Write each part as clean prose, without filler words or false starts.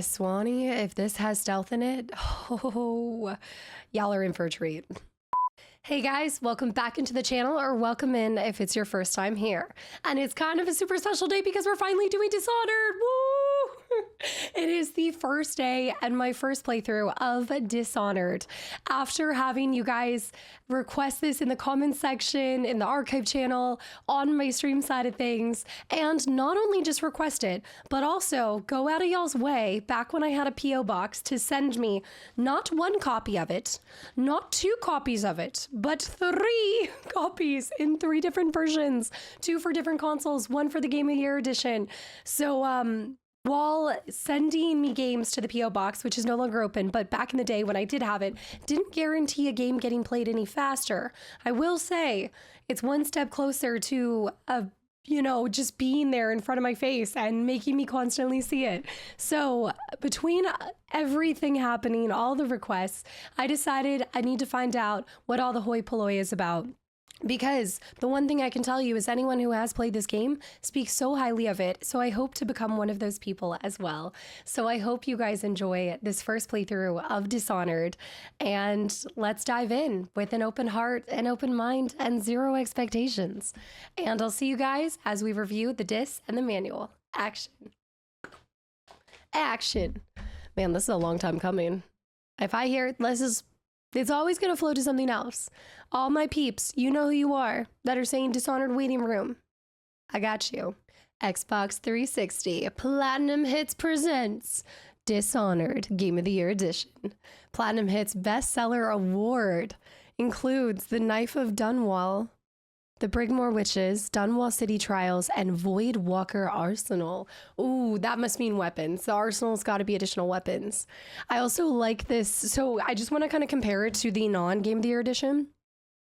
Swanee, if this has stealth in it, oh, y'all are in for a treat. Hey guys, welcome back into the channel, or welcome in if it's your first time here. And it's kind of a super special day because we're finally doing Dishonored. Woo! It is the first day and my first playthrough of Dishonored. After having you guys request this in the comments section, in the archive channel, on my stream side of things, and not only just request it, but also go out of y'all's way back when I had a P.O. box to send me not one copy of it, not two copies of it, but 3 copies in 3 different versions, 2 for different consoles, 1 for the Game of the Year edition. So, while sending me games to the P.O. box, which is no longer open, but back in the day when I did have it, didn't guarantee a game getting played any faster. I will say it's one step closer to just being there in front of my face and making me constantly see it. So between everything happening, all the requests, I decided I need to find out what all the hoi polloi is about. Because the one thing I can tell you is anyone who has played this game speaks so highly of it, so I hope to become one of those people as well. So I hope you guys enjoy this first playthrough of Dishonored, and let's dive in with an open heart, an open mind, and 0 expectations. And I'll see you guys as we review the disc and the manual. Action. Action. Man, this is a long time coming. If I hear it's always going to flow to something else. All my peeps, you know who you are, that are saying Dishonored waiting room. I got you. Xbox 360 Platinum Hits presents Dishonored Game of the Year Edition. Platinum Hits Bestseller Award includes The Knife of Dunwall, The Brigmore Witches, Dunwall City Trials, and Void Walker Arsenal. Ooh, that must mean weapons. The arsenal's got to be additional weapons. I also like this. So I just want to kind of compare it to the non-Game of the Year edition.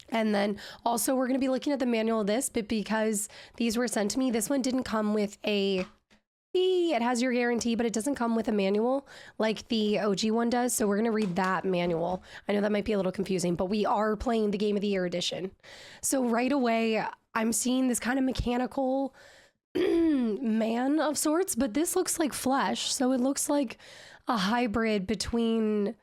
And then also we're going to be looking at the manual of this, but because these were sent to me, this one didn't come with it has your guarantee, but it doesn't come with a manual like the OG one does. So we're going to read that manual. I know that might be a little confusing, but we are playing the Game of the Year edition. So right away, I'm seeing this kind of mechanical man of sorts, but this looks like flesh. So it looks like a hybrid between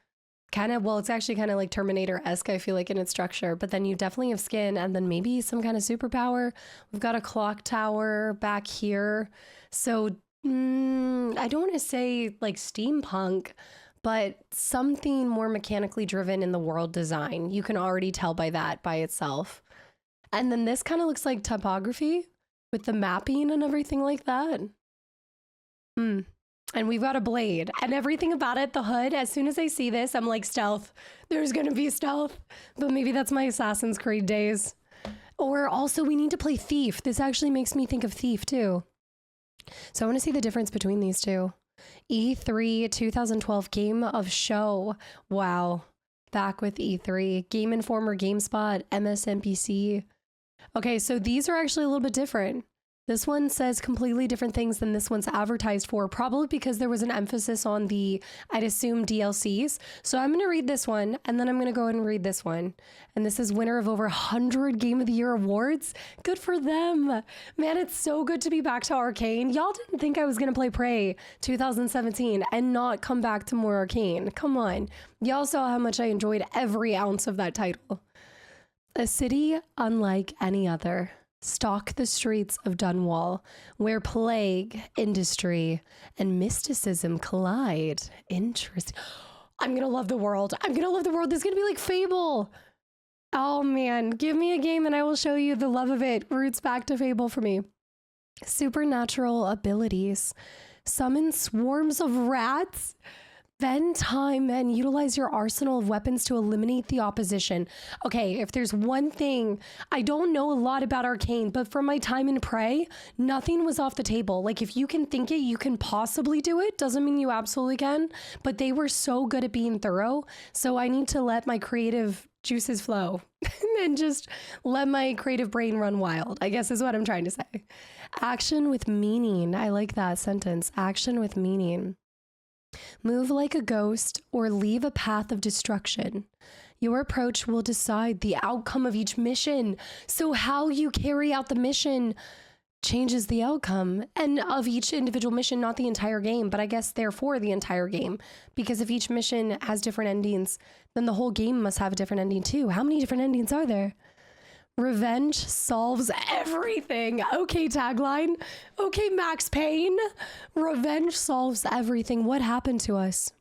it's actually kind of like Terminator-esque, I feel like, in its structure, but then you definitely have skin and then maybe some kind of superpower. We've got a clock tower back here. So I don't want to say like steampunk, but something more mechanically driven in the world design. You can already tell by that by itself. And then this kind of looks like topography with the mapping and everything like that. And we've got a blade and everything about it, the hood. As soon as I see this, I'm like, stealth. There's going to be stealth. But maybe that's my Assassin's Creed days. Or also we need to play Thief. This actually makes me think of Thief too. So I want to see the difference between these two. E3 2012 Game of Show. Wow. Back with E3. Game Informer, GameSpot, MSNBC. Okay, so these are actually a little bit different. This one says completely different things than this one's advertised for, probably because there was an emphasis on the, I'd assume, DLCs. So I'm going to read this one, and then I'm going to go ahead and read this one. And this is winner of over 100 Game of the Year awards. Good for them. Man, it's so good to be back to Arkane. Y'all didn't think I was going to play Prey 2017 and not come back to more Arkane. Come on. Y'all saw how much I enjoyed every ounce of that title. A city unlike any other. Stalk the streets of Dunwall, where plague, industry, and mysticism collide. Interesting. I'm gonna love the world. I'm gonna love the world. This is gonna be like Fable. Oh man, give me a game and I will show you the love of it. Roots back to Fable for me. Supernatural abilities. Summon swarms of rats. Spend time and utilize your arsenal of weapons to eliminate the opposition. Okay, if there's one thing, I don't know a lot about Arkane, but from my time in Prey, nothing was off the table. Like, if you can think it, you can possibly do it. Doesn't mean you absolutely can, but they were so good at being thorough. So I need to let my creative juices flow and just let my creative brain run wild, I guess is what I'm trying to say. Action with meaning. I like that sentence. Action with meaning. Move like a ghost or leave a path of destruction. Your approach will decide the outcome of each mission. So how you carry out the mission changes the outcome and of each individual mission, not the entire game, but I guess therefore the entire game, because if each mission has different endings, then the whole game must have a different ending too. How many different endings are there? Revenge solves everything. Okay, tagline. Okay, Max Payne. Revenge solves everything. What happened to us?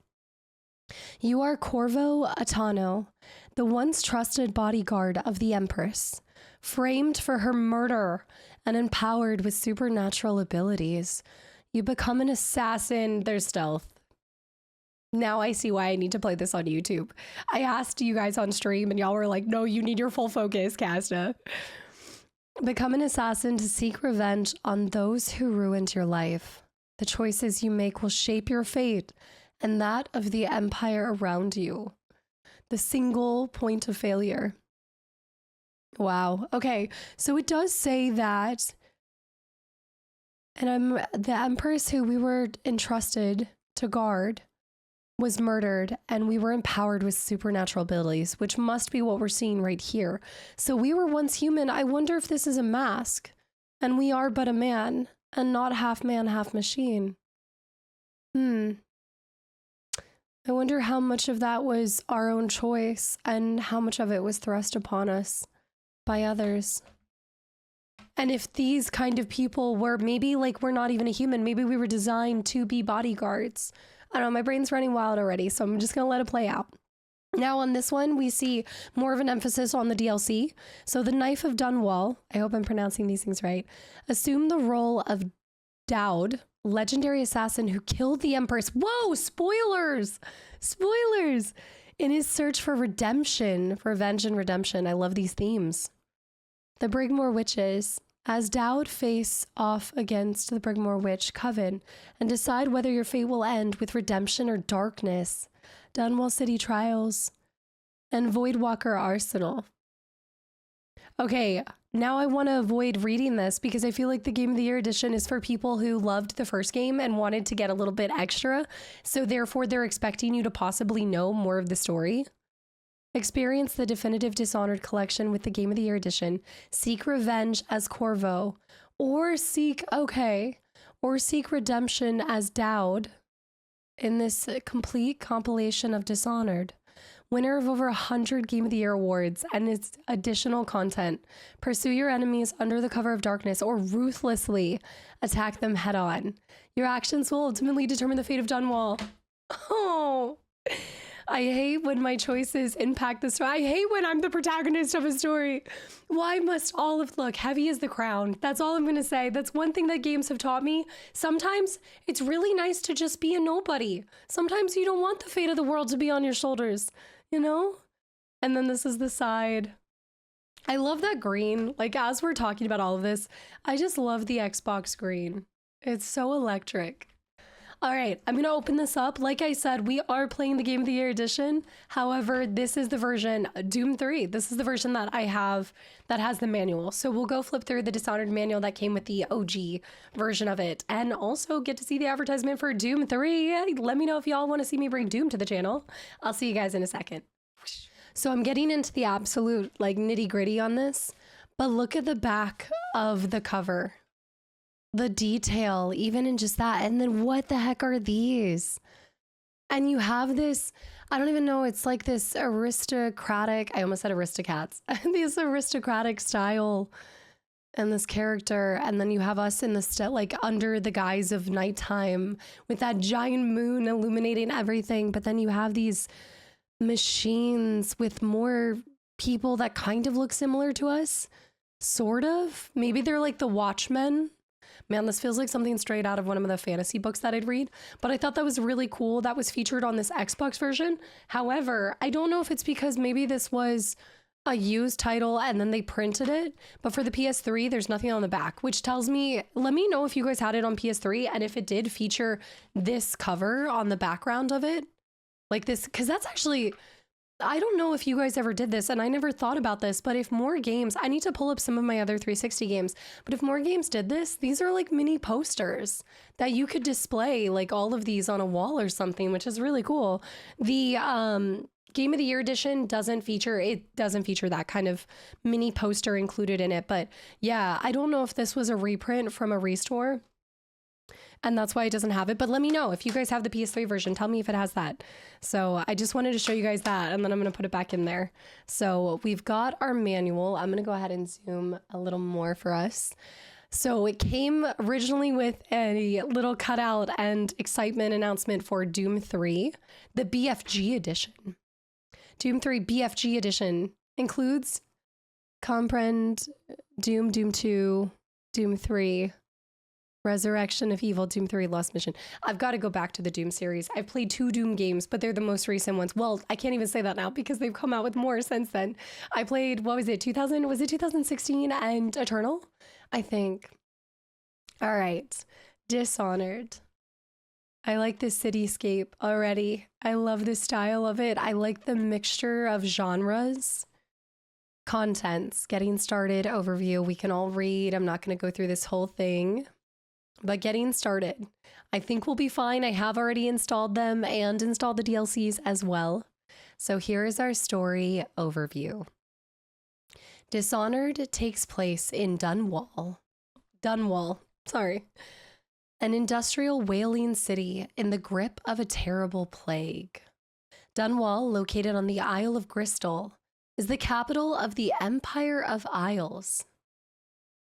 You are Corvo Attano, the once trusted bodyguard of the Empress, framed for her murder and empowered with supernatural abilities. You become an assassin. There's stealth. Now I see why I need to play this on YouTube. I asked you guys on stream and y'all were like, no, you need your full focus, Casta. Become an assassin to seek revenge on those who ruined your life. The choices you make will shape your fate and that of the empire around you. The single point of failure. Wow. Okay. So it does say that, and the Empress who we were entrusted to guard was murdered, and we were empowered with supernatural abilities, which must be what we're seeing right here. So we were once human. I wonder if this is a mask, and we are but a man, and not half man, half machine. I wonder how much of that was our own choice, and how much of it was thrust upon us by others. And if these kind of people were maybe like we're not even a human, maybe we were designed to be bodyguards. I don't know, my brain's running wild already, so I'm just gonna let it play out. Now on this one, we see more of an emphasis on the DLC. So the Knife of Dunwall, I hope I'm pronouncing these things right, assumed the role of Dowd, legendary assassin who killed the Empress. Whoa, spoilers! Spoilers! In his search for redemption, revenge and redemption. I love these themes. The Brigmore Witches. As Dowd face off against the Brigmore Witch Coven and decide whether your fate will end with redemption or darkness. Dunwall City Trials and Voidwalker Arsenal. Okay, now I want to avoid reading this because I feel like the Game of the Year edition is for people who loved the first game and wanted to get a little bit extra. So therefore they're expecting you to possibly know more of the story. Experience the definitive Dishonored collection with the Game of the Year edition. Seek revenge as Corvo. Or seek redemption as Dowd in this complete compilation of Dishonored. Winner of over 100 Game of the Year awards and its additional content. Pursue your enemies under the cover of darkness or ruthlessly attack them head on. Your actions will ultimately determine the fate of Dunwall. Oh, I hate when my choices impact the story. I hate when I'm the protagonist of a story. Why must all of, look, heavy is the crown. That's all I'm going to say. That's one thing that games have taught me. Sometimes it's really nice to just be a nobody. Sometimes you don't want the fate of the world to be on your shoulders, you know? And then this is the side. I love that green. Like, as we're talking about all of this, I just love the Xbox green. It's so electric. All right, I'm going to open this up. Like I said, we are playing the Game of the Year edition. However, this is the version, Doom 3. This is the version that I have that has the manual. So we'll go flip through the Dishonored manual that came with the OG version of it. And also get to see the advertisement for Doom 3. Let me know if y'all want to see me bring Doom to the channel. I'll see you guys in a second. So I'm getting into the absolute like nitty gritty on this. But look at the back of the cover. The detail, even in just that. And then what the heck are these? And you have this, I don't even know, it's like this aristocratic, I almost said Aristocats, this aristocratic style and this character. And then you have us in the like under the guise of nighttime with that giant moon illuminating everything. But then you have these machines with more people that kind of look similar to us. Sort of. Maybe they're like the Watchmen. Man, this feels like something straight out of one of the fantasy books that I'd read, but I thought that was really cool. That was featured on this Xbox version. However, I don't know if it's because maybe this was a used title and then they printed it, but for the PS3, there's nothing on the back, which tells me, let me know if you guys had it on PS3 and if it did feature this cover on the background of it. Like this, because that's actually, I don't know if you guys ever did this, and I never thought about this, but if more games, I need to pull up some of my other 360 games, but if more games did this, these are like mini posters that you could display like all of these on a wall or something, which is really cool. The Game of the Year edition doesn't feature that kind of mini poster included in it, but yeah, I don't know if this was a reprint from a restore, and that's why it doesn't have it. But let me know if you guys have the PS3 version. Tell me if it has that. So I just wanted to show you guys that, and then I'm going to put it back in there. So we've got our manual. I'm going to go ahead and zoom a little more for us. So it came originally with a little cutout and excitement announcement for Doom 3, the BFG edition. Doom 3 BFG edition includes Comprehend, Doom, Doom 2, Doom 3, Resurrection of Evil, Doom 3, Lost Mission. I've got to go back to the Doom series. I've played 2 Doom games, but they're the most recent ones. Well, I can't even say that now because they've come out with more since then. I played, what was it, 2016 and Eternal? I think. All right. Dishonored. I like this cityscape already. I love the style of it. I like the mixture of genres. Contents, getting started, overview. We can all read. I'm not going to go through this whole thing. But getting started, I think we'll be fine. I have already installed them and installed the DLCs as well. So here is our story overview. Dishonored takes place in Dunwall, an industrial whaling city in the grip of a terrible plague. Dunwall, located on the Isle of Bristol, is the capital of the Empire of Isles,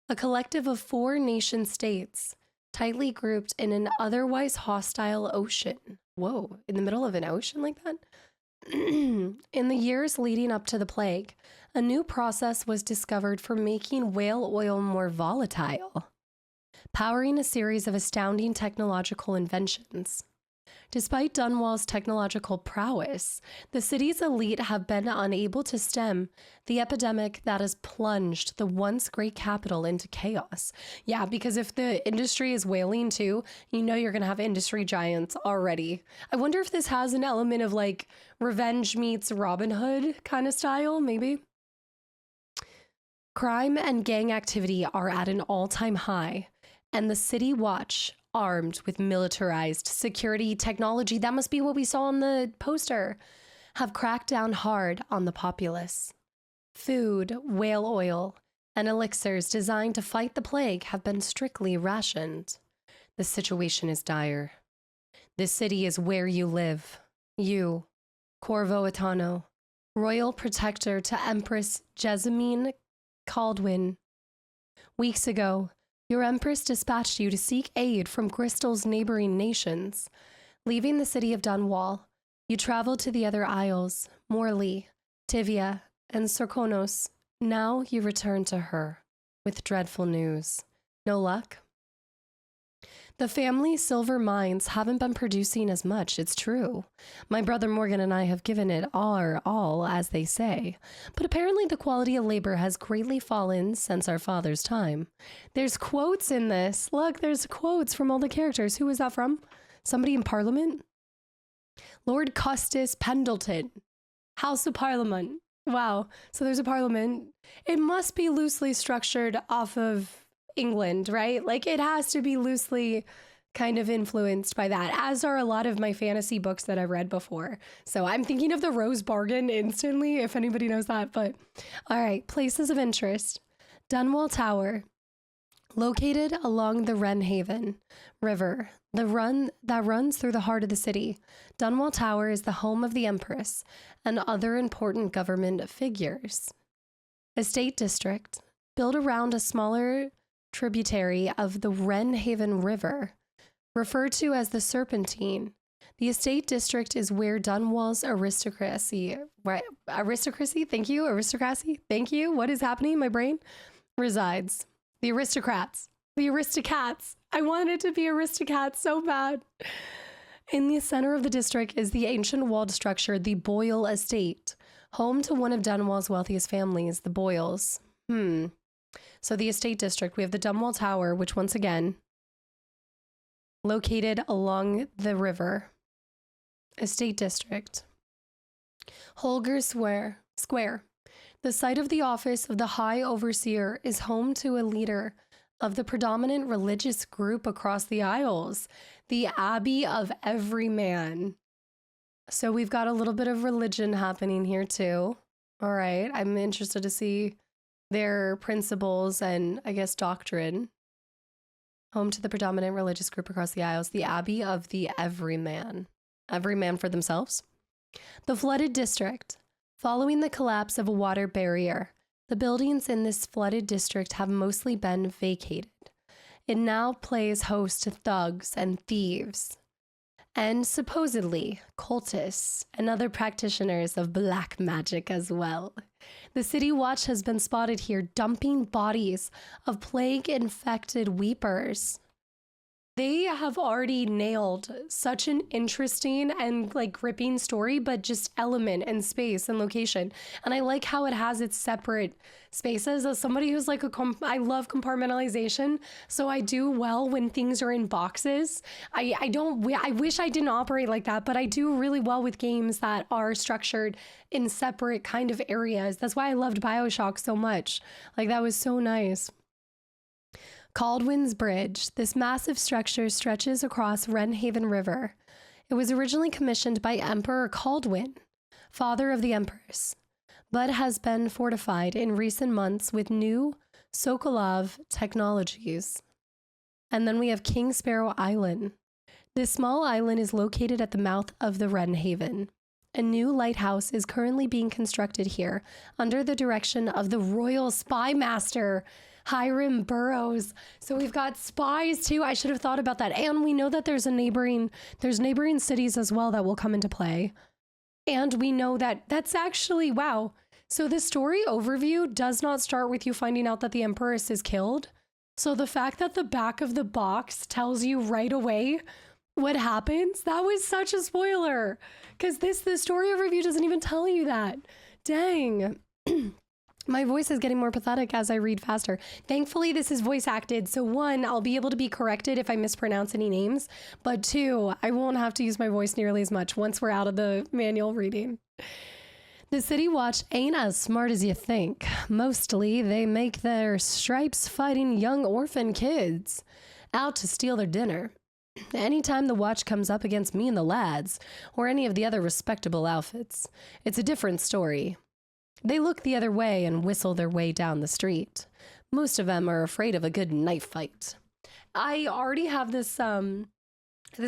a collective of 4 nation states tightly grouped in an otherwise hostile ocean. Whoa, in the middle of an ocean like that? In the years leading up to the plague, a new process was discovered for making whale oil more volatile, powering a series of astounding technological inventions. Despite Dunwall's technological prowess, the city's elite have been unable to stem the epidemic that has plunged the once great capital into chaos. Yeah, because if the industry is whaling too, you know you're going to have industry giants already. I wonder if this has an element of like revenge meets Robin Hood kind of style, maybe. Crime and gang activity are at an all-time high, and the City Watch, armed with militarized security technology, that must be what we saw on the poster, have cracked down hard on the populace. Food, whale oil, and elixirs designed to fight the plague have been strictly rationed. The situation is dire. This city is where you live. You, Corvo Attano, royal protector to Empress Jessamine Caldwin. Weeks ago, your Empress dispatched you to seek aid from Bristol's neighboring nations. Leaving the city of Dunwall, you traveled to the other isles, Morley, Tivia, and Serkonos. Now you return to her with dreadful news. No luck? The family's silver mines haven't been producing as much, it's true. My brother Morgan and I have given it our all, as they say. But apparently the quality of labor has greatly fallen since our father's time. There's quotes in this. Look, there's quotes from all the characters. Who is that from? Somebody in Parliament? Lord Custis Pendleton. House of Parliament. Wow. So there's a Parliament. It must be loosely structured off of England, right? Like it has to be loosely kind of influenced by that, as are a lot of my fantasy books that I've read before. So I'm thinking of the Rose Bargain instantly, if anybody knows that. But all right, places of interest. Dunwall Tower, located along the Wrenhaven River, the run that runs through the heart of the city. Dunwall Tower is the home of the Empress and other important government figures. Estate District, built around a smaller tributary of the Wrenhaven River, referred to as the Serpentine. The Estate District is where Dunwall's aristocracy, thank you, what is happening in my brain, resides. The aristocrats. I wanted it to be Aristocats so bad. In the center of the district is the ancient walled structure, the Boyle Estate, home to one of Dunwall's wealthiest families, the Boyles. So the Estate District, we have the Dunwall Tower, which once again, located along the river. Estate District. Holger Square. The site of the office of the High Overseer is home to a leader of the predominant religious group across the Isles, the Abbey of Every Man. So we've got a little bit of religion happening here too. All right, I'm interested to see their principles and, I guess, doctrine. Home to the predominant religious group across the Isles, the Abbey of the Every Man. Every man for themselves. The flooded district. Following the collapse of a water barrier, the buildings in this flooded district have mostly been vacated. It now plays host to thugs and thieves, and supposedly cultists and other practitioners of black magic as well. The City Watch has been spotted here dumping bodies of plague-infected weepers. They have already nailed such an interesting and like gripping story, but just element and space and location. And I like how it has its separate spaces. As somebody who's like I love compartmentalization, so I do well when things are in boxes. I wish I didn't operate like that, but I do really well with games that are structured in separate kind of areas. That's why I loved BioShock so much. Like that was so nice. Caldwin's Bridge. This massive structure stretches across Wrenhaven River. It was originally commissioned by Emperor Caldwin, father of the Empress, but has been fortified in recent months with new Sokolov technologies. And then we have King Sparrow Island. This small island is located at the mouth of the Wrenhaven. A new lighthouse is currently being constructed here under the direction of the Royal Spy Master, Hiram Burrows. So we've got spies too. I should have thought about that. And we know that there's neighboring cities as well that will come into play. And we know that that's actually, wow. So the story overview does not start with you finding out that the Empress is killed. So the fact that the back of the box tells you right away what happens, that was such a spoiler. Because the story overview doesn't even tell you that. Dang. My voice is getting more pathetic as I read faster. Thankfully, this is voice acted. So one, I'll be able to be corrected if I mispronounce any names. But two, I won't have to use my voice nearly as much once we're out of the manual reading. The City Watch ain't as smart as you think. Mostly, they make their stripes fighting young orphan kids out to steal their dinner. Anytime the watch comes up against me and the lads, or any of the other respectable outfits, it's a different story. They look the other way and whistle their way down the street. Most of them are afraid of a good knife fight. I already have this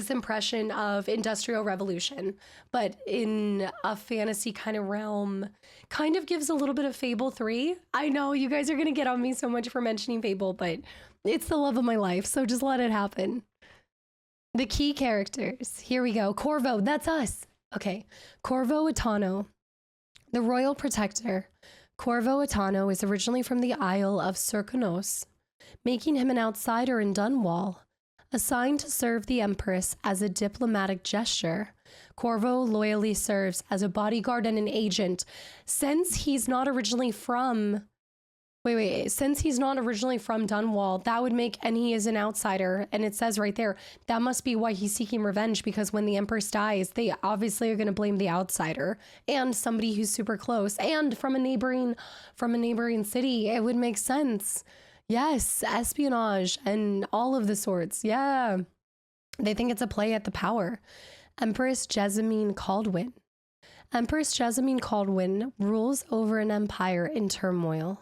impression of Industrial Revolution, but in a fantasy kind of realm. Kind of gives a little bit of Fable 3. I know you guys are going to get on me so much for mentioning Fable, but it's the love of my life, so just let it happen. The key characters. Here we go. Corvo, that's us. Okay. Corvo Attano. The Royal Protector. Corvo Attano is originally from the Isle of Serkonos, making him an outsider in Dunwall. Assigned to serve the Empress as a diplomatic gesture, Corvo loyally serves as a bodyguard and an agent. Since he's not originally from... Since he's not originally from Dunwall, that would make, and he is an outsider, and it says right there, that must be why he's seeking revenge, because when the Empress dies, they obviously are going to blame the outsider and somebody who's super close and from a neighboring city. It would make sense. Yes, espionage and all of the sorts. Yeah. They think it's a play at the power. Empress Jessamine Caldwin. Empress Jessamine Caldwin rules over an empire in turmoil.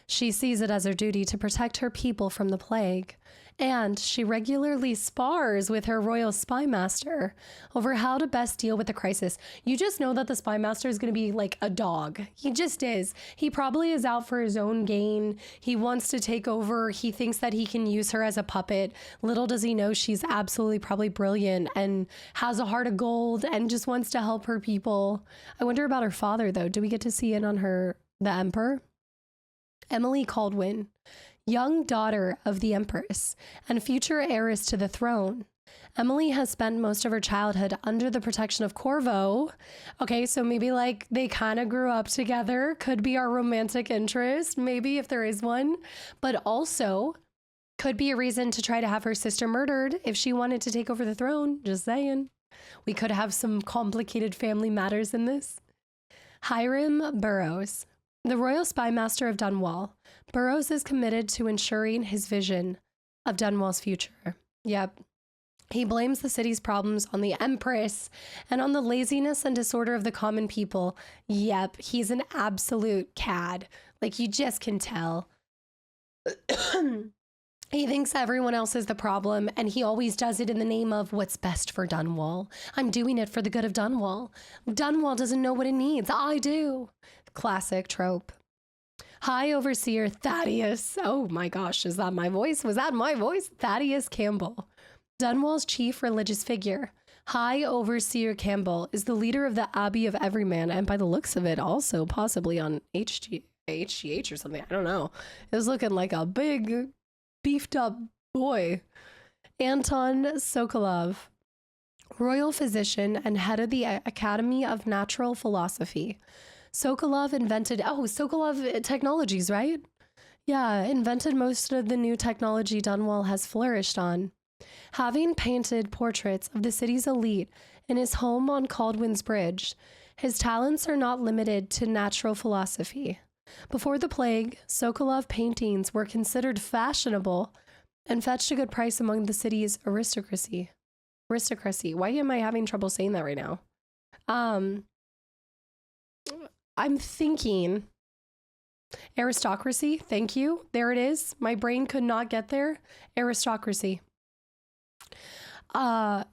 She sees it as her duty to protect her people from the plague, and she regularly spars with her royal spy master over how to best deal with the crisis. You just know that the spy master is going to be like a dog. He just is. He probably is out for his own gain. He wants to take over. He thinks that he can use her as a puppet. Little does he know she's absolutely probably brilliant and has a heart of gold and just wants to help her people. I wonder about her father, though. Do we get to see it on the Emperor? Emily Caldwin, young daughter of the Empress and future heiress to the throne. Emily has spent most of her childhood under the protection of Corvo. Okay, so maybe like they kind of grew up together. Could be our romantic interest, maybe if there is one. But also could be a reason to try to have her sister murdered if she wanted to take over the throne. Just saying. We could have some complicated family matters in this. Hiram Burrows, the royal spy master of Dunwall. Burrows is committed to ensuring his vision of Dunwall's future. Yep. He blames the city's problems on the Empress and on the laziness and disorder of the common people. Yep, he's an absolute cad. Like, you just can tell. He thinks everyone else is the problem, and he always does it in the name of what's best for Dunwall. I'm doing it for the good of Dunwall. Dunwall doesn't know what it needs. I do. Classic trope. High Overseer Thaddeus. Oh my gosh, is that my voice? Was that my voice? Thaddeus Campbell. Dunwall's chief religious figure. High Overseer Campbell is the leader of the Abbey of Everyman, and by the looks of it, also possibly on HGH or something. I don't know. It was looking like a big, beefed up boy. Anton Sokolov, royal physician and head of the Academy of Natural Philosophy. Sokolov invented, Sokolov Technologies, right? Yeah, invented most of the new technology Dunwall has flourished on. Having painted portraits of the city's elite in his home on Caldwin's Bridge, his talents are not limited to natural philosophy. Before the plague, Sokolov paintings were considered fashionable and fetched a good price among the city's aristocracy. Why am I having trouble saying that right now? I'm thinking aristocracy. Thank you. There it is. My brain could not get there. Aristocracy.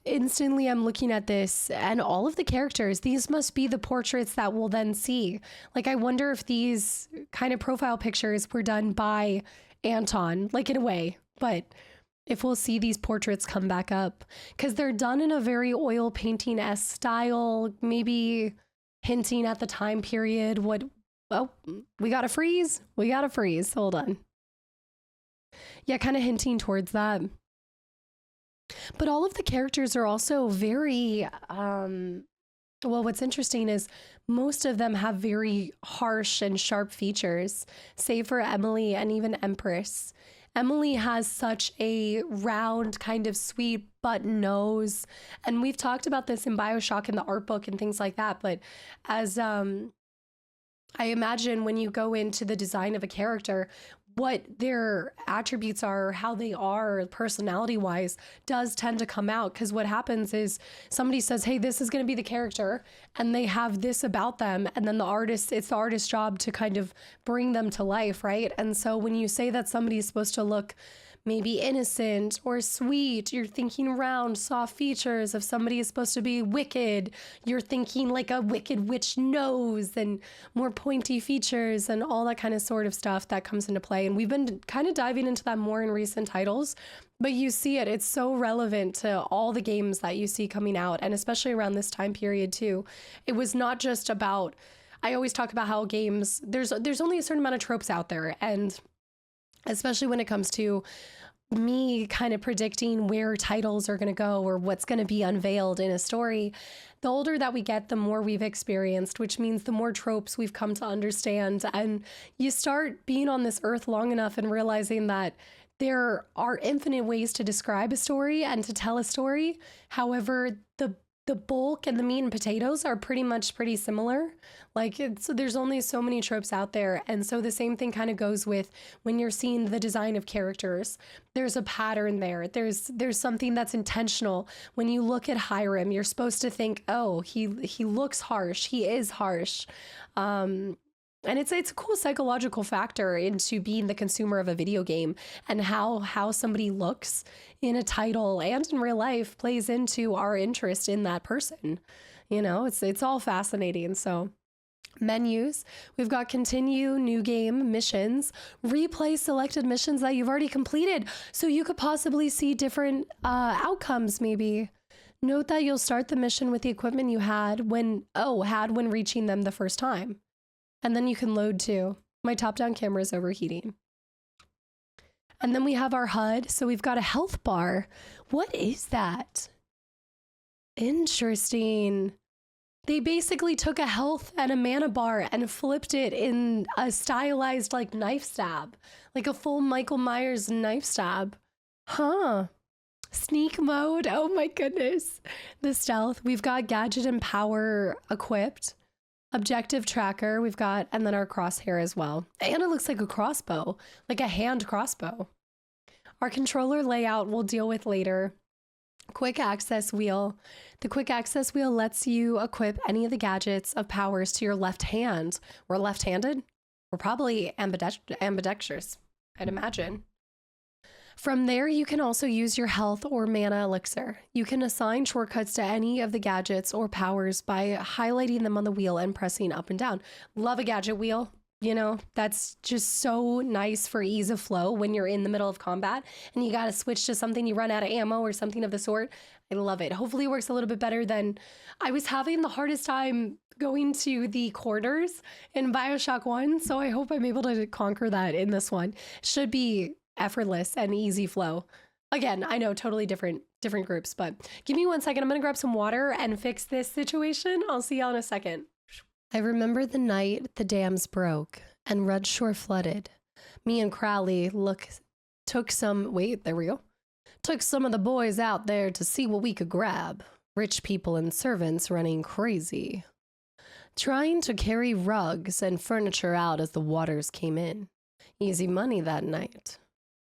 Instantly I'm looking at this and all of the characters, these must be the portraits that we'll then see. Like, I wonder if these kind of profile pictures were done by Anton, like, in a way, but if we'll see these portraits come back up, because they're done in a very oil painting-esque style, maybe hinting at the time period. We gotta freeze. Hold on. Yeah, kind of hinting towards that. But all of the characters are also very, what's interesting is most of them have very harsh and sharp features, save for Emily and even Empress. Emily has such a round, kind of sweet button nose. And we've talked about this in BioShock in the art book and things like that. But as I imagine when you go into the design of a character, what their attributes are, how they are personality wise, does tend to come out. Because what happens is somebody says, hey, this is going to be the character, and they have this about them, and then it's the artist's job to kind of bring them to life, right? And so when you say that somebody is supposed to look maybe innocent or sweet, you're thinking round, soft features. If somebody is supposed to be wicked, you're thinking like a wicked witch nose and more pointy features and all that kind of sort of stuff that comes into play. And we've been kind of diving into that more in recent titles, but you see it. It's so relevant to all the games that you see coming out, and especially around this time period too. It was not just about, I always talk about how games, there's only a certain amount of tropes out there, and especially when it comes to me kind of predicting where titles are going to go or what's going to be unveiled in a story, the older that we get, the more we've experienced, which means the more tropes we've come to understand. And you start being on this earth long enough and realizing that there are infinite ways to describe a story and to tell a story. However, the bulk and the meat and potatoes are pretty similar. Like, there's only so many tropes out there. And so the same thing kind of goes with when you're seeing the design of characters. There's a pattern there. There's something that's intentional. When you look at Hiram, you're supposed to think, oh, he looks harsh. He is harsh. And it's a cool psychological factor into being the consumer of a video game, and how somebody looks in a title and in real life plays into our interest in that person. You know, it's all fascinating. So menus, we've got continue, new game, missions, replay selected missions that you've already completed, so you could possibly see different outcomes maybe. Note that you'll start the mission with the equipment you had when reaching them the first time. And then you can load too. My top-down camera is overheating. And then we have our HUD. So we've got a health bar. What is that? Interesting. They basically took a health and a mana bar and flipped it in a stylized like knife stab. Like a full Michael Myers knife stab. Huh. Sneak mode. Oh my goodness. The stealth. We've got gadget and power equipped. Objective tracker we've got, and then our crosshair as well. And it looks like a crossbow, like a hand crossbow. Our controller layout we'll deal with later. Quick access wheel. The quick access wheel lets you equip any of the gadgets of powers to your left hand. We're left-handed? We're probably ambidextrous, I'd imagine. From there, you can also use your health or mana elixir. You can assign shortcuts to any of the gadgets or powers by highlighting them on the wheel and pressing up and down. Love a gadget wheel. You know, that's just so nice for ease of flow when you're in the middle of combat and you got to switch to something, you run out of ammo or something of the sort. I love it. Hopefully it works a little bit better than I was having the hardest time going to the quarters in BioShock 1. So I hope I'm able to conquer that in this one. Should be effortless and easy flow. Again, I know totally different groups, but give me 1 second. I'm going to grab some water and fix this situation. I'll see y'all in a second. I remember the night the dams broke and Red Shore flooded. Me and Crowley took some of the boys out there to see what we could grab. Rich people and servants running crazy. Trying to carry rugs and furniture out as the waters came in. Easy money that night.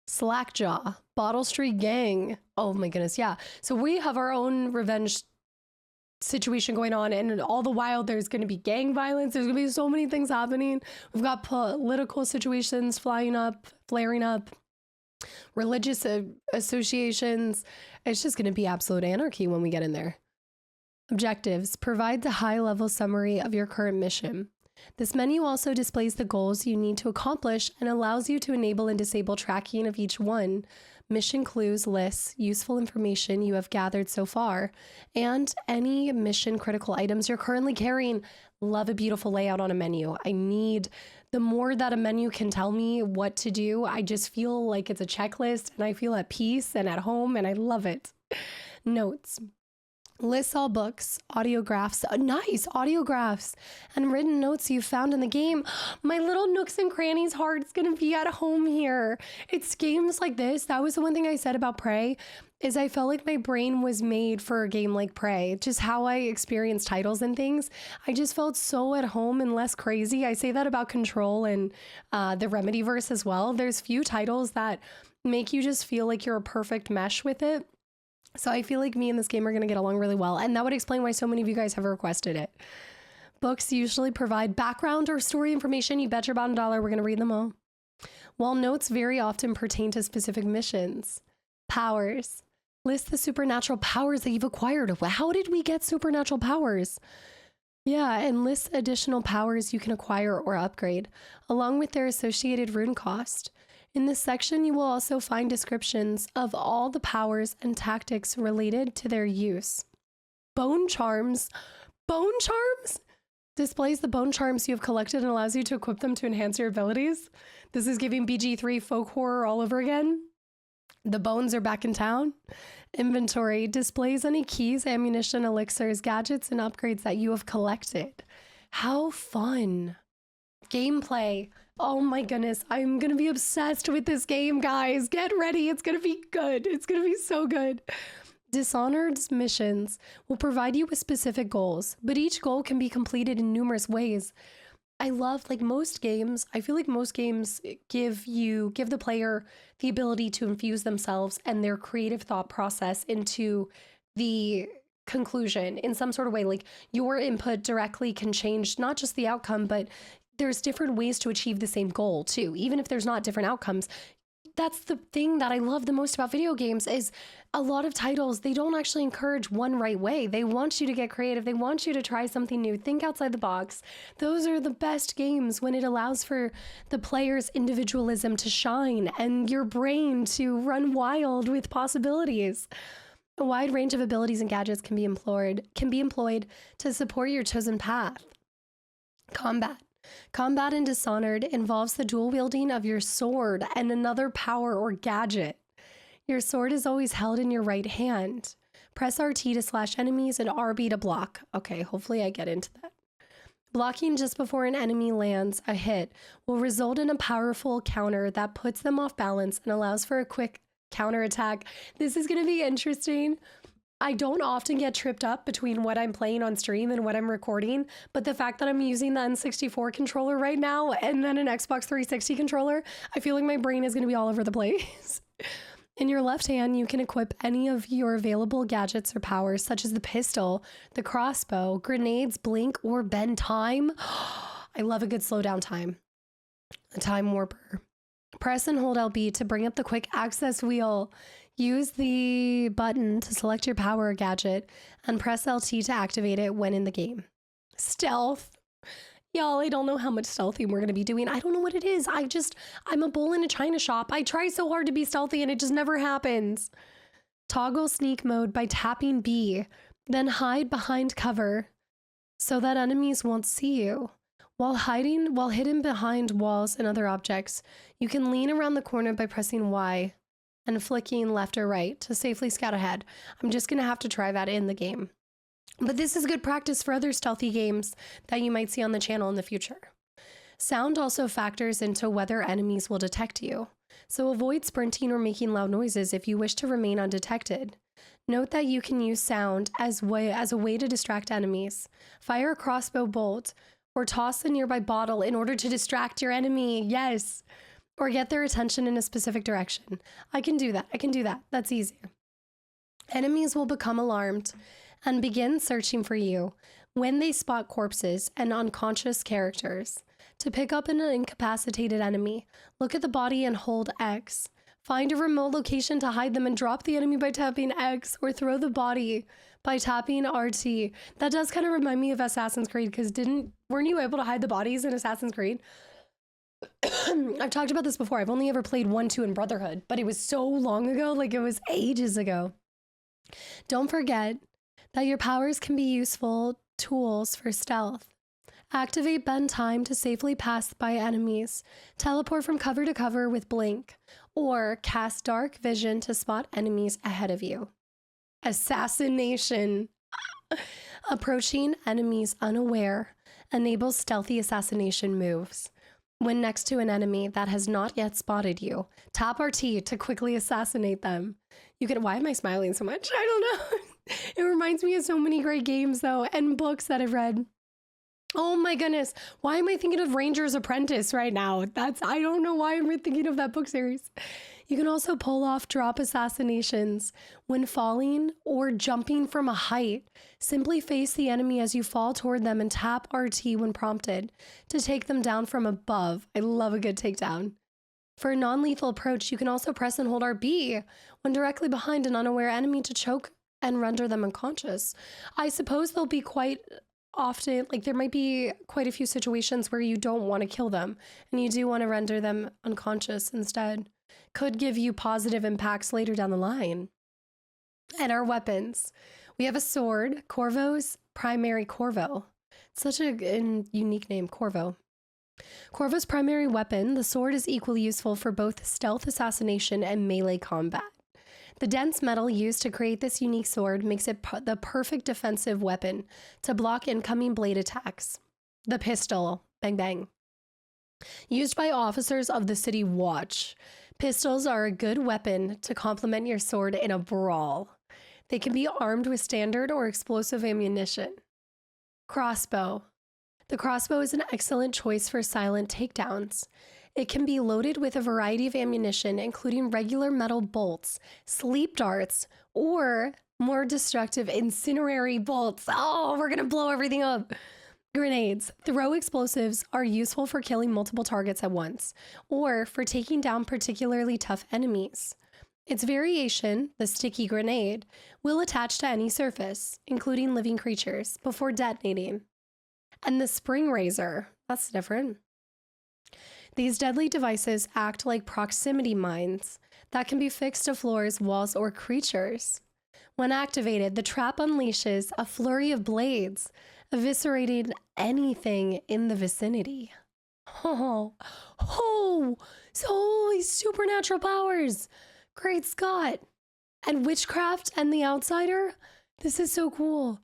Slackjaw, Bottle Street Gang. Oh my goodness, yeah. So we have our own revenge situation going on, and all the while there's going to be gang violence. There's going to be so many things happening. We've got political situations flaring up, religious associations. It's just going to be absolute anarchy when we get in there. Objectives. Provide the high-level summary of your current mission. This menu also displays the goals you need to accomplish and allows you to enable and disable tracking of each one. Mission clues lists useful information you have gathered so far, and any mission critical items you're currently carrying. Love a beautiful layout on a menu. The more that a menu can tell me what to do, I just feel like it's a checklist and I feel at peace and at home, and I love it. Notes. Lists all books, audiographs, nice audiographs, and written notes you found in the game. My little nooks and crannies heart's gonna be at home here. It's games like this. That was the one thing I said about Prey, is I felt like my brain was made for a game like Prey. Just how I experience titles and things. I just felt so at home and less crazy. I say that about Control and the Remedyverse as well. There's few titles that make you just feel like you're a perfect mesh with it. So I feel like me and this game are going to get along really well. And that would explain why so many of you guys have requested it. Books usually provide background or story information. You bet your bottom dollar we're going to read them all. While notes very often pertain to specific missions. Powers. List the supernatural powers that you've acquired. How did we get supernatural powers? Yeah, and list additional powers you can acquire or upgrade, along with their associated rune cost. In this section, you will also find descriptions of all the powers and tactics related to their use. Bone charms. Bone charms? Displays the bone charms you have collected and allows you to equip them to enhance your abilities. This is giving BG3 folk horror all over again. The bones are back in town. Inventory displays any keys, ammunition, elixirs, gadgets, and upgrades that you have collected. How fun. Gameplay. Oh my goodness, I'm gonna be obsessed with this game, guys. Get ready, it's gonna be good. It's gonna be so good. Dishonored's missions will provide you with specific goals, but each goal can be completed in numerous ways. I love, like most games, I feel like most games give the player the ability to infuse themselves and their creative thought process into the conclusion in some sort of way. Like your input directly can change not just the outcome, but there's different ways to achieve the same goal too, even if there's not different outcomes. That's the thing that I love the most about video games is a lot of titles, they don't actually encourage one right way. They want you to get creative. They want you to try something new, think outside the box. Those are the best games when it allows for the player's individualism to shine and your brain to run wild with possibilities. A wide range of abilities and gadgets can be employed to support your chosen path. Combat. Combat in Dishonored involves the dual wielding of your sword and another power or gadget. Your sword is always held in your right hand. Press RT to slash enemies and RB to block. Okay, hopefully I get into that. Blocking just before an enemy lands a hit will result in a powerful counter that puts them off balance and allows for a quick counterattack. This is going to be interesting. I don't often get tripped up between what I'm playing on stream and what I'm recording, but the fact that I'm using the N64 controller right now and then an Xbox 360 controller, I feel like my brain is going to be all over the place. In your left hand, you can equip any of your available gadgets or powers, such as the pistol, the crossbow, grenades, blink, or bend time. I love a good slowdown time. A time warper. Press and hold LB to bring up the quick access wheel. Use the button to select your power or gadget and press LT to activate it when in the game. Stealth. Y'all, I don't know how much stealthing we're going to be doing. I don't know what it is. I'm a bull in a china shop. I try so hard to be stealthy and it just never happens. Toggle sneak mode by tapping B, then hide behind cover so that enemies won't see you. While hidden behind walls and other objects, you can lean around the corner by pressing Y and flicking left or right to safely scout ahead. I'm just going to have to try that in the game. But this is good practice for other stealthy games that you might see on the channel in the future. Sound also factors into whether enemies will detect you, so avoid sprinting or making loud noises if you wish to remain undetected. Note that you can use sound as a way to distract enemies. Fire a crossbow bolt or toss a nearby bottle in order to distract your enemy. Yes. Or get their attention in a specific direction. I can do that. That's easy. Enemies will become alarmed and begin searching for you when they spot corpses and unconscious characters. To pick up an incapacitated enemy, look at the body and hold X. Find a remote location to hide them and drop the enemy by tapping X, or throw the body by tapping RT. That does kind of remind me of Assassin's Creed, because weren't you able to hide the bodies in Assassin's Creed? I've talked about this before. I've only ever played 1, 2, and Brotherhood, but it was so long ago, like it was ages ago. Don't forget that your powers can be useful tools for stealth. Activate bend time to safely pass by enemies, teleport from cover to cover with blink, or cast dark vision to spot enemies ahead of you. Assassination. Approaching enemies unaware enables stealthy assassination moves. When next to an enemy that has not yet spotted you, tap RT to quickly assassinate them. Why am I smiling so much? I don't know. It reminds me of so many great games though, and books that I've read. Oh my goodness. Why am I thinking of Ranger's Apprentice right now? I don't know why I'm thinking of that book series. You can also pull off drop assassinations when falling or jumping from a height. Simply face the enemy as you fall toward them and tap RT when prompted to take them down from above. I love a good takedown. For a non-lethal approach, you can also press and hold RB when directly behind an unaware enemy to choke and render them unconscious. I suppose there'll be quite often, like there might be quite a few situations where you don't want to kill them and you do want to render them unconscious instead. Could give you positive impacts later down the line. And our weapons. We have a sword, Corvo's primary Corvo. Such a unique name, Corvo. Corvo's primary weapon, the sword, is equally useful for both stealth assassination and melee combat. The dense metal used to create this unique sword makes it the perfect defensive weapon to block incoming blade attacks. The pistol, bang bang. Used by officers of the city watch, pistols are a good weapon to complement your sword in a brawl. They can be armed with standard or explosive ammunition. Crossbow. The crossbow is an excellent choice for silent takedowns. It can be loaded with a variety of ammunition, including regular metal bolts, sleep darts, or more destructive incendiary bolts. Oh, we're gonna blow everything up. Grenades. Throw explosives are useful for killing multiple targets at once, or for taking down particularly tough enemies. Its variation, the sticky grenade, will attach to any surface, including living creatures, before detonating. And the spring razor, that's different. These deadly devices act like proximity mines that can be fixed to floors, walls, or creatures. When activated, the trap unleashes a flurry of blades, eviscerating anything in the vicinity. So these supernatural powers. Great Scott. And witchcraft and the outsider? This is so cool.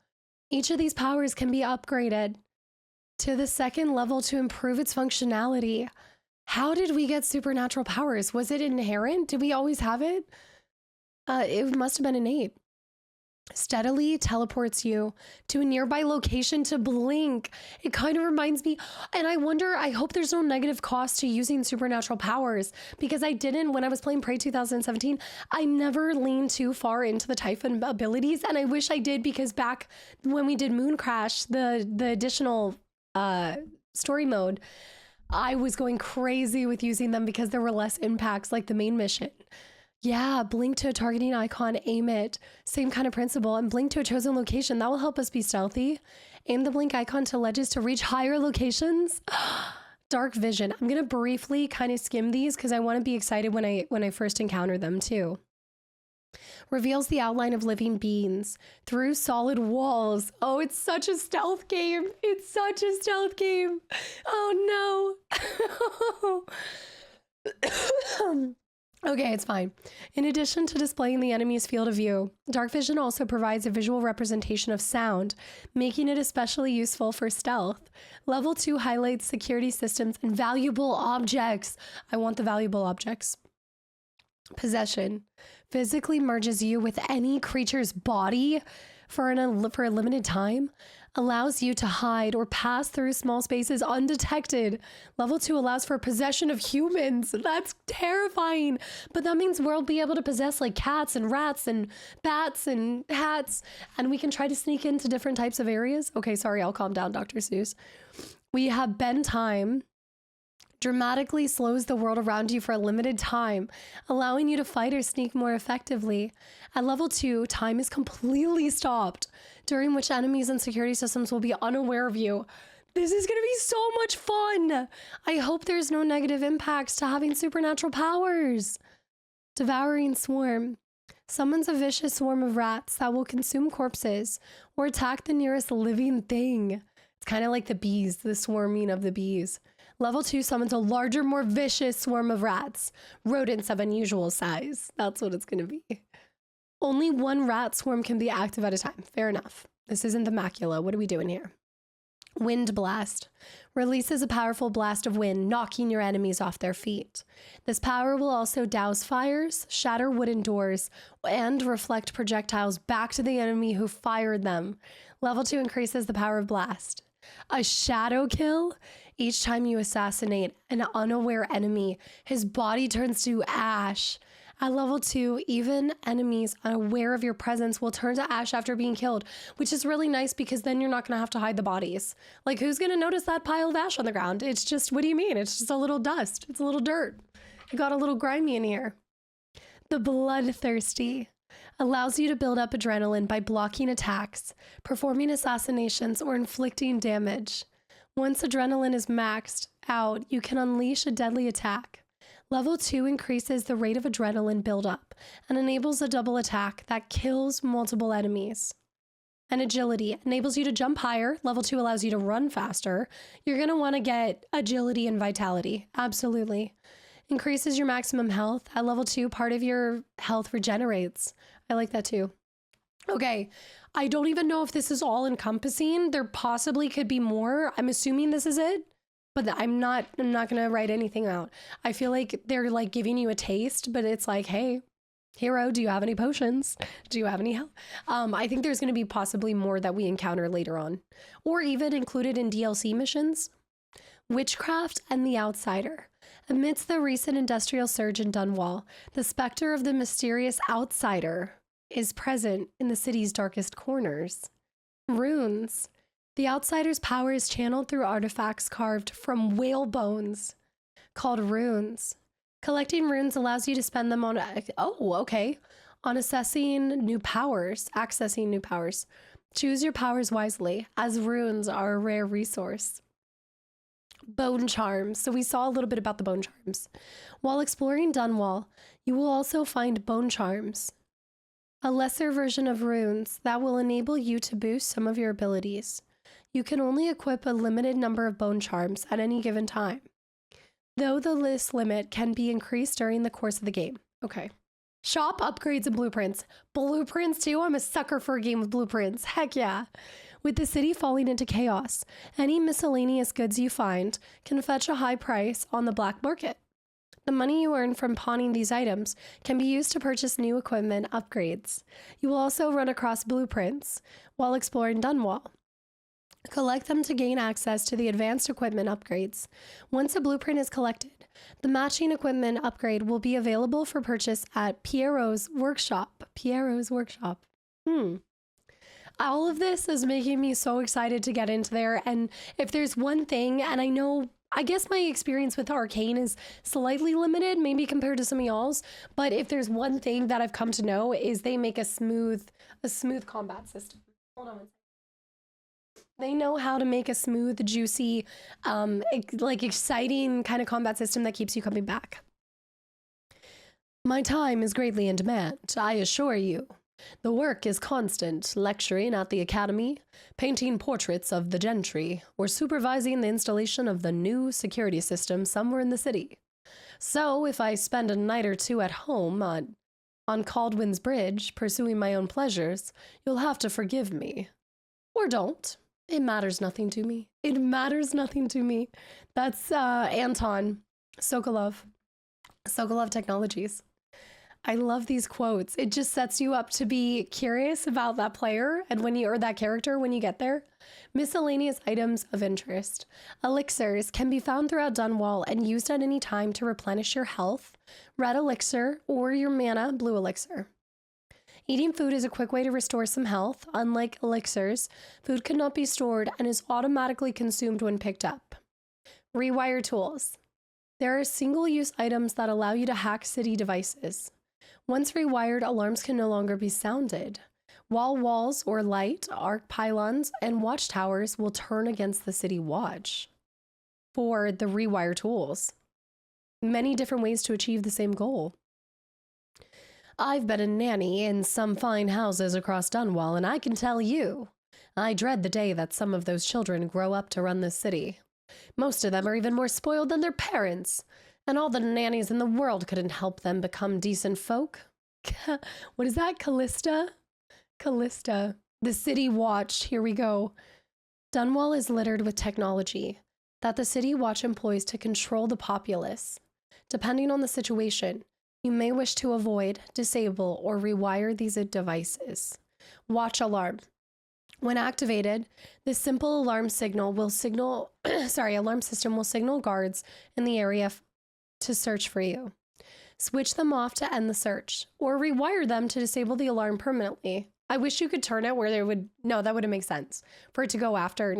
Each of these powers can be upgraded to the second level to improve its functionality. How did we get supernatural powers? Was it inherent? Did we always have it? It must have been innate. steadily teleports you to a nearby location to blink. It kind of reminds me, and I hope there's no negative cost to using supernatural powers, because I didn't, when I was playing Prey 2017, I never leaned too far into the Typhon abilities, and I wish I did, because back when we did Moon Crash, the additional story mode, I was going crazy with using them because there were less impacts like the main mission. Yeah, blink to a targeting icon, aim it. Same kind of principle. And blink to a chosen location. That will help us be stealthy. Aim the blink icon to ledges to reach higher locations. Dark vision. I'm going to briefly kind of skim these because I want to be excited when I first encounter them too. Reveals the outline of living beings through solid walls. Oh, it's such a stealth game. It's such a stealth game. Oh no. Okay, it's fine. In addition to displaying the enemy's field of view, dark vision also provides a visual representation of sound, making it especially useful for stealth. Level 2 highlights security systems and valuable objects. I want the valuable objects. Possession. Physically merges you with any creature's body for a limited time. Allows you to hide or pass through small spaces undetected. Level 2 allows for possession of humans. That's terrifying. But that means we'll be able to possess like cats and rats and bats and hats. And we can try to sneak into different types of areas. Okay, sorry, I'll calm down, Dr. Seuss. We have bend time. Dramatically slows the world around you for a limited time, allowing you to fight or sneak more effectively. At level 2, time is completely stopped, during which enemies and security systems will be unaware of you. This is going to be so much fun! I hope there's no negative impacts to having supernatural powers. Devouring Swarm. Summons a vicious swarm of rats that will consume corpses or attack the nearest living thing. It's kind of like the bees, the swarming of the bees. Level 2 summons a larger, more vicious swarm of rats. Rodents of unusual size. That's what it's going to be. Only one rat swarm can be active at a time. Fair enough. This isn't the macula. What are we doing here? Wind Blast. Releases a powerful blast of wind, knocking your enemies off their feet. This power will also douse fires, shatter wooden doors, and reflect projectiles back to the enemy who fired them. Level 2 increases the power of blast. A shadow kill. Each time you assassinate an unaware enemy, his body turns to ash. At level 2, even enemies unaware of your presence will turn to ash after being killed, which is really nice because then you're not going to have to hide the bodies. Like, who's going to notice that pile of ash on the ground? It's just, what do you mean? It's just a little dust. It's a little dirt. It got a little grimy in here. The Bloodthirsty. Allows you to build up adrenaline by blocking attacks, performing assassinations, or inflicting damage. Once adrenaline is maxed out, you can unleash a deadly attack. Level 2 increases the rate of adrenaline buildup and enables a double attack that kills multiple enemies. And Agility enables you to jump higher. Level 2 allows you to run faster. You're going to want to get Agility and Vitality. Absolutely. Increases your maximum health. At level 2, part of your health regenerates. I like that too. Okay, I don't even know if this is all encompassing. There possibly could be more. I'm assuming this is it, but I'm not gonna write anything out. I feel like they're like giving you a taste, but it's like, hey, hero, do you have any potions? Do you have any health? I think there's gonna be possibly more that we encounter later on, or even included in DLC missions. Witchcraft and the Outsider. Amidst the recent industrial surge in Dunwall, the specter of the mysterious outsider is present in the city's darkest corners. Runes. The outsider's power is channeled through artifacts carved from whale bones, called runes. Collecting runes allows you to spend them on, on accessing new powers. Choose your powers wisely, as runes are a rare resource. Bone charms. So we saw a little bit about the bone charms. While exploring Dunwall, you will also find bone charms, a lesser version of runes that will enable you to boost some of your abilities. You can only equip a limited number of bone charms at any given time, though the list limit can be increased during the course of the game. Okay. Shop upgrades and blueprints. Blueprints too? I'm a sucker for a game with blueprints. Heck yeah. With the city falling into chaos, any miscellaneous goods you find can fetch a high price on the black market. The money you earn from pawning these items can be used to purchase new equipment upgrades. You will also run across blueprints while exploring Dunwall. Collect them to gain access to the advanced equipment upgrades. Once a blueprint is collected, the matching equipment upgrade will be available for purchase at Pierrot's workshop. Pierrot's workshop. All of this is making me so excited to get into there. And if there's one thing, and I guess my experience with Arkane is slightly limited, maybe compared to some of y'all's, but if there's one thing that I've come to know is they make a smooth combat system. Hold on one second. They know how to make a smooth, juicy, exciting kind of combat system that keeps you coming back. My time is greatly in demand, I assure you. The work is constant, lecturing at the academy, painting portraits of the gentry, or supervising the installation of the new security system somewhere in the city. So if I spend a night or two at home on Caldwin's Bridge, pursuing my own pleasures, you'll have to forgive me. Or don't. It matters nothing to me. It matters nothing to me. That's Anton Sokolov. Sokolov Technologies. I love these quotes. It just sets you up to be curious about that player and or that character when you get there. Miscellaneous items of interest. Elixirs can be found throughout Dunwall and used at any time to replenish your health, red elixir, or your mana, blue elixir. Eating food is a quick way to restore some health. Unlike elixirs, food cannot be stored and is automatically consumed when picked up. Rewire tools. There are single-use items that allow you to hack city devices. Once rewired, alarms can no longer be sounded. Wall walls or light, arc pylons, and watchtowers will turn against the city watch. For the rewire tools. Many different ways to achieve the same goal. I've been a nanny in some fine houses across Dunwall, and I can tell you, I dread the day that some of those children grow up to run this city. Most of them are even more spoiled than their parents, and all the nannies in the world couldn't help them become decent folk. What is that, Callista? Callista. The City Watch. Here we go. Dunwall is littered with technology that the City Watch employs to control the populace. Depending on the situation, you may wish to avoid, disable, or rewire these devices. Watch alarm. When activated, this simple alarm system will signal guards in the area to search for you. Switch them off to end the search, or rewire them to disable the alarm permanently. I wish you could turn it where no, that wouldn't make sense. For it to go after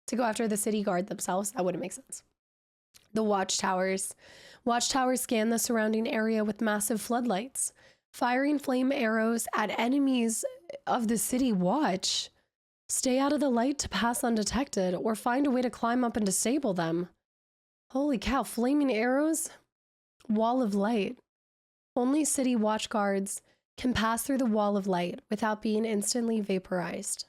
the city guard themselves, that wouldn't make sense. The watchtowers. Watchtowers scan the surrounding area with massive floodlights, firing flame arrows at enemies of the city watch. Stay out of the light to pass undetected, or find a way to climb up and disable them. Holy cow, flaming arrows? Wall of light. Only city watch guards can pass through the wall of light without being instantly vaporized.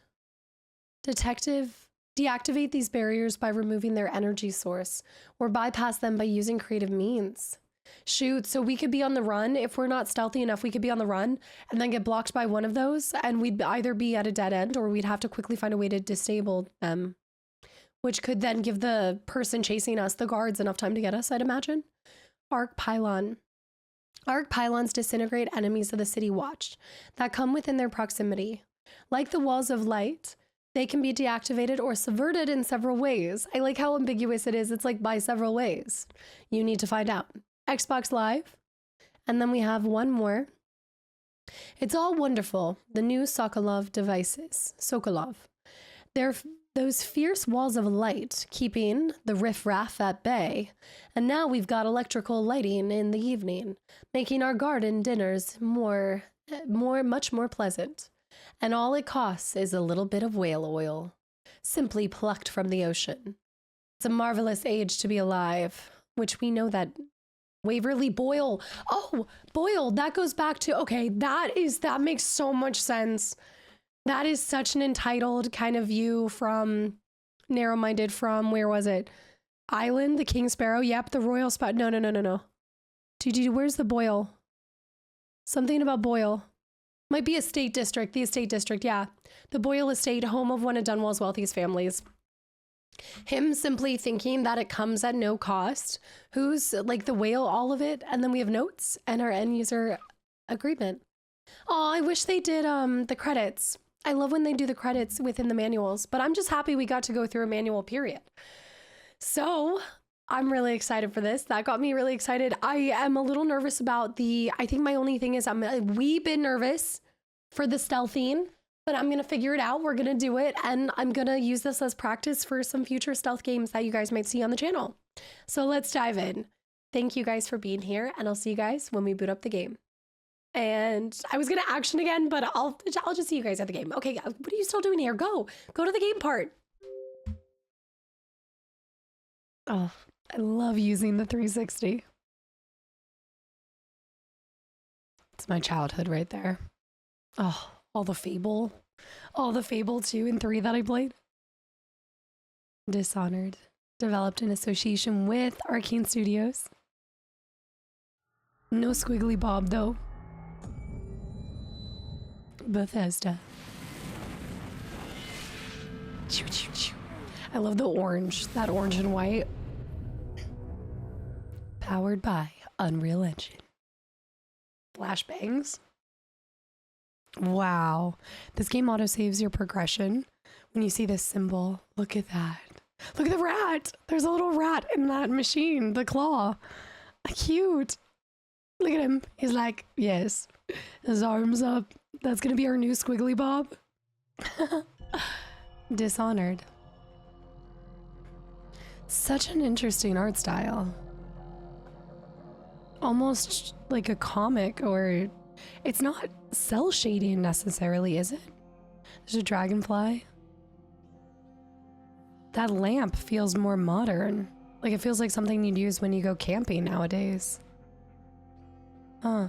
Deactivate these barriers by removing their energy source, or bypass them by using creative means. Shoot, so we could be on the run. If we're not stealthy enough, we could be on the run and then get blocked by one of those, and we'd either be at a dead end or we'd have to quickly find a way to disable them, which could then give the person chasing us, the guards, enough time to get us, I'd imagine. Arc pylon. Arc pylons disintegrate enemies of the city watch that come within their proximity. Like the walls of light, they can be deactivated or subverted in several ways. I like how ambiguous it is. It's like by several ways. You need to find out. Xbox Live. And then we have one more. It's all wonderful. The new Sokolov devices. Sokolov. They're those fierce walls of light, keeping the riff-raff at bay. And now we've got electrical lighting in the evening, making our garden dinners much more pleasant. And all it costs is a little bit of whale oil, simply plucked from the ocean. It's a marvelous age to be alive, which we know that Waverly Boyle. Oh, Boyle, that goes back to, okay, that makes so much sense. That is such an entitled kind of view from narrow-minded from, where was it? Island, the King Sparrow. Yep, the royal spot. No. Where's the Boyle? Something about Boyle. Might be estate district, the estate district, yeah. The Boyle estate, home of one of Dunwall's wealthiest families. Him simply thinking that it comes at no cost. Who's like the whale, all of it. And then we have notes and our end user agreement. Oh, I wish they did the credits. I love when they do the credits within the manuals, but I'm just happy we got to go through a manual period. So I'm really excited for this. That got me really excited. I am a little nervous about I think my only thing is I'm a wee bit nervous for the stealthing, but I'm going to figure it out. We're going to do it. And I'm going to use this as practice for some future stealth games that you guys might see on the channel. So let's dive in. Thank you guys for being here, and I'll see you guys when we boot up the game. And I was going to action again, but I'll just see you guys at the game. Okay, what are you still doing here? Go to the game part. Oh, I love using the 360. It's my childhood right there. Oh, all the Fable 2 and 3 that I played. Dishonored, developed in association with Arkane Studios. No squiggly bob though. Bethesda. I love the orange, that orange and white. Powered by Unreal Engine. Flashbangs. Wow. This game autosaves your progression when you see this symbol. Look at that. Look at the rat. There's a little rat in that machine, the claw. Cute. Look at him. He's like, yes. His arms up. That's gonna be our new squiggly bob. Dishonored. Such an interesting art style. Almost like a comic, or it's not cell shading necessarily, is it? There's a dragonfly. That lamp feels more modern. Like it feels like something you'd use when you go camping nowadays. Huh.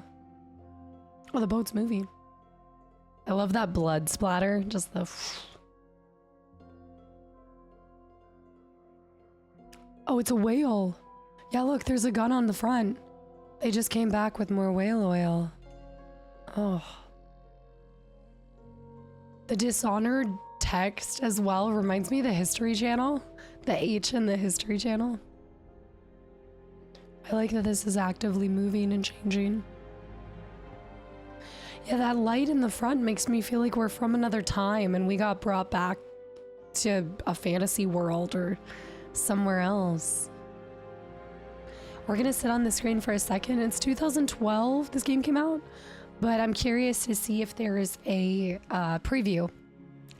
Oh, the boat's moving. I love that blood splatter. Just the... Oh, it's a whale. Yeah, look, there's a gun on the front. They just came back with more whale oil. Oh. The Dishonored text as well reminds me of the History Channel. The H in the History Channel. I like that this is actively moving and changing. Yeah, that light in the front makes me feel like we're from another time and we got brought back to a fantasy world or somewhere else. We're gonna sit on the screen for a second. It's 2012 this game came out, but I'm curious to see if there is a preview,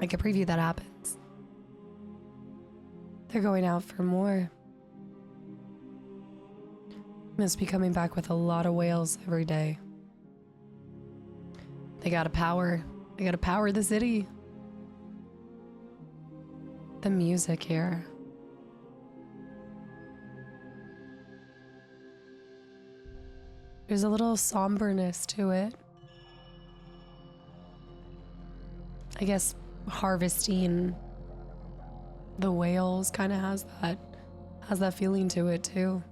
like a preview that happens. They're going out for more. Must be coming back with a lot of whales every day. They gotta power the city. The music here. There's a little somberness to it. I guess harvesting the whales kind of has that feeling to it too.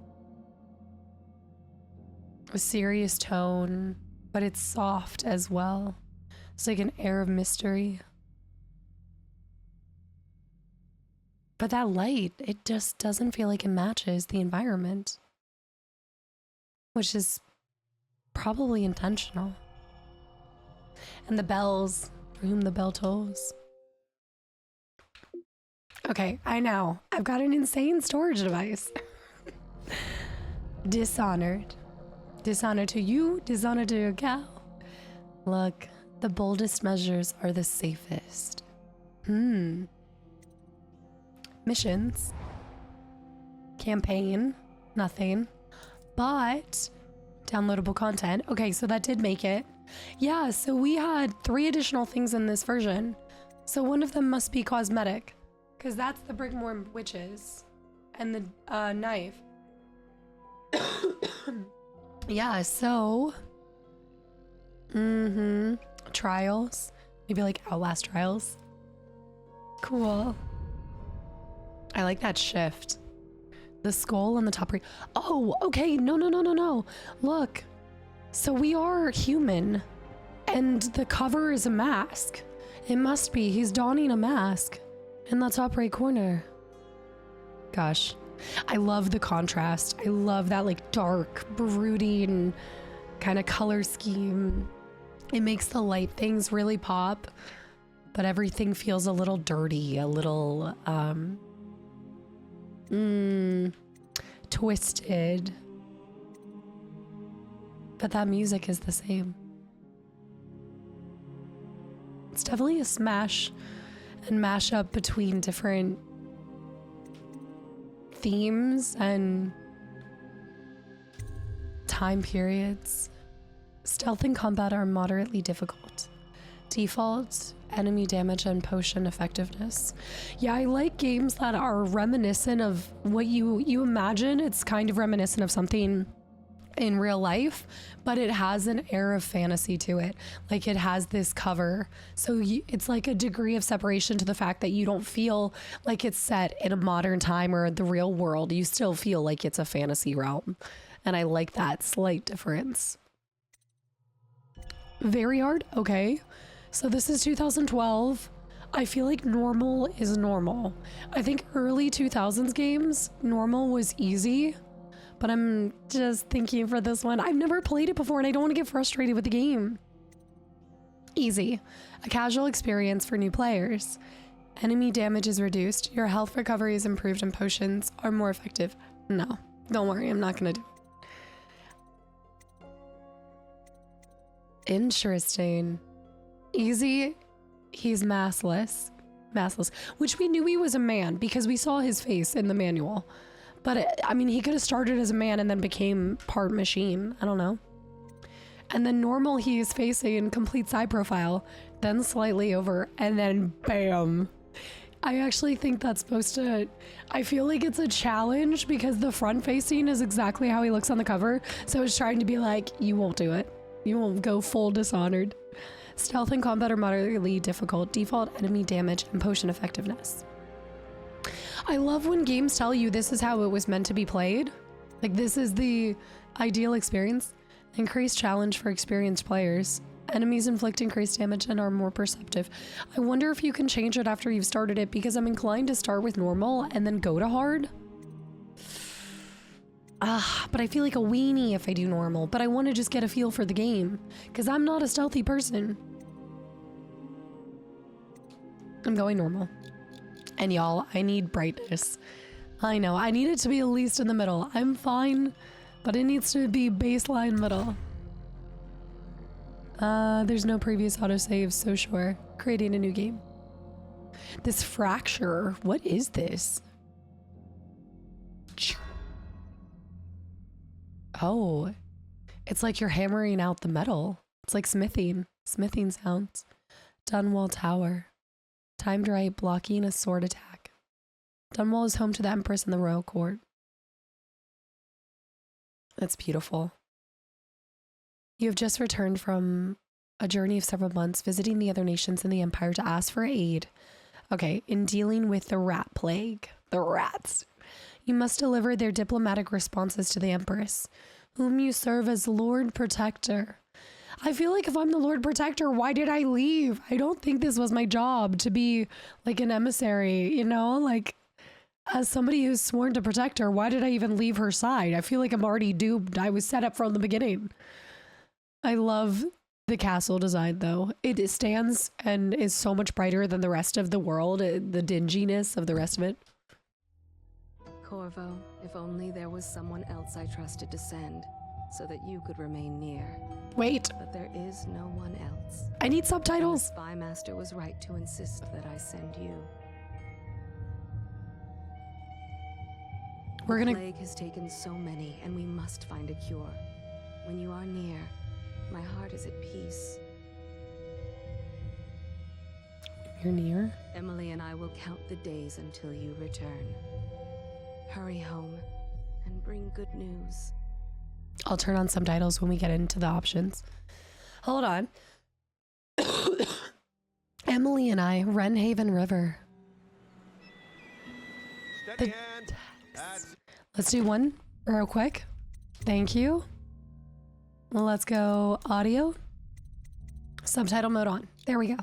A serious tone, but it's soft as well. It's like an air of mystery. But that light, it just doesn't feel like it matches the environment, which is probably intentional. And the bells, for whom the bell tolls. Okay, I know. I've got an insane storage device. Dishonored. Dishonor to you, dishonor to your gal. Look, the boldest measures are the safest. Missions. Campaign. Nothing. But downloadable content. Okay, so that did make it. Yeah, so we had 3 additional things in this version. So one of them must be cosmetic, because that's the Brigmore witches and the knife. Yeah, so trials, maybe like Outlast trials. Cool. I like that shift. The skull on the top right. Oh, okay. No. Look. So we are human and the cover is a mask. It must be. He's donning a mask in the top right corner. Gosh, I love the contrast. I love that like dark, brooding kind of color scheme. It makes the light things really pop, but everything feels a little dirty, a little twisted. But that music is the same. It's definitely a smash and mash up between different themes and time periods. Stealth and combat are moderately difficult. Default, enemy damage, and potion effectiveness. Yeah, I like games that are reminiscent of what you imagine. It's kind of reminiscent of something in real life, but it has an air of fantasy to it. Like it has this cover. So it's like a degree of separation to the fact that you don't feel like it's set in a modern time or the real world. You still feel like it's a fantasy realm. And I like that slight difference. Very hard. Okay. So this is 2012. I feel like normal is normal. I think early 2000s games, normal was easy. But I'm just thinking for this one, I've never played it before and I don't want to get frustrated with the game. Easy. A casual experience for new players. Enemy damage is reduced. Your health recovery is improved and potions are more effective. No, don't worry, I'm not going to do it. Interesting. Easy. He's massless. Massless. Which we knew he was a man because we saw his face in the manual. But I mean, he could have started as a man and then became part machine. I don't know. And then normal, he is facing complete side profile, then slightly over, and then bam. I actually think that's supposed to, I feel like it's a challenge because the front facing is exactly how he looks on the cover. So it's trying to be like, you won't do it. You won't go full Dishonored. Stealth and combat are moderately difficult. Default, enemy damage, and potion effectiveness. I love when games tell you this is how it was meant to be played. Like this is the ideal experience. Increased challenge for experienced players. Enemies inflict increased damage and are more perceptive. I wonder if you can change it after you've started it because I'm inclined to start with normal and then go to hard. But I feel like a weenie if I do normal, but I want to just get a feel for the game because I'm not a stealthy person. I'm going normal. And y'all, I need brightness. I know, I need it to be at least in the middle. I'm fine, but it needs to be baseline middle. There's no previous autosave, so sure. Creating a new game. This fracture, what is this? Oh, it's like you're hammering out the metal. It's like smithing sounds. Dunwall Tower. Timed right, blocking a sword attack. Dunwall is home to the Empress and the royal court. That's beautiful. You have just returned from a journey of several months, visiting the other nations in the Empire to ask for aid. Okay, in dealing with the rat plague. The rats. You must deliver their diplomatic responses to the Empress, whom you serve as Lord Protector. I feel like if I'm the Lord Protector, why did I leave? I don't think this was my job to be like an emissary, you know? Like, as somebody who's sworn to protect her, why did I even leave her side? I feel like I'm already doomed. I was set up from the beginning. I love the castle design, though. It stands and is so much brighter than the rest of the world, the dinginess of the rest of it. Corvo, if only there was someone else I trusted to send, so that you could remain near. Wait. But there is no one else. I need subtitles. The Spy Master was right to insist that I send you. The plague has taken so many, and we must find a cure. When you are near, my heart is at peace. You're near? Emily and I will count the days until you return. Hurry home and bring good news. I'll turn on subtitles when we get into the options. Hold on. Emily and I, Wrenhaven River. Steady hand. Let's do one real quick. Thank you. Well, let's go audio. Subtitle mode on. There we go.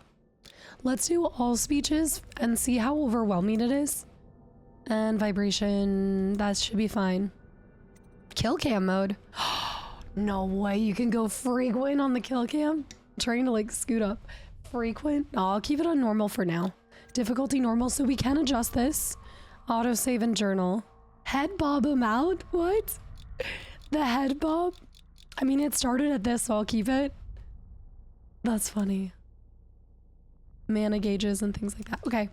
Let's do all speeches and see how overwhelming it is. And vibration, that should be fine. Kill cam mode. No way, you can go frequent on the kill cam? I'm trying to like scoot up. Frequent? No, I'll keep it on normal for now. Difficulty normal, so we can adjust this. Autosave and journal. Head bob him out? What? The head bob? I mean, it started at this, so I'll keep it. That's funny. Mana gauges and things like that. Okay.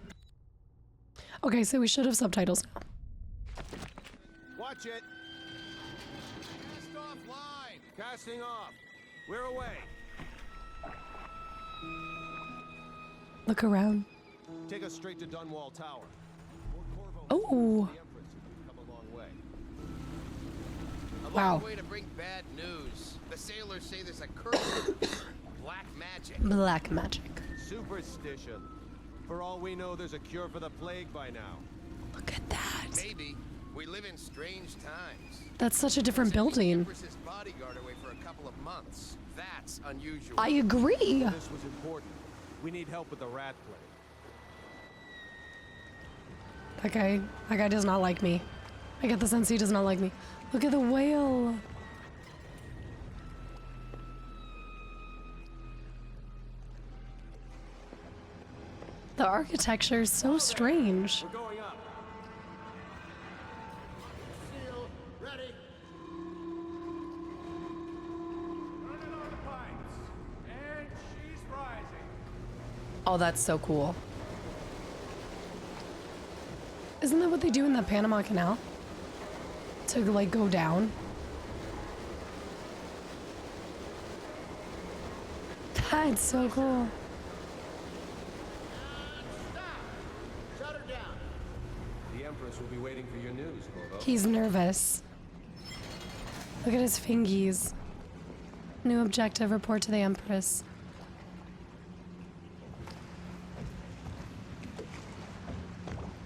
Okay, so we should have subtitles now. Watch it. Cast off line. Casting off. We're away. Look around. Take us straight to Dunwall Tower. Oh. The Empress has come a long way. A Wow. long way to bring bad news. The sailors say there's a curse. Black magic. Black magic. Superstition. For all we know, there's a cure for the plague by now. Look at that. Maybe. We live in strange times. That's such a different Sending the building. Empress's bodyguard away for a couple of months. That's unusual. I agree. This was important. We need help with the rat plague. That guy does not like me. I get the sense he does not like me. Look at the whale. The architecture is so strange. We're going up. Seal. Ready. Running on the pipes. And she's rising. Oh, that's so cool. Isn't that what they do in the Panama Canal? To like go down? That's so cool. Shut her down. The Empress will be waiting for your news, Corvo. He's nervous. Look at his fingies. New objective, report to the Empress.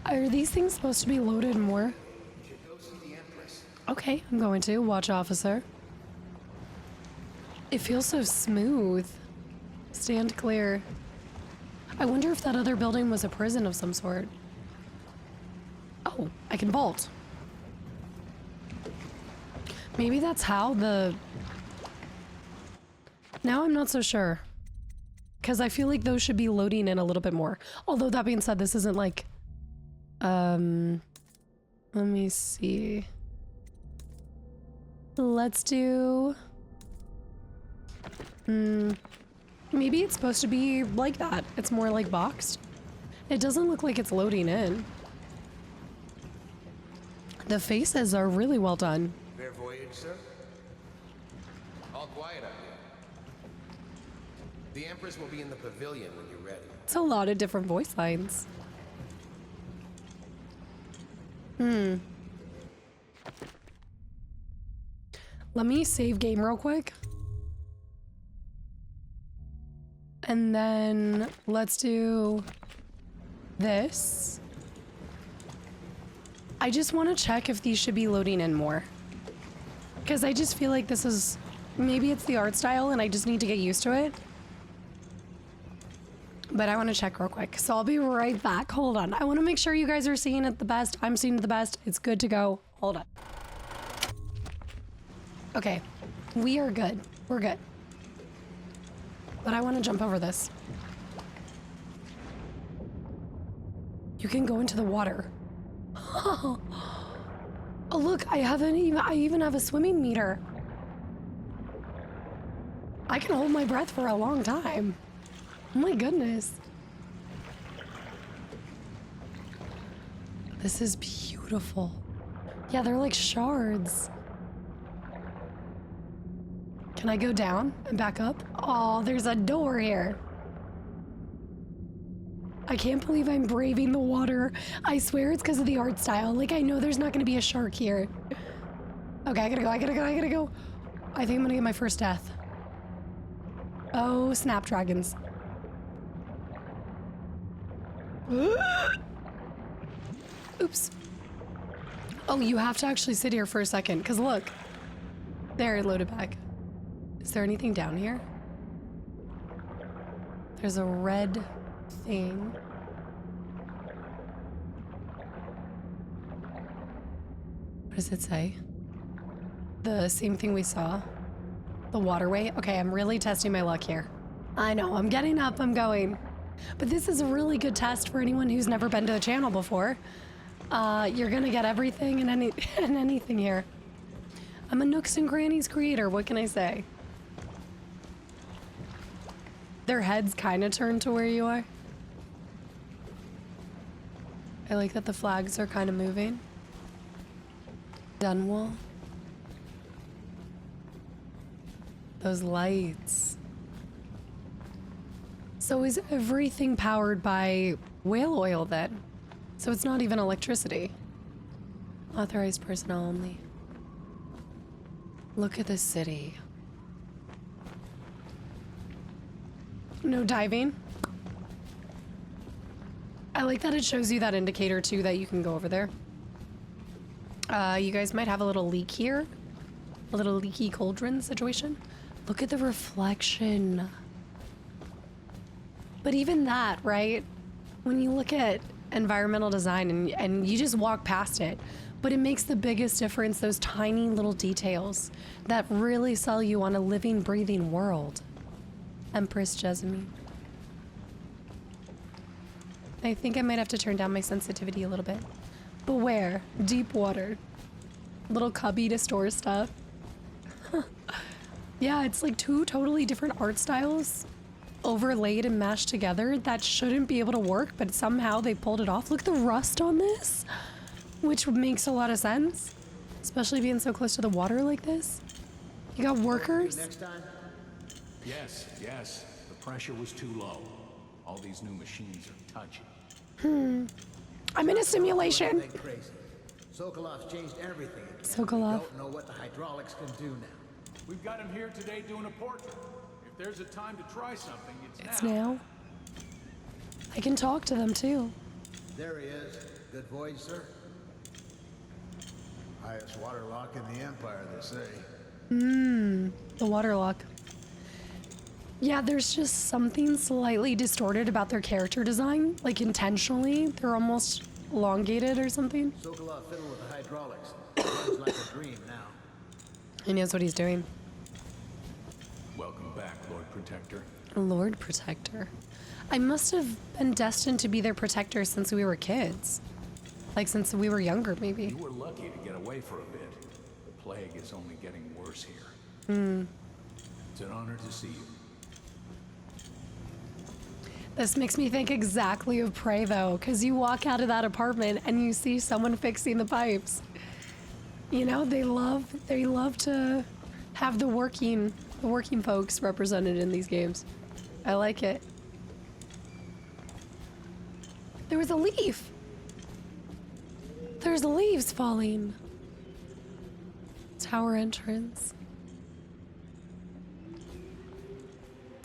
Are these things supposed to be loaded more? Okay, I'm going to. Watch officer. It feels so smooth. Stand clear. I wonder if that other building was a prison of some sort. Oh, I can vault. Maybe that's how the... Now I'm not so sure. Because I feel like those should be loading in a little bit more. Although that being said, this isn't like... Let me see. Let's do... Maybe it's supposed to be like that. It's more like boxed. It doesn't look like it's loading in. The faces are really well done. Fair voyage, sir. All quiet out here. The Empress will be in the pavilion when you're ready. It's a lot of different voice lines. Let me save game real quick. And then let's do this. I just want to check if these should be loading in more. Because I just feel like this is... Maybe it's the art style and I just need to get used to it. But I want to check real quick. So I'll be right back. Hold on. I want to make sure you guys are seeing it the best. I'm seeing it the best. It's good to go. Hold on. Okay. We are good. We're good. But I want to jump over this. You can go into the water. Oh, look, I even have a swimming meter. I can hold my breath for a long time. Oh my goodness. This is beautiful. Yeah, they're like shards. Can I go down and back up? Oh, there's a door here. I can't believe I'm braving the water. I swear it's because of the art style. Like, I know there's not going to be a shark here. Okay, I gotta go. I think I'm gonna get my first death. Oh, snapdragons. Oops. Oh, you have to actually sit here for a second, because look. There, it loaded back. Is there anything down here? There's a red thing. does it say? The same thing we saw? The waterway? Okay, I'm really testing my luck here. I know, I'm getting up, I'm going. But this is a really good test for anyone who's never been to the channel before. You're gonna get everything and anything here. I'm a Nooks and Crannies creator, what can I say? Their heads kind of turn to where you are. I like that the flags are kind of moving. Dunwall. Those lights. So is everything powered by whale oil then? So it's not even electricity. Authorized personnel only. Look at this city. No diving. I like that it shows you that indicator too that you can go over there. You guys might have a little leak here. A little leaky cauldron situation. Look at the reflection. But even that, right? When you look at environmental design and you just walk past it, but it makes the biggest difference, those tiny little details that really sell you on a living, breathing world. Empress Jessamine. I think I might have to turn down my sensitivity a little bit. Beware, deep water. Little cubby to store stuff. Yeah, it's like two totally different art styles overlaid and mashed together that shouldn't be able to work, but somehow they pulled it off. Look at the rust on this, which makes a lot of sense, especially being so close to the water like this. You got workers. Next time? Yes. The pressure was too low. All these new machines are touchy. I'm in a simulation. Like crazy. Sokolov's changed everything. Sokolov. Don't know what the hydraulics can do now. We've got him here today doing a portrait. If there's a time to try something, It's now. I can talk to them too. There he is. Good voyage, sir. Highest water lock in the Empire, they say. The water lock. Yeah, there's just something slightly distorted about their character design. Like intentionally, they're almost elongated or something. Sokolov fiddled with the hydraulics. Runs like a dream now. He knows what he's doing. Welcome back, Lord Protector. Lord Protector. I must have been destined to be their protector since we were kids. Like since we were younger, maybe. You were lucky to get away for a bit. The plague is only getting worse here. It's an honor to see you. This makes me think exactly of Prey though, because you walk out of that apartment and you see someone fixing the pipes. You know, they love to have the working folks represented in these games. I like it. There was a leaf. There's leaves falling. Tower entrance.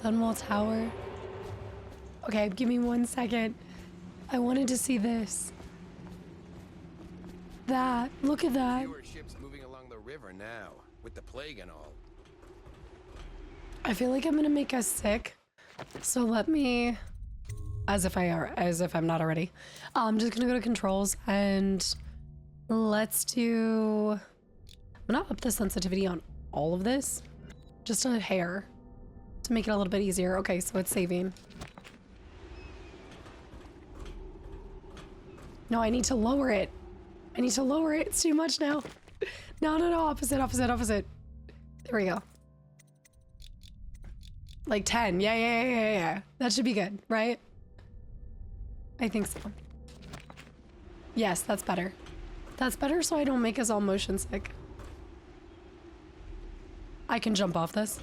Dunwall Tower. Okay, give me 1 second. I wanted to see this. That. Look at that. Fewer ships moving along the river now, with the plague and all. I feel like I'm gonna make us sick. So let me, as if I'm not already. I'm just gonna go to controls and let's do. I'm gonna up the sensitivity on all of this, just a hair, to make it a little bit easier. Okay, so it's saving. No, I need to lower it. I need to lower it. It's too much now. No, opposite. There we go. Like 10. Yeah. That should be good, right? I think so. Yes, that's better. That's better so I don't make us all motion sick. I can jump off this.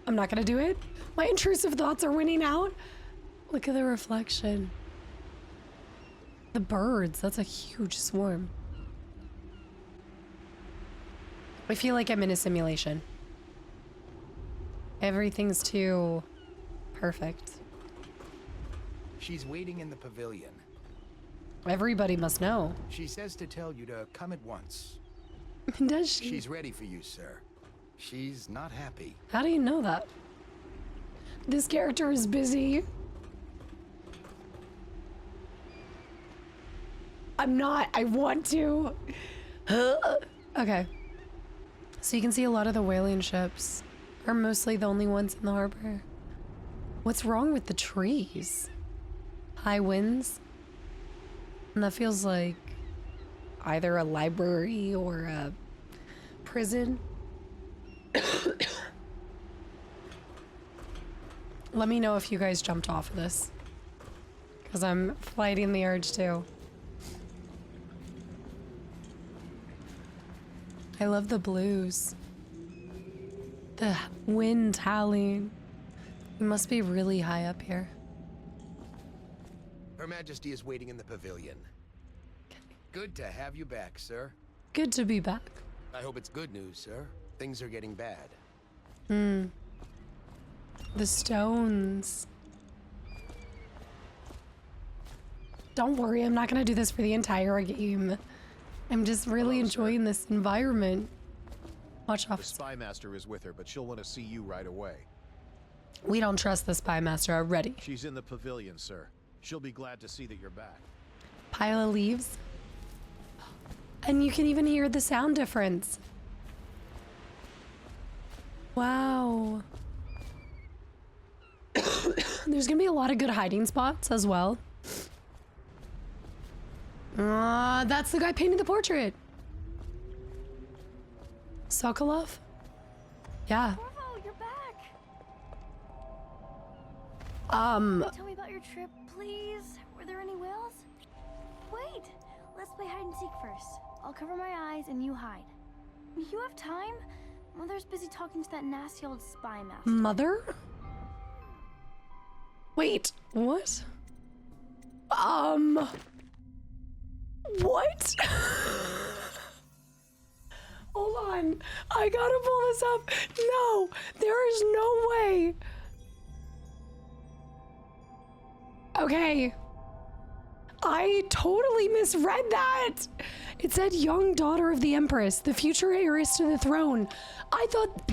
I'm not gonna do it. My intrusive thoughts are winning out. Look at the reflection. The birds, that's a huge swarm. I feel like I'm in a simulation. Everything's too perfect. She's waiting in the pavilion. Everybody must know. She says to tell you to come at once. Does she? She's ready for you, sir. She's not happy. How do you know that? This character is busy. I'm not. I want to. Okay. So you can see a lot of the whaling ships are mostly the only ones in the harbor. What's wrong with the trees? High winds? And that feels like either a library or a prison. Let me know if you guys jumped off of this, because I'm fighting the urge too. I love the blues. The wind howling. We must be really high up here. Her Majesty is waiting in the pavilion. Good to have you back, sir. Good to be back. I hope it's good news, sir. Things are getting bad. The stones. Don't worry, I'm not gonna do this for the entire game. I'm just really enjoying this environment. Watch off. The spy master is with her, but she'll want to see you right away. We don't trust the spy master already. She's in the pavilion, sir. She'll be glad to see that you're back. Pile of leaves. And you can even hear the sound difference. Wow. There's gonna be a lot of good hiding spots as well. That's the guy painting the portrait. Sokolov? Yeah. Corvo, you're back. Tell me about your trip, please. Were there any whales? Wait, let's play hide and seek first. I'll cover my eyes and you hide. You have time? Mother's busy talking to that nasty old spy master. Mother? Wait, what? What? Hold on. I gotta pull this up. No, there is no way. Okay. I totally misread that. It said young daughter of the Empress, the future heiress to the throne. I thought...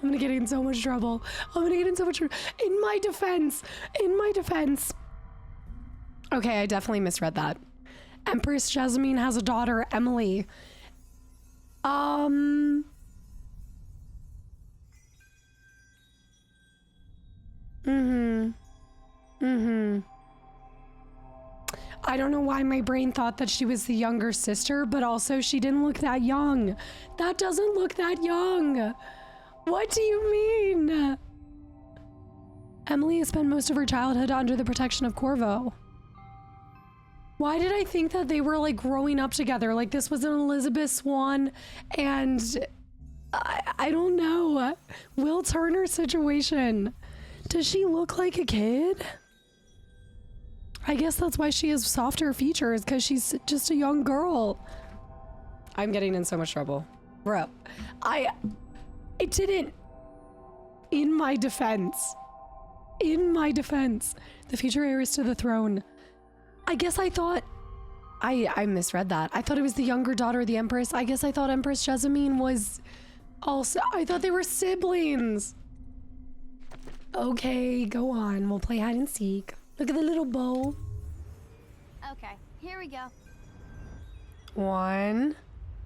I'm gonna get in so much trouble. I'm gonna get in so much trouble. In my defense. Okay, I definitely misread that. Empress Jasmine has a daughter, Emily. I don't know why my brain thought that she was the younger sister, but also she didn't look that young. That doesn't look that young. What do you mean? Emily has spent most of her childhood under the protection of Corvo. Why did I think that they were like growing up together? Like this was an Elizabeth Swann and I don't know, Will Turner situation. Does she look like a kid? I guess that's why she has softer features, because she's just a young girl. I'm getting in so much trouble. Bro, it didn't. In my defense, the future heiress to the throne. I guess I thought, I misread that. I thought it was the younger daughter of the Empress. I guess I thought Empress Jessamine was also, I thought they were siblings. Okay, go on. We'll play hide and seek. Look at the little bow. Okay, here we go. 1,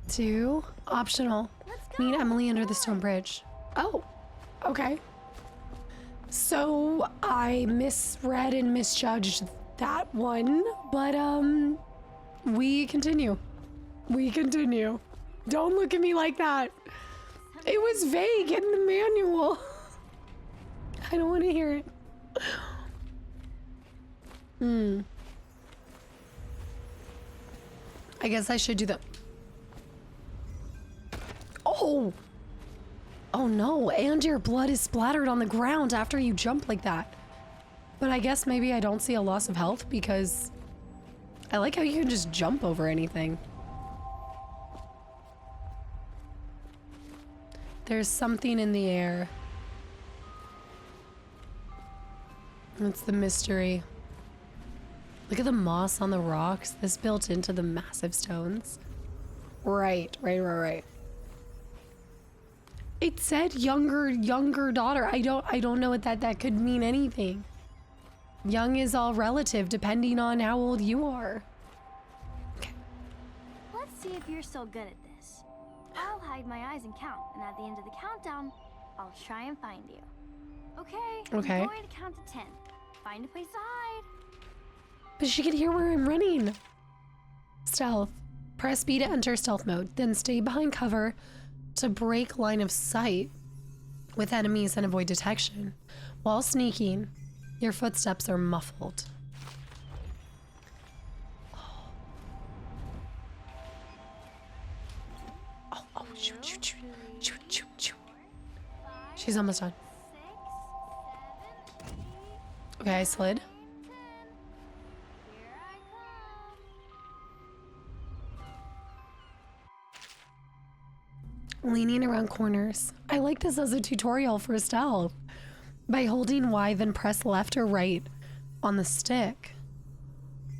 2, optional. Let's go. Meet Emily under the stone bridge. Oh, okay. So I misread and misjudged that one, but we continue. Don't look at me like that. It was vague in the manual. I don't want to hear it. I guess I should do the... Oh! Oh no, and your blood is splattered on the ground after you jump like that. But I guess maybe I don't see a loss of health because... I like how you can just jump over anything. There's something in the air. It's the mystery. Look at the moss on the rocks. This built into the massive stones. Right. It said younger daughter. I don't know what that could mean anything. Young is all relative depending on how old you are. Okay. Let's see if you're still good at this. I'll hide my eyes and count, and at the end of the countdown, I'll try and find you. Okay. Okay. I'm going to count to 10. Find a place to hide. But she can hear where I'm running. Stealth. Press B to enter stealth mode, then stay behind cover to break line of sight with enemies and avoid detection. While sneaking, your footsteps are muffled. Oh, shoot, shoot, shoot, shoot, shoot, shoot. She's almost done. 6, 7, 8, Okay, I slid. 9, 10. Here I come. Leaning around corners. I like this as a tutorial for stealth. By holding Y, then press left or right on the stick,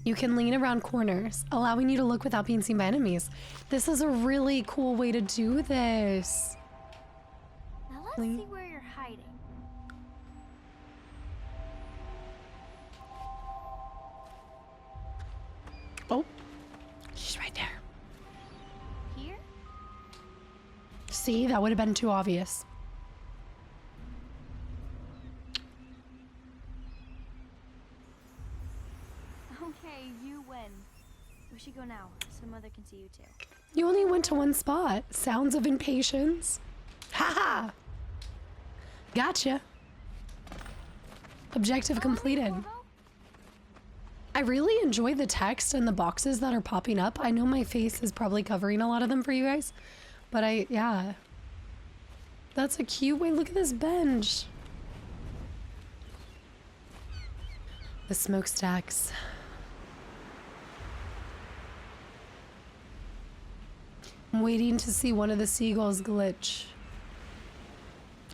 you can lean around corners, allowing you to look without being seen by enemies. This is a really cool way to do this. Now let's see where you're hiding. Oh, she's right there. Here? See, that would have been too obvious. Okay, you win. We should go now, so Mother can see you too. You only went to one spot. Sounds of impatience. Haha. Gotcha. Objective completed. Corvo? I really enjoy the text and the boxes that are popping up. I know my face is probably covering a lot of them for you guys, but yeah. That's a cute way. Look at this bench. The smokestacks. I'm waiting to see one of the seagulls glitch.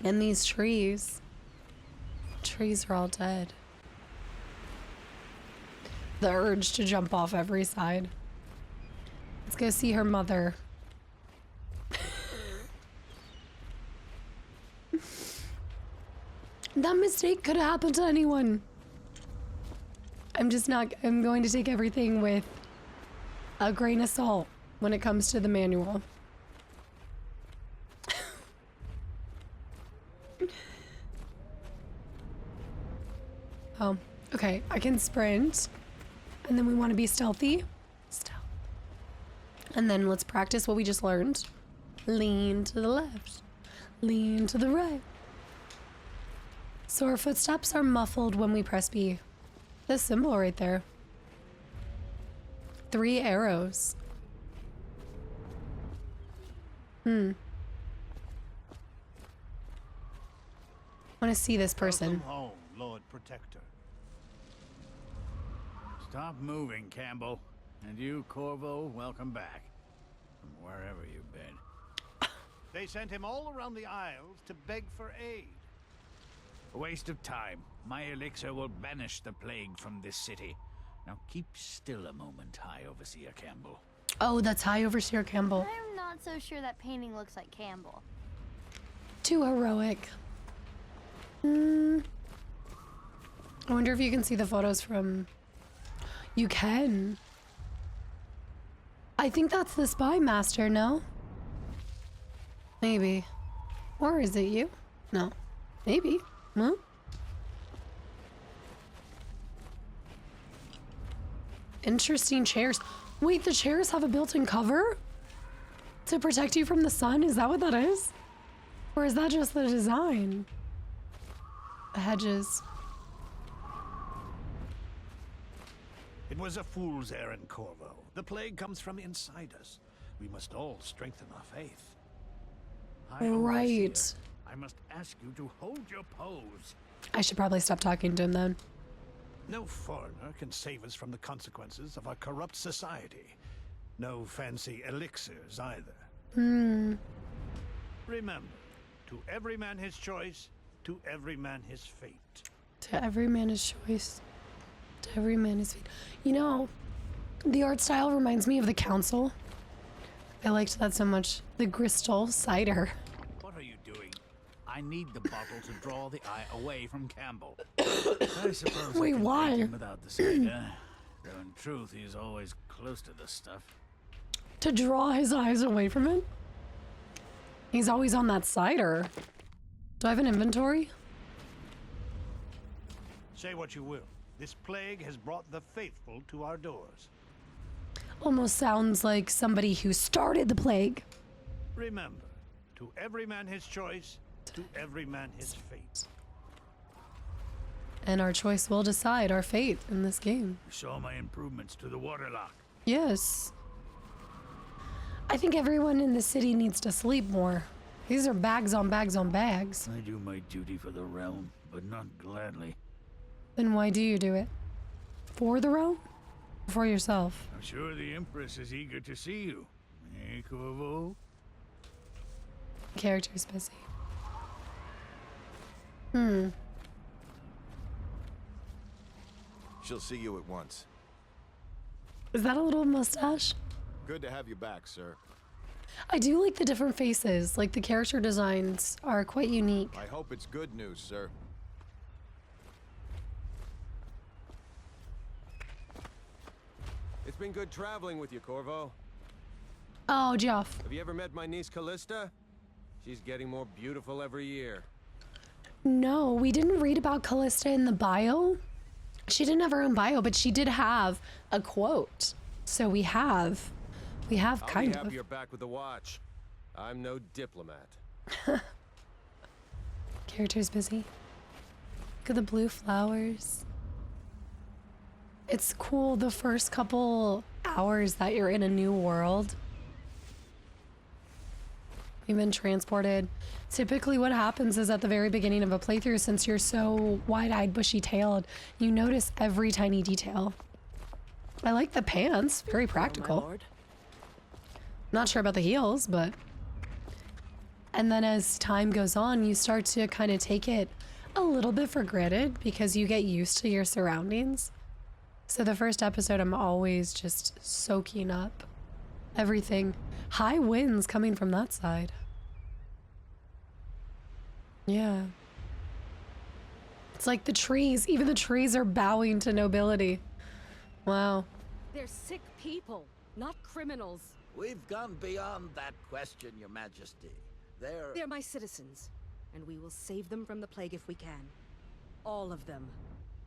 And these trees. Trees are all dead. The urge to jump off every side. Let's go see her mother. That mistake could have happened to anyone. I'm going to take everything with a grain of salt when it comes to the manual. Oh, okay. I can sprint. And then we want to be stealthy. Stealth. And then let's practice what we just learned. Lean to the left. Lean to the right. So our footsteps are muffled when we press B. This symbol right there. 3 arrows. Want to see this person. Welcome home, Lord Protector. Stop moving, Campbell. And you, Corvo, welcome back. From wherever you've been. They sent him all around the Isles to beg for aid. A waste of time. My elixir will banish the plague from this city. Now keep still a moment, High Overseer Campbell. Oh, that's High Overseer Campbell. I'm not so sure that painting looks like Campbell. Too heroic. I wonder if you can see the photos from... You can. I think that's the Spy Master, no? Maybe. Or is it you? No. Maybe. Huh? Interesting chairs. Wait, the chairs have a built-in cover? To protect you from the sun? Is that what that is? Or is that just the design? The hedges. It was a fool's errand, Corvo. The plague comes from inside us. We must all strengthen our faith. Right. Overseer, I must ask you to hold your pose. I should probably stop talking to him then. No foreigner can save us from the consequences of our corrupt society. No fancy elixirs either. Remember, to every man his choice, to every man his fate. To every man his choice. To every man his fate. You know, the art style reminds me of the Council. I liked that so much. The Crystal Cider. What are you doing? I need the bottle to draw the eye away from Campbell. I suppose Wait, I can why? take him without the cider. Though in truth, he's always close to the stuff. To draw his eyes away from it? He's always on that cider. Do I have an inventory? Say what you will. This plague has brought the faithful to our doors. Almost sounds like somebody who started the plague. Remember, to every man his choice, to every man his fate. And our choice will decide our fate in this game. You saw my improvements to the waterlock. Yes. I think everyone in the city needs to sleep more. These are bags on bags on bags. I do my duty for the realm, but not gladly. Then why do you do it? For the realm? For yourself? I'm sure the Empress is eager to see you. Eh, Corvo? Character's busy. She'll see you at once. Is that a little mustache? Good to have you back, sir. I do like the different faces. Like the character designs are quite unique. I hope it's good news, sir. It's been good traveling with you, Corvo. Oh, Geoff. Have you ever met my niece Callista? She's getting more beautiful every year. No, we didn't read about Callista in the bio. She didn't have her own bio, but she did have a quote. So we have I'll kind be happy of. you're back with the watch. I'm no diplomat. Character's busy. Look at the blue flowers. It's cool the first couple hours that you're in a new world. You've been transported. Typically what happens is at the very beginning of a playthrough, since you're so wide-eyed, bushy-tailed, you notice every tiny detail. I like the pants, very practical. Not sure about the heels, but... And then as time goes on, you start to kind of take it a little bit for granted because you get used to your surroundings. So the first episode, I'm always just soaking up everything. High winds coming from that side. Yeah. It's like the trees, even the trees are bowing to nobility. Wow. They're sick people, not criminals. We've gone beyond that question, Your Majesty. They're my citizens, and we will save them from the plague if we can. All of them.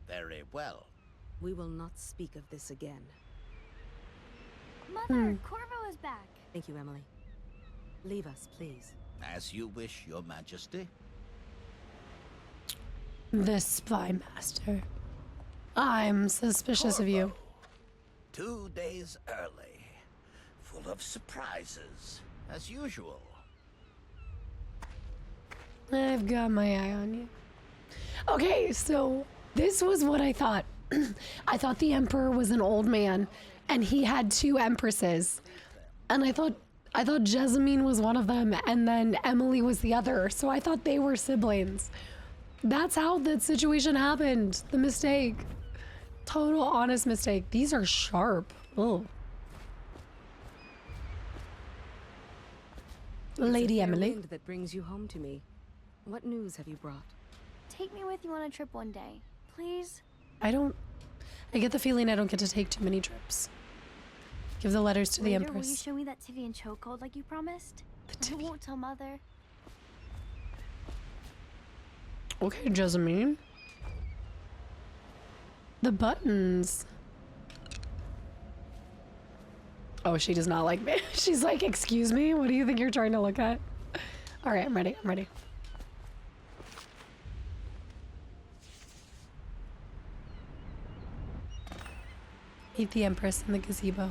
Very well. We will not speak of this again. Mother, Corvo is back. Thank you, Emily. Leave us, please. As you wish, Your Majesty. The spy master. I'm suspicious of you. 2 days early. Full of surprises, as usual. I've got my eye on you. Okay, so this was what I thought. I thought the Emperor was an old man, and he had 2 empresses. And I thought Jessamine was one of them, and then Emily was the other. So I thought they were siblings. That's how that situation happened. The mistake. Total honest mistake. These are sharp. Oh. Lady Emily. Wind that brings you home to me. What news have you brought? Take me with you on a trip one day, please. I get the feeling I don't get to take too many trips. Give the letters to the Later, will you Empress. show me that Tivian chokehold like you promised? I won't tell Mother. Okay, Jessamine. The buttons. Oh, she does not like me. She's like, excuse me? What do you think you're trying to look at? All right, I'm ready. I'm ready. Meet the Empress in the gazebo.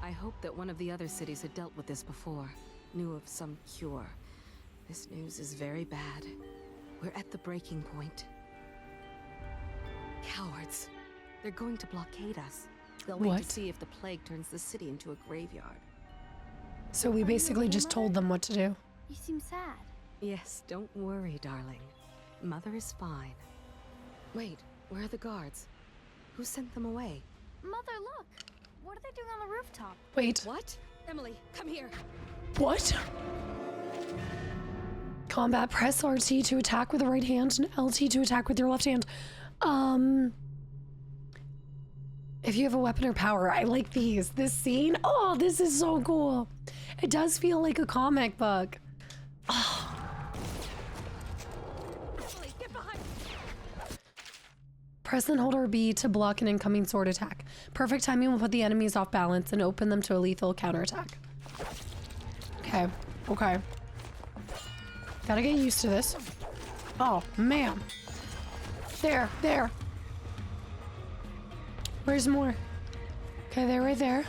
I hope that one of the other cities had dealt with this before, knew of some cure. This news is very bad. We're at the breaking point. Cowards. They're going to blockade us. They'll wait What? to see if the plague turns the city into a graveyard. So we basically just told them what to do. You seem sad. Yes, don't worry, darling. Mother is fine. Wait, where are the guards? Who sent them away? Mother, look. What are they doing on the rooftop? Wait, What? Emily, come here. what? Combat, press RT to attack with the right hand and LT to attack with your left hand. If you have a weapon or power, I like these. This scene, oh, this is so cool. It does feel like a comic book. Oh. Get behind. Press and hold RB to block an incoming sword attack. Perfect timing will put the enemies off balance and open them to a lethal counterattack. Okay, okay. Gotta get used to this. Oh, man. There, there. Where's more? Okay, they're right there.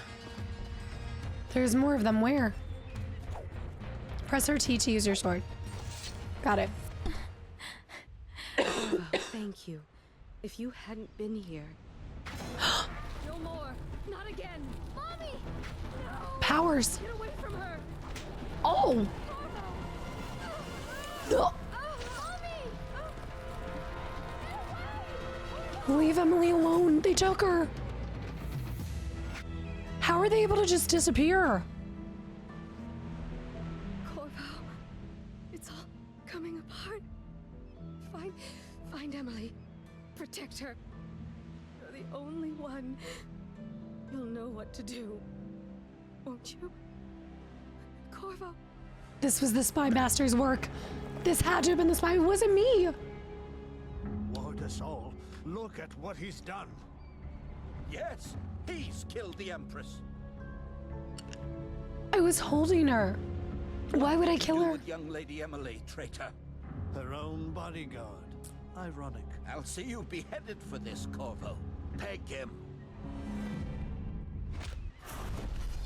There's more of them. Where? Press RT to use your sword. Got it. Thank you. If you hadn't been here... No more! Not again! Mommy! No! Powers! Get away from her! Oh! No. Leave Emily alone. They took her. How are they able to just disappear? Corvo, it's all coming apart. Find Emily. Protect her. You're the only one. You'll know what to do. Won't you? Corvo. This was the Spy Master's work. This had to have been the spy. It wasn't me. Ward us all. Look at what he's done. Yes, he's killed the Empress. I was holding her. Why would I kill her? With young Lady Emily, traitor. Her own bodyguard. Ironic. I'll see you beheaded for this, Corvo. Peg him.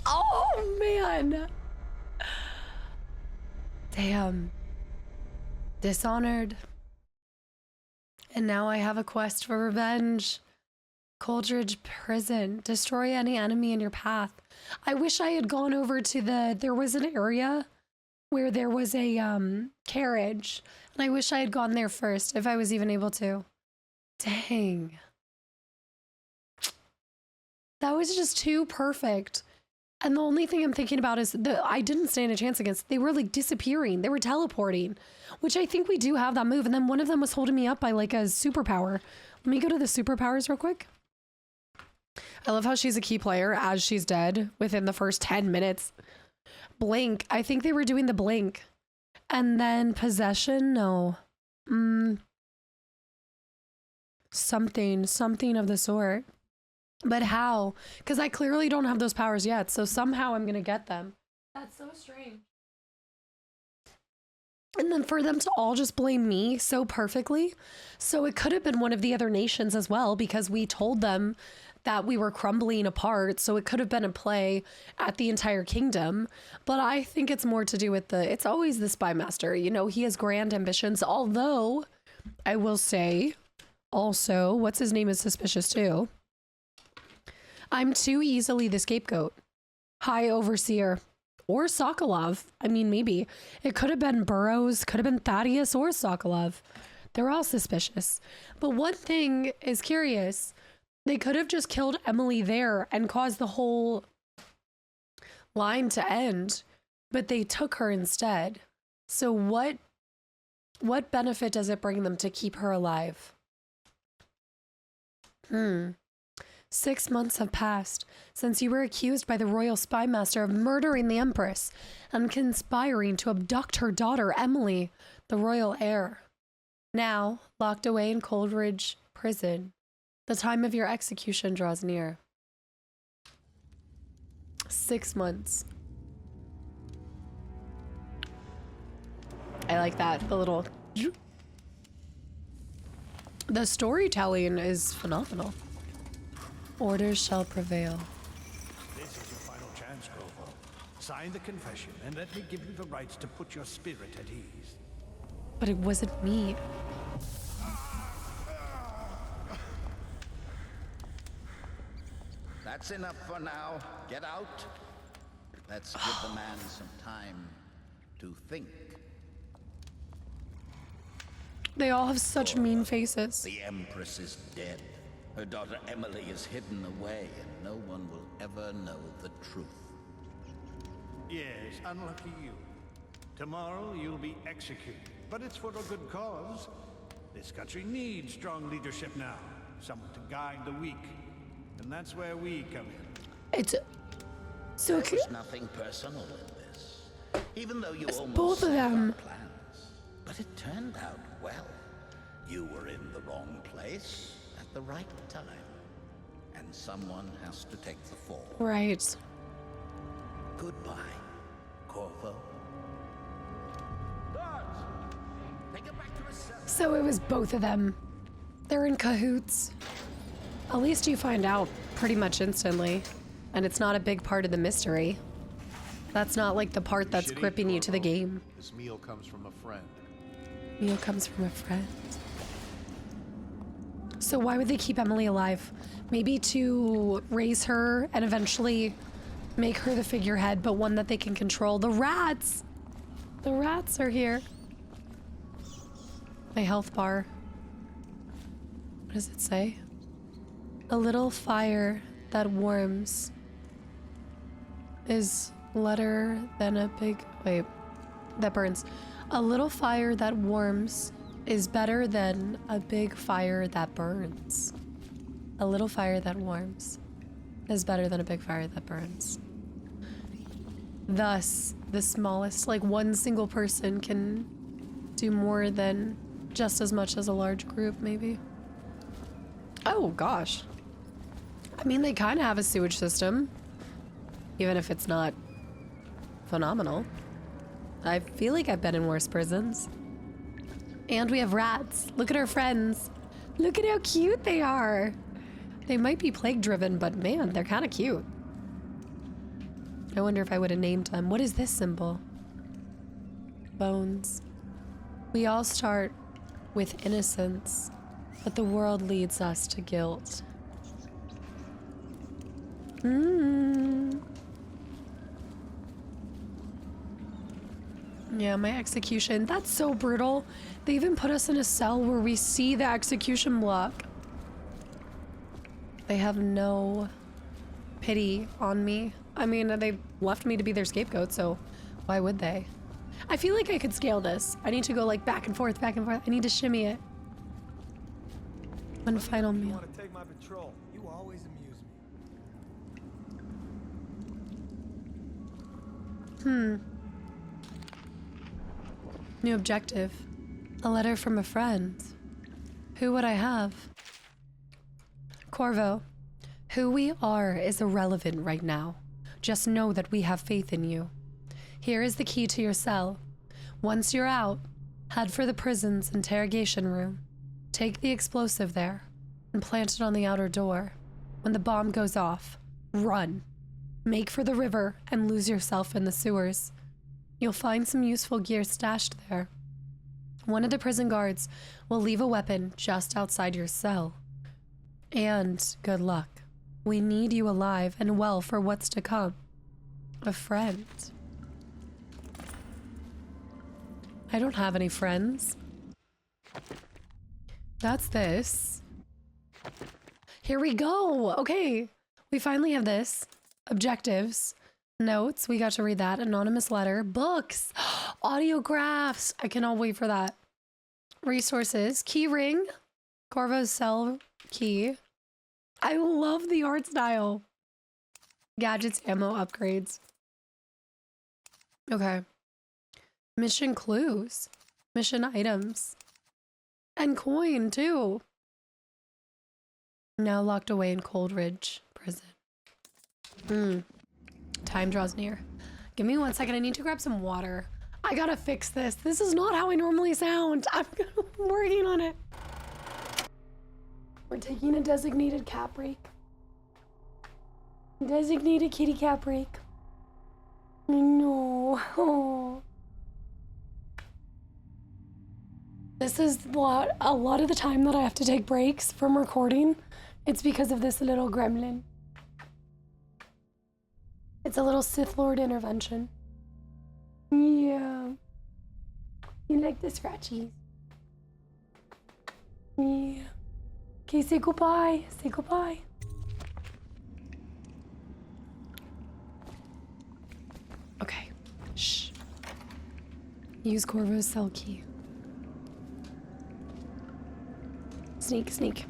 Oh, man. Damn. Dishonored. And now I have a quest for revenge. Coldridge Prison. Destroy any enemy in your path. I wish I had gone over to there was an area where there was a carriage. And I wish I had gone there first, if I was even able to. Dang. That was just too perfect. And the only thing I'm thinking about is I didn't stand a chance against. They were like disappearing. They were teleporting, which I think we do have that move. And then one of them was holding me up by like a superpower. Let me go to the superpowers real quick. I love how she's a key player as she's dead within the first 10 minutes. Blink. I think they were doing the blink. And then possession. No. Something of the sort. But how? Because I clearly don't have those powers yet, so somehow I'm gonna get them. That's so strange. And then for them to all just blame me so perfectly. So it could have been one of the other nations as well, because we told them that we were crumbling apart. So it could have been a play at the entire kingdom. But I think it's more to do with it's always the Spy Master. You know, he has grand ambitions, although I will say also, what's his name is suspicious too. I'm too easily the scapegoat. High Overseer. Or Sokolov. I mean, maybe. It could have been Burroughs, could have been Thaddeus or Sokolov. They're all suspicious. But one thing is curious. They could have just killed Emily there and caused the whole line to end. But they took her instead. So what benefit does it bring them to keep her alive? 6 months have passed since you were accused by the royal spy master of murdering the Empress and conspiring to abduct her daughter, Emily, the royal heir. Now, locked away in Coldridge Prison, the time of your execution draws near. 6 months. I like that, the little... The storytelling is phenomenal. Orders shall prevail. This is your final chance, Corvo. Sign the confession and let me give you the rights to put your spirit at ease. But it wasn't me. That's enough for now. Get out. Let's give the man some time to think. They all have such mean faces. The Empress is dead. Her daughter Emily is hidden away, and no one will ever know the truth. Yes, unlucky you. Tomorrow you'll be executed, but it's for a good cause. This country needs strong leadership now, someone to guide the weak, and that's where we come in. It's so cute. There's nothing personal in this, even though you almost Both of them. set our plans. But it turned out well. You were in the wrong place at the right time, and someone has to take the fall. Right. Goodbye, Corvo. So it was both of them. They're in cahoots. At least you find out pretty much instantly. And it's not a big part of the mystery. That's not like the part that's gripping you to the game. This meal comes from a friend. Meal comes from a friend. So why would they keep Emily alive? Maybe to raise her and eventually make her the figurehead, but one that they can control. The rats! The rats are here. My health bar. What does it say? A little fire that warms is better than a big... Wait. That burns. A little fire that warms is better than a big fire that burns. A little fire that warms is better than a big fire that burns. Thus, the smallest, like one single person can do more than just as much as a large group, maybe. Oh, gosh. I mean, they kind of have a sewage system, even if it's not phenomenal. I feel like I've been in worse prisons. And we have rats. Look at our friends. Look at how cute they are. They might be plague-driven, but man, they're kind of cute. I wonder if I would have named them. What is this symbol? Bones. We all start with innocence, but the world leads us to guilt. Yeah, my execution. That's so brutal. They even put us in a cell where we see the execution block. They have no pity on me. I mean, they left me to be their scapegoat, so why would they? I feel like I could scale this. I need to go like back and forth, back and forth. I need to shimmy it. One final meal. You want to take my patrol? You always amuse me. New objective. A letter from a friend. Who would I have? Corvo, who we are is irrelevant right now. Just know that we have faith in you. Here is the key to your cell. Once you're out, head for the prison's interrogation room. Take the explosive there and plant it on the outer door. When the bomb goes off, run. Make for the river and lose yourself in the sewers. You'll find some useful gear stashed there. One of the prison guards will leave a weapon just outside your cell. And good luck. We need you alive and well for what's to come. A friend. I don't have any friends. That's this. Here we go. Okay. We finally have this. Objectives. Notes. We got to read that. Anonymous letter. Books. Audiographs. I cannot wait for that. Resources. Key ring. Corvo's cell key. I love the art style. Gadgets, ammo, upgrades. Okay. Mission clues. Mission items. And coin, too. Now locked away in Coldridge Prison. Time draws near. Give me 1 second. I need to grab some water. I gotta fix this. This is not how I normally sound. I'm working on it. We're taking a designated cat break. Designated kitty cat break. No. Oh. This is a lot of the time that I have to take breaks from recording. It's because of this little gremlin. It's a little Sith Lord intervention. Yeah. You like the scratchies? Yeah. Okay, say goodbye. Say goodbye. Okay. Shh. Use Corvo's cell key. Sneak, sneak.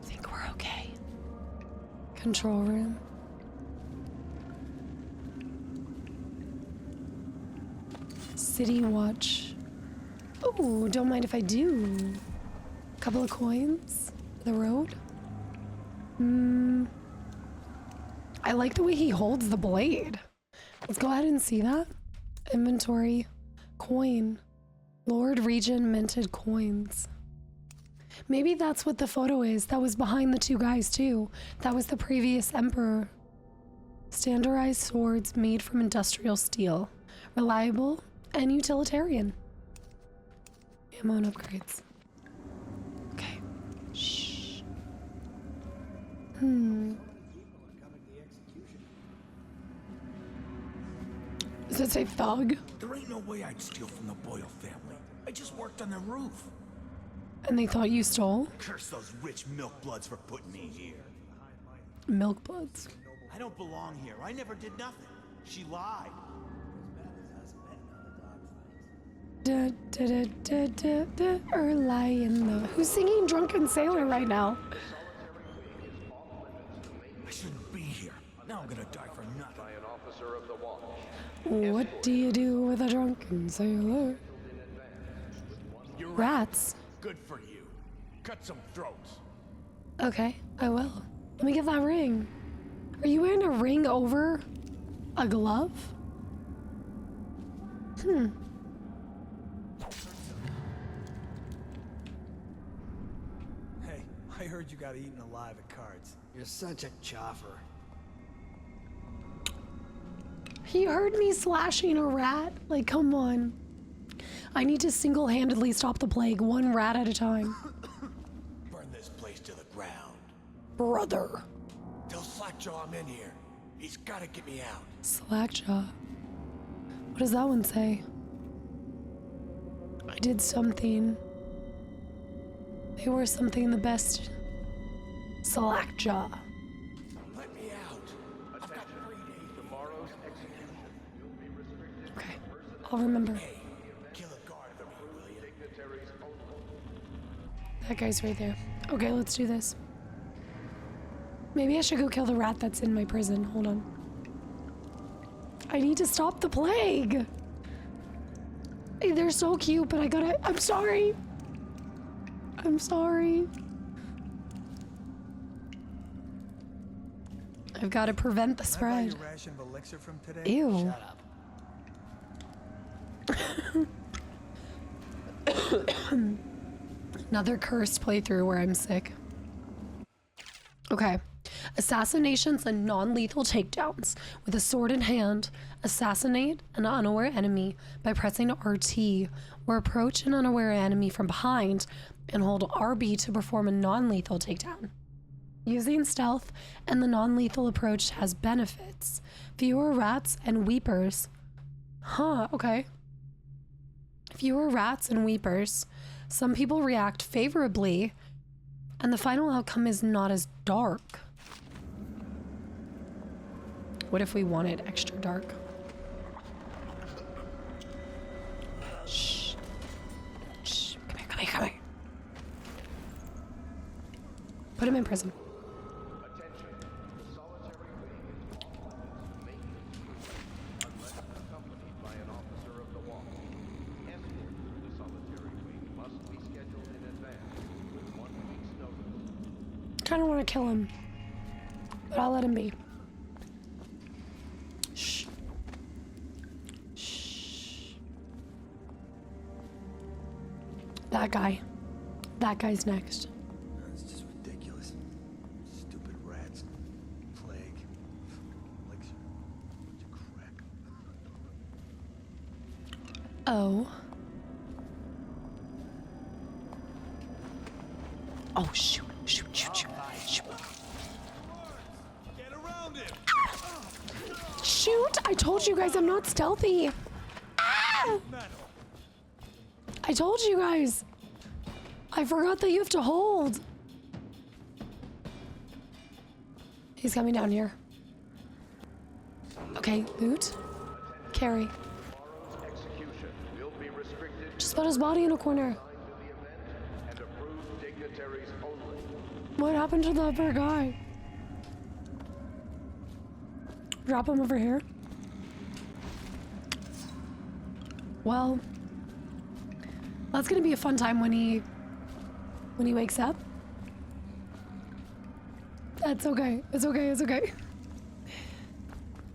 I think we're okay. Control room. City watch. Oh, don't mind if I do. Couple of coins. The road. I like the way he holds the blade. Let's go ahead and see that. Inventory. Coin. Lord Regent minted coins. Maybe that's what the photo is. That was behind the two guys too. That was the previous emperor. Standardized swords made from industrial steel. Reliable and utilitarian. Ammo and upgrades. Okay. Shh. Does it say thug? There ain't no way I'd steal from the Boyle family. I just worked on their roof. And they thought you stole? Curse those rich milk bloods for putting me here. Milk bloods. I don't belong here. I never did nothing. She lied. Da, da, da, da, da, da, or lie in the... Who's singing Drunken Sailor right now? I shouldn't be here. Now I'm gonna die for nothing. By an officer of the watch. What do you do with a drunken sailor? You're Rats. Good for you. Cut some throats. Okay, I will. Let me get that ring. Are you wearing a ring over a glove? Hey, I heard you got eaten alive at cards. You're such a choffer. He heard me slashing a rat. Like, come on. I need to single-handedly stop the plague, one rat at a time. Burn this place to the ground. Brother. Tell Slackjaw I'm in here. He's gotta get me out. Slackjaw. What does that one say? I did something. They were something the best. Slackjaw. Let me out. I've got 3 days. Tomorrow's execution. You'll be restricted. Okay, I'll remember. Hey, kill a guard for me, will you? Dignitaries only. That guy's right there. Okay, let's do this. Maybe I should go kill the rat that's in my prison. Hold on. I need to stop the plague. Hey, they're so cute, but I gotta... I'm sorry. I'm sorry. I've got to prevent the spread. Your ration of elixir from today? Ew. Shut up. Another cursed playthrough where I'm sick. Okay. Assassinations and non-lethal takedowns. With a sword in hand, assassinate an unaware enemy by pressing RT, or approach an unaware enemy from behind and hold RB to perform a non-lethal takedown. Using stealth and the non-lethal approach has benefits. Fewer rats and weepers. Huh, okay. Fewer rats and weepers. Some people react favorably, and the final outcome is not as dark. What if we wanted extra dark? Shh. Shh. Come here, come here, come here. Put him in prison. Attention. Solitary wing is off maintenance unless accompanied by an officer of the watch. Escort to the solitary wing must be scheduled in advance with 1 week's notice. Kind of want to kill him, but I'll let him be. Shh. Shh. That guy. That guy's next. That's just ridiculous. Stupid rats. Plague. Elixir. Bunch of crap. Oh. Oh, shoot. Shoot, shoot, shoot. Shoot. Get around him. Shoot! I told you guys I'm not stealthy. Ah! I told you guys. I forgot that you have to hold. He's coming down here. Okay, loot. Carry. Execution will be restricted Just put his body in a corner. to the event and approved dignitaries only. What happened to the other guy? Drop him over here. Well, that's gonna be a fun time when he wakes up. That's okay. It's okay. It's okay.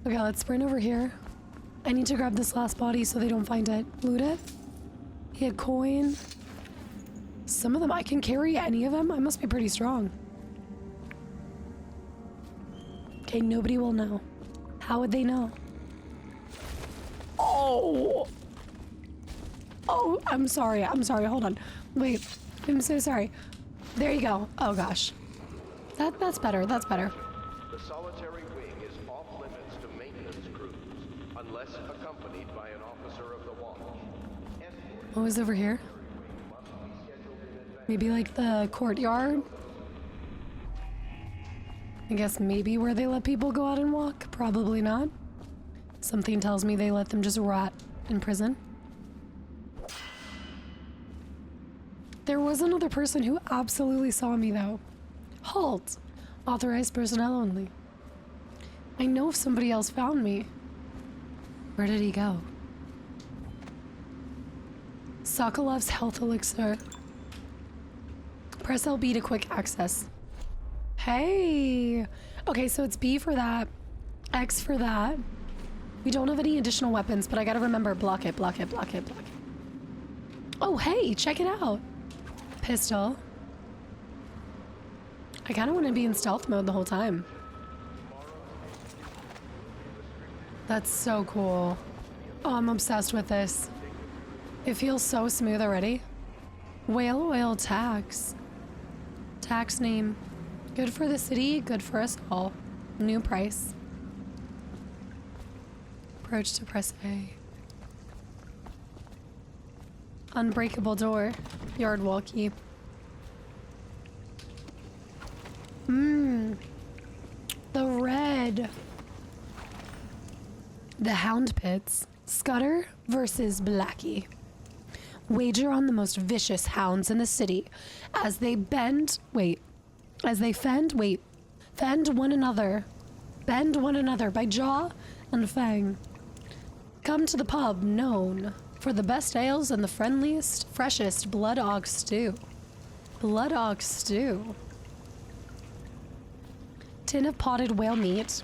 Okay, let's sprint over here. I need to grab this last body so they don't find it. Loot it. He had coin. Some of them, I can carry any of them? I must be pretty strong. Okay, nobody will know. How would they know? Oh! Oh, I'm sorry. I'm sorry. Hold on. Wait. I'm so sorry. There you go. Oh, gosh. That's better. That's better. The solitary wing is off limits to maintenance crews, unless accompanied by an officer of the watch. What was over here? Maybe like the courtyard? I guess maybe where they let people go out and walk? Probably not. Something tells me they let them just rot in prison. There was another person who absolutely saw me though. Halt! Authorized personnel only. I know if somebody else found me. Where did he go? Sokolov's health elixir. Press LB to quick access. Hey! Okay, so it's B for that. X for that. We don't have any additional weapons, but I gotta remember, block it, block it, block it, block it. Oh, hey, check it out. Pistol. I kinda wanna be in stealth mode the whole time. That's so cool. Oh, I'm obsessed with this. It feels so smooth already. Whale oil tax. Tax name. Good for the city, good for us all. New price. Approach to press A. Unbreakable door. Yard wall key. The red. The hound pits. Scudder versus Blackie. Wager on the most vicious hounds in the city as they fend one another. Bend one another by jaw and fang. Come to the pub known for the best ales and the friendliest, freshest blood ox stew. Blood ox stew. Tin of potted whale meat.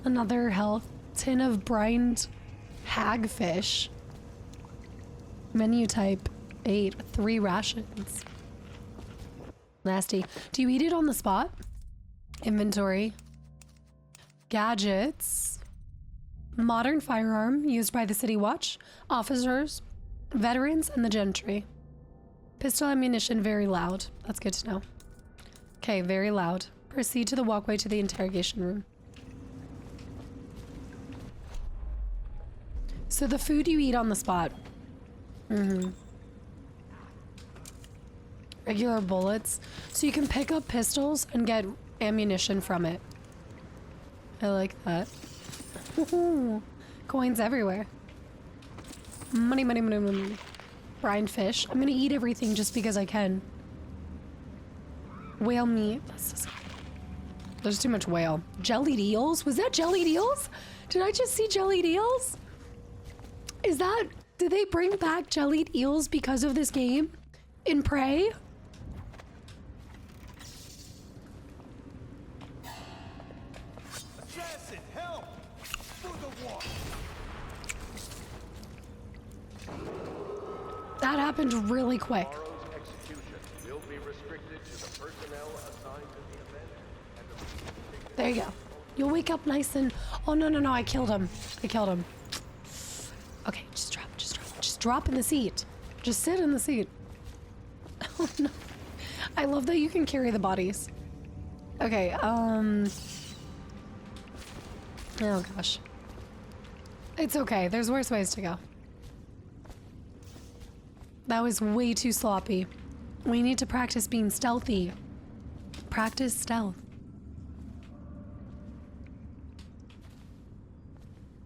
Another health. Tin of brined hagfish. Menu type 8, 3 rations. Nasty. Do you eat it on the spot? Inventory. Gadgets. Modern firearm used by the city watch, officers, veterans, and the gentry. Pistol ammunition very loud. That's good to know. Okay, very loud. Proceed to the walkway to the interrogation room. So the food you eat on the spot. Regular bullets. So you can pick up pistols and get ammunition from it. I like that. Coins everywhere. Money, money, money, money. Brined fish. I'm gonna eat everything just because I can. Whale meat. There's too much whale. Jellied eels? Was that jellied eels? Did I just see jellied eels? Is that... Did they bring back jellied eels because of this game? In Prey? Assassin, help! For the war! That happened really quick. Tomorrow's execution will be restricted to the personnel assigned to the event and the... There you go. You'll wake up nice and... Oh, no, no, no, I killed him. I killed him. Okay, just drop, just drop. Just drop in the seat. Just sit in the seat. Oh, no. I love that you can carry the bodies. Okay, oh, gosh. It's okay. There's worse ways to go. That was way too sloppy. We need to practice being stealthy. Practice stealth.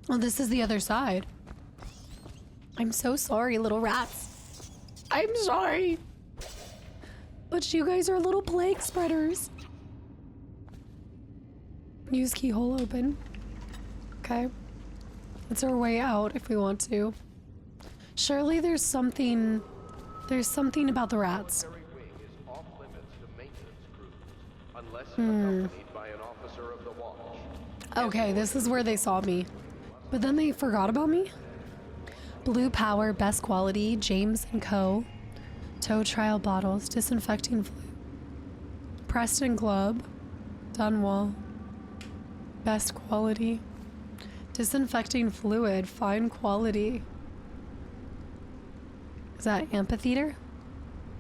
Oh, this is the other side. I'm so sorry, little rats. I'm sorry. But you guys are little plague spreaders. Use keyhole open. Okay. It's our way out if we want to. Surely there's something about the rats. Solitary wing is off limits to maintenance crews, unless accompanied by an officer of the watch. Okay, this is where they saw me. But then they forgot about me? Blue Power, Best Quality, James & Co. Tow Trial Bottles, Disinfecting Fluid. Preston Club, Dunwall. Best Quality. Disinfecting Fluid, Fine Quality. Is that Amphitheater?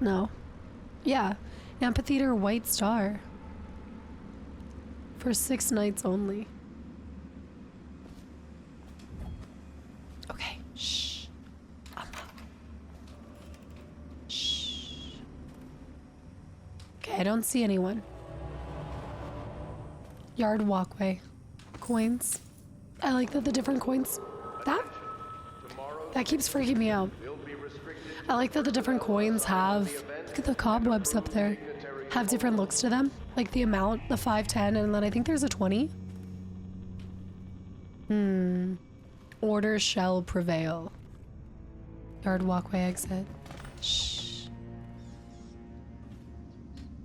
No. Yeah, Amphitheater White Star. For 6 nights only. Okay, shh. Shh. Okay, I don't see anyone. Yard walkway. Coins. I like that the different coins. That keeps freaking me out. I like that the different coins have, look at the cobwebs up there, have different looks to them. Like the amount, the 5, 10, and then I think there's a 20. Order shall prevail. Yard walkway exit. Shh.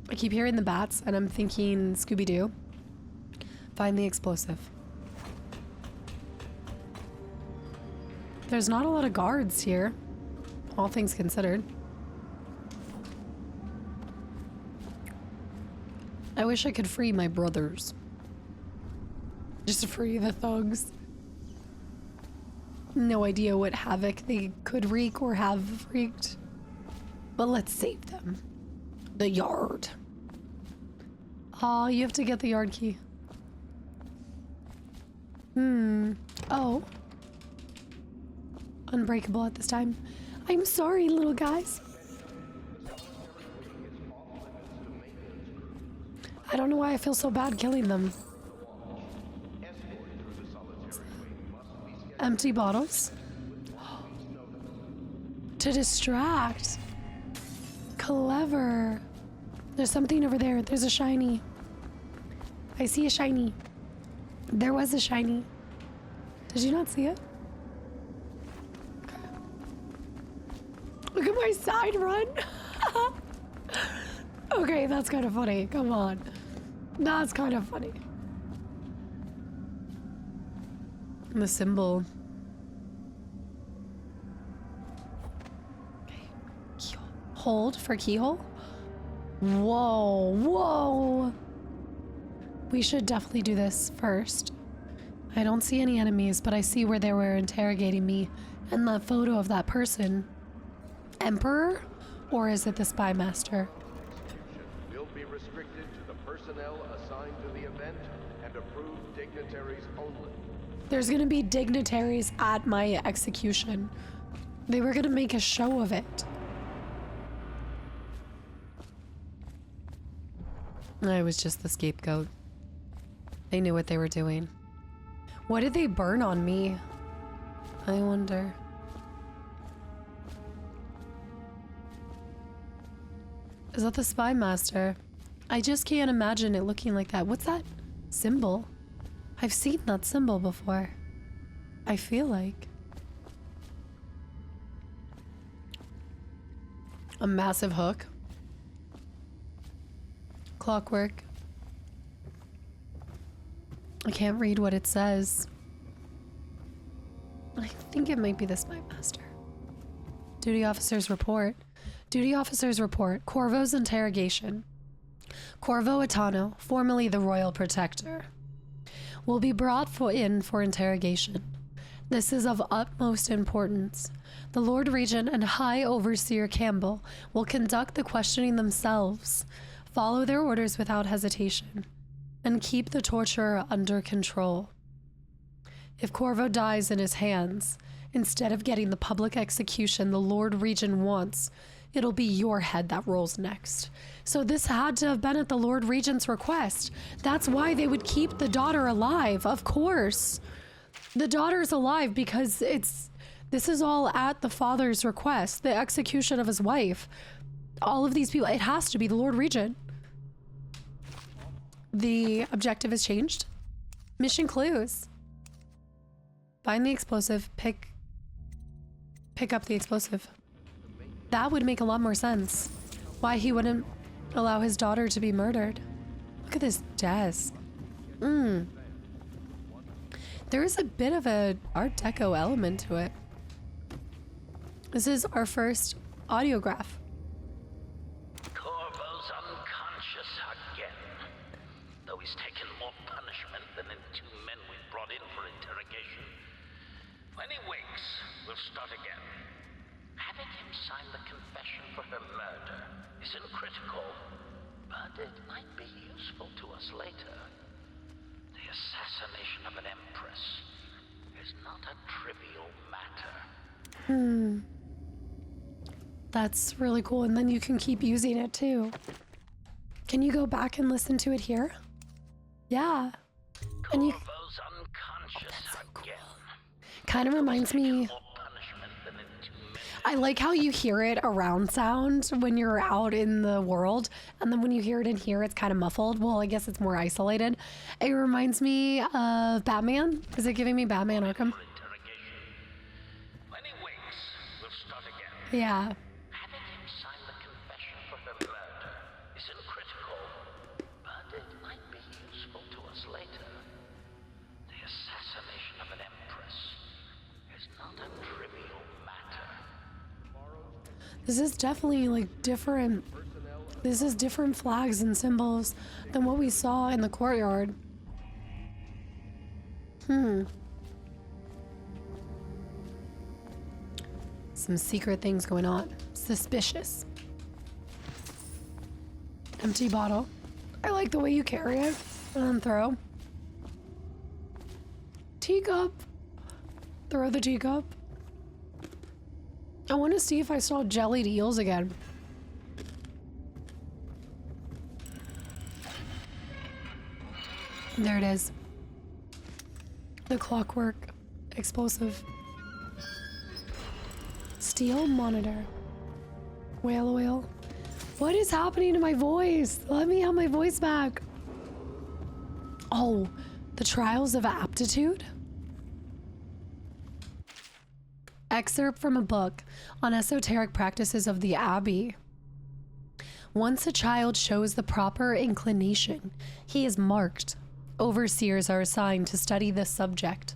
I keep hearing the bats and I'm thinking Scooby-Doo. Find the explosive. There's not a lot of guards here, all things considered. I wish I could free my brothers. Just to free the thugs. No idea what havoc they could wreak or have wreaked. But let's save them. The yard. Aw, you have to get the yard key. Oh. Unbreakable at this time. I'm sorry, little guys. I don't know why I feel so bad killing them. Empty bottles. To distract. Clever. There's something over there. There's a shiny. I see a shiny. There was a shiny. Did you not see it? Look at my side run. Okay, that's kind of funny. Come on. That's kind of funny. The symbol. Okay. Hold for keyhole. Whoa, whoa. We should definitely do this first. I don't see any enemies, but I see where they were interrogating me and the photo of that person. Emperor? Or is it the spy master? Will be restricted to the personnel assigned to the event and approved dignitaries only. There's gonna be dignitaries at my execution. They were gonna make a show of it. I was just the scapegoat. They knew what they were doing. What did they burn on me? I wonder. Is that the spy master? I just can't imagine it looking like that. What's that symbol? I've seen that symbol before. I feel like. A massive hook. Clockwork. I can't read what it says. I think it might be the spy master. Duty officer's report. Duty officer's report. Corvo's interrogation. Corvo Attano, formerly the Royal Protector, will be brought in for interrogation. This is of utmost importance. The Lord Regent and High Overseer Campbell will conduct the questioning themselves, follow their orders without hesitation, and keep the torturer under control. If Corvo dies in his hands, instead of getting the public execution the Lord Regent wants, it'll be your head that rolls next. So this had to have been at the Lord Regent's request. That's why they would keep the daughter alive, of course. The daughter's alive because this is all at the father's request. The execution of his wife. All of these people, it has to be the Lord Regent. The objective has changed. Mission clues. Find the explosive, pick up the explosive. That would make a lot more sense. Why he wouldn't allow his daughter to be murdered. Look at this desk. There is a bit of a Art Deco element to it. This is our first audiograph. Corvo's unconscious again. Though he's taken more punishment than the 2 men we brought in for interrogation. When he wakes, we'll start again. Having him sign the confession for her murder isn't critical, but it might be useful to us later. The assassination of an empress is not a trivial matter. That's really cool, and then you can keep using it too. Can you go back and listen to it here? Yeah. And you. Corvo's unconscious again. Kind of reminds me. I like how you hear it around sound when you're out in the world, and then when you hear it in here, it's kind of muffled. Well, I guess it's more isolated. It reminds me of Batman. Is it giving me Batman Arkham? When he wakes, we'll start again. Yeah. Having him sign the confession for her murder isn't critical, but it might be useful to us later. The assassination of an empress is not a trivial matter. This is definitely like different. This is different flags and symbols than what we saw in the courtyard. Some secret things going on. Suspicious. Empty bottle. I like the way you carry it and then throw. Teacup. Throw the teacup. I want to see if I saw jellied eels again. There it is. The clockwork explosive. Steel monitor. Whale oil. What is happening to my voice? Let me have my voice back. Oh, the trials of aptitude? Excerpt from a book on esoteric practices of the Abbey. Once a child shows the proper inclination, he is marked. Overseers are assigned to study the subject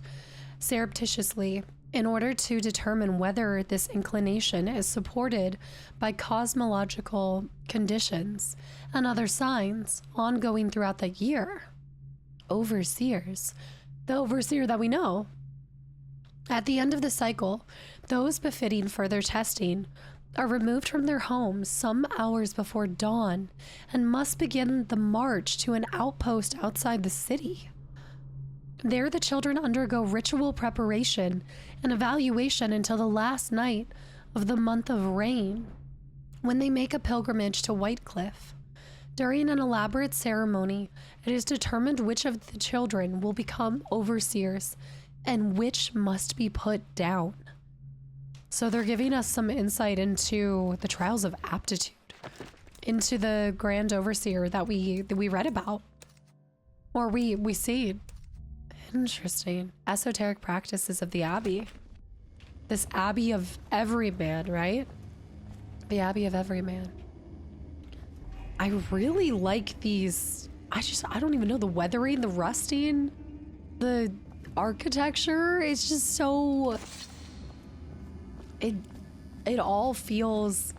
surreptitiously in order to determine whether this inclination is supported by cosmological conditions and other signs ongoing throughout the year. Overseers. The overseer that we know. At the end of the cycle, those befitting further testing are removed from their homes some hours before dawn and must begin the march to an outpost outside the city. There, the children undergo ritual preparation and evaluation until the last night of the month of rain, when they make a pilgrimage to Whitecliff. During an elaborate ceremony, it is determined which of the children will become overseers and which must be put down. So they're giving us some insight into the trials of aptitude, into the Grand Overseer that we read about, or we see. Interesting. Esoteric practices of the Abbey. This Abbey of every man, right? The Abbey of every man. I really like these. I don't even know, the weathering, the rusting, the architecture. It's just so. It all feels.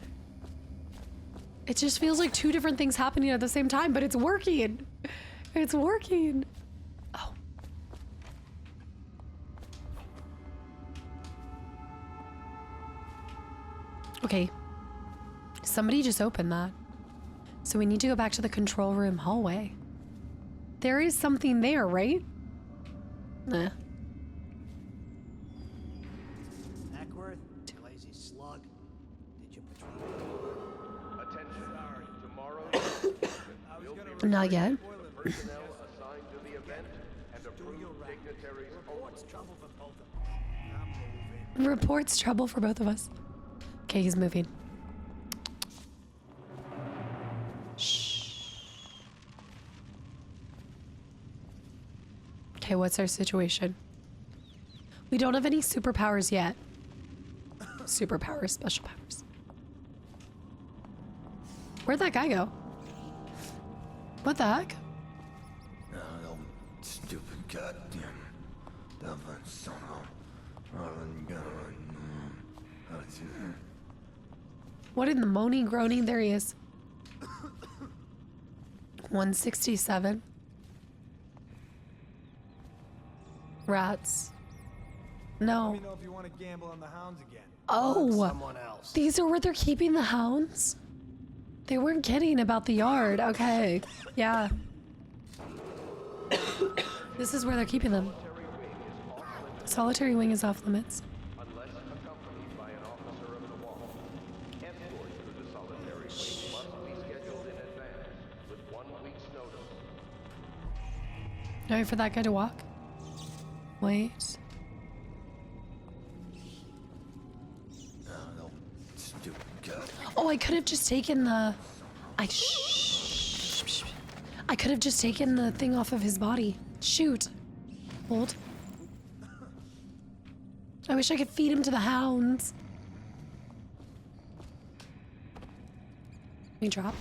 It just feels like two different things happening at the same time, but it's working. It's working. Oh. Okay. Somebody just opened that. So we need to go back to the control room hallway. There is something there, right? Nah. Ackworth, lazy slug. Did you patrol? Attention. Tomorrow. Not yet. Personnel assigned to the event and and approved dignitaries only. Trouble for both of us. I'm moving. Reports trouble for both of us. Okay, he's moving. Shh. Okay, what's our situation? We don't have any superpowers yet. Superpowers, special powers. Where'd that guy go? What the heck? Oh, stupid goddamn. What in the moaning, groaning? There he is. 167. Rats. No. Let me know if you want to gamble on the hounds again. Oh, Someone else. these are where they're keeping the hounds? They weren't kidding about the yard. Okay, yeah. This is where they're keeping them. Solitary wing is off limits. Unless accompanied by an officer of the wall. Escort through the solitary wing must be scheduled in advance with 1 week's notice. Wait for that guy to walk. Wait. Oh, I could have just taken the... I could have just taken the thing off of his body. Shoot. Hold. I wish I could feed him to the hounds. Let me drop.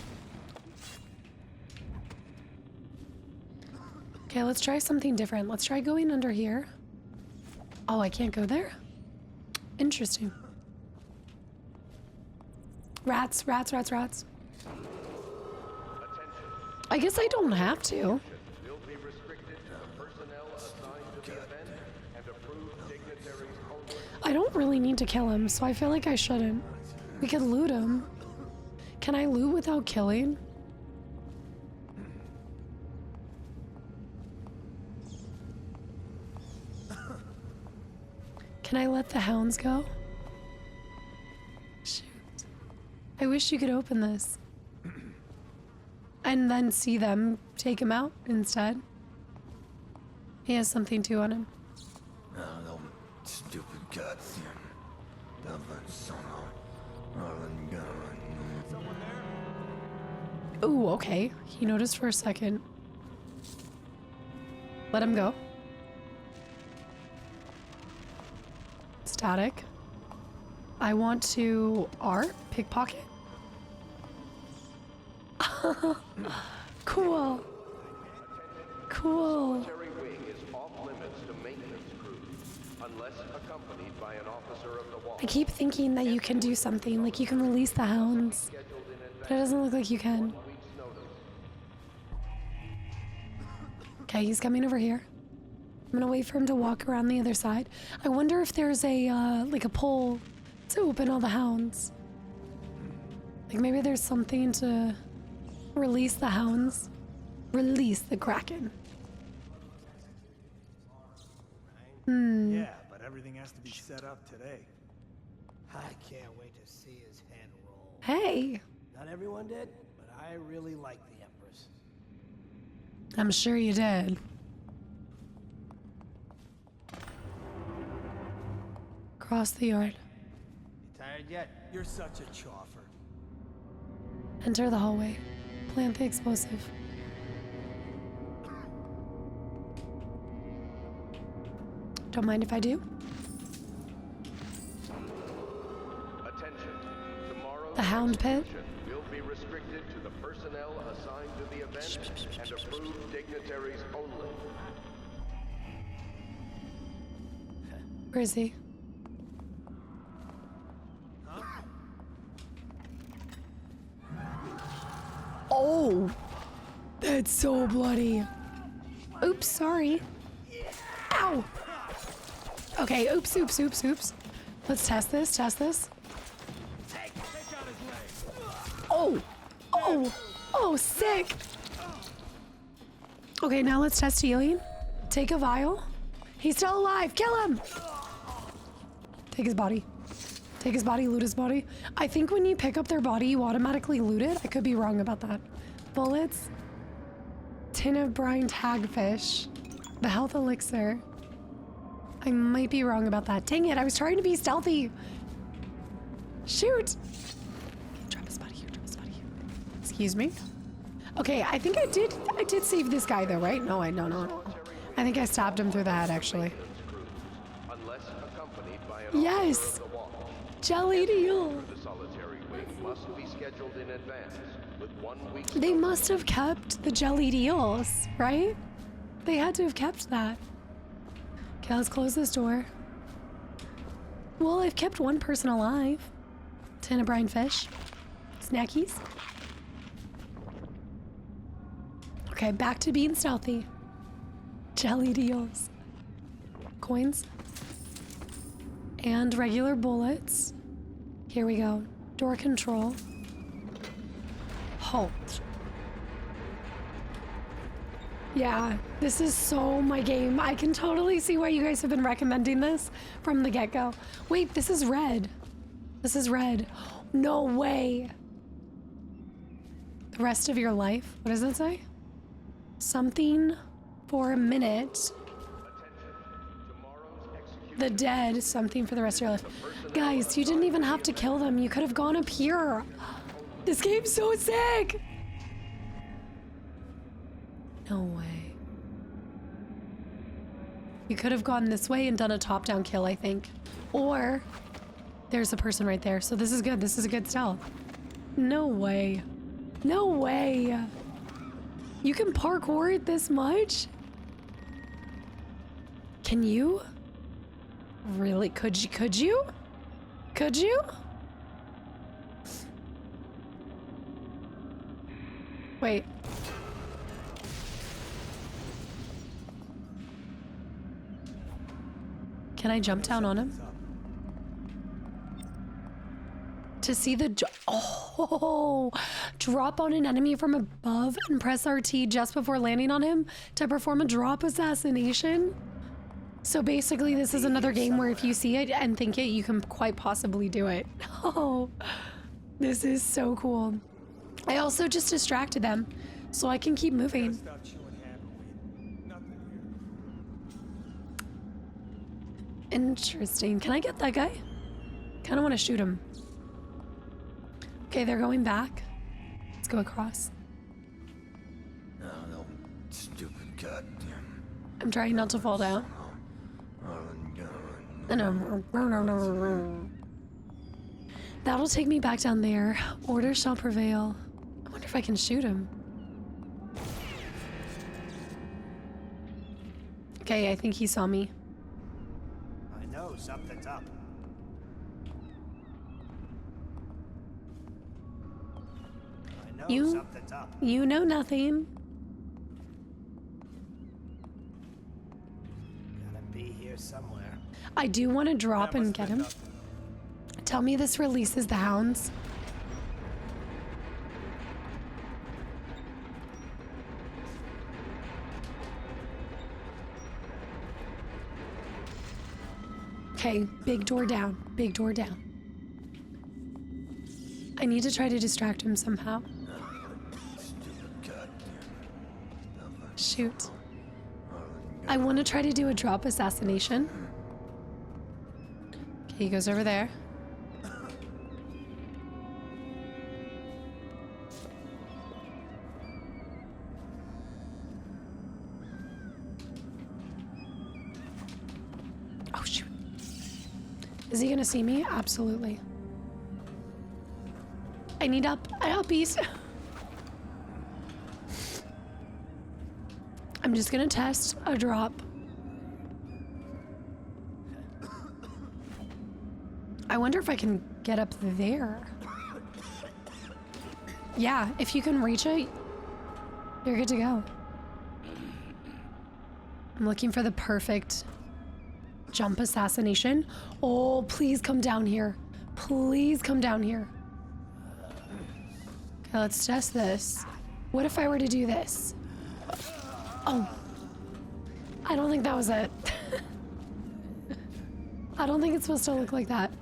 Okay, let's try something different. Let's try going under here. Oh, I can't go there? Interesting. Rats, rats, rats, rats. I guess I don't have to. Will be restricted to the personnel assigned to the event and approved dignitaries only. I don't really need to kill him, so I feel like I shouldn't. We could loot him. Can I loot without killing? Can I let the hounds go? Shoot. I wish you could open this. And then see them take him out instead. He has something too on him. Oh, stupid goddamn. Ooh, okay. He noticed for a second. Let him go. Static. I want to pickpocket. Cool. Cool. Solitary wing is off limits to maintenance crews unless accompanied by an officer of the wall. I keep thinking that you can do something, like you can release the hounds, but it doesn't look like you can. Okay, he's coming over here. I'm gonna wait for him to walk around the other side. I wonder if there's a, like a pole to open all the hounds. Like maybe there's something to release the hounds. Release the Kraken. Yeah, but everything has to be set up today. I can't wait to see his head roll. Hey. Not everyone did, but I really like the Empress. I'm sure you did. Cross the yard. You tired yet? You're such a choffer. Enter the hallway. Plant the explosive. Don't mind if I do. Attention. Tomorrow's The hound pit. execution will be restricted to the personnel assigned to the event and approved dignitaries only. Where is he? Oh, that's so bloody. Oops, sorry. Ow. Okay, oops, oops, oops, oops. Let's test this, test this. Oh, oh, oh, sick. Okay, now let's test healing. Take a vial. He's still alive, kill him. Take his body. Take his body, loot his body. I think when you pick up their body, you automatically loot it. I could be wrong about that. Bullets. Tin of brine hagfish. The health elixir. I might be wrong about that. Dang it, I was trying to be stealthy. Shoot. Okay, drop a spot here, drop a spot here. Excuse me. Okay, I think I did save this guy though, right? No, no. I think I stabbed him through the head actually. Unless accompanied by an Yes! officer of the wall. Jellied eel. The solitary wing must be scheduled in advance with 1 week's They must have kept the jellied eels, right? They had to have kept that. Okay, let's close this door. Well, I've kept one person alive. Tin of brine fish. Snackies. Okay, back to being stealthy. Jellied eels. Coins. And regular bullets. Here we go. Door control. Halt. Yeah, this is so my game. I can totally see why you guys have been recommending this from the get-go. Wait, this is red. This is red. No way. The rest of your life? What does it say? Something for a minute. The dead, something for the rest of your life. Guys, you didn't even have to kill them. You could have gone up here. This game's so sick. No way. You could have gone this way and done a top-down kill, I think. Or there's a person right there. So this is good. This is a good stealth. No way. No way. You can parkour it this much? Can you? Really? Could you? Could you? Could you? Wait. Can I jump down on him? To see the drop on an enemy from above and press RT just before landing on him to perform a drop assassination. So basically this is another game where if you see it and think it, you can quite possibly do it. Oh, this is so cool. I also just distracted them so I can keep moving. Interesting. Can I get that guy? Kind of want to shoot him. Okay, they're going back. Let's go across. No, stupid goddamn. I'm trying not to fall down. That'll take me back down there. Order shall prevail. I wonder if I can shoot him. Okay, I think he saw me. I know something's up. I know something's up. You know nothing. Gotta be here somewhere. I do want to drop and get him. Tell me this releases the hounds. Okay, big door down, big door down. I need to try to distract him somehow. Shoot. I want to try to do a drop assassination. Okay, he goes over there. Oh, shoot. Is he gonna see me? Absolutely. I need uppies. I'm just gonna test a drop. I wonder if I can get up there. Yeah, if you can reach it, you're good to go. I'm looking for the perfect jump assassination. Oh, please come down here. Please come down here. Okay, let's test this. What if I were to do this? Oh. I don't think that was it. I don't think it's supposed to look like that.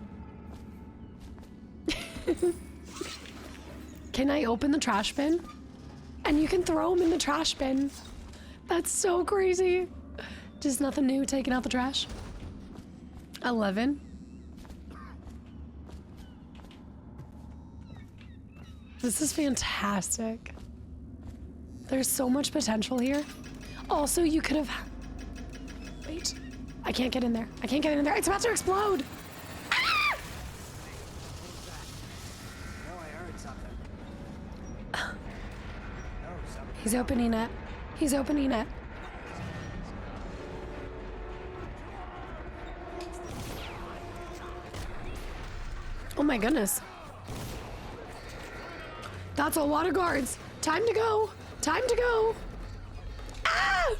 Can I open the trash bin? And you can throw them in the trash bin. That's so crazy. Just nothing new, taking out the trash. 11. This is fantastic. There's so much potential here. Also, you could have... Wait. I can't get in there. I can't get in there. It's about to explode! Ah! He's opening it. He's opening it. Oh my goodness. That's a lot of guards. Time to go. Time to go. Ah!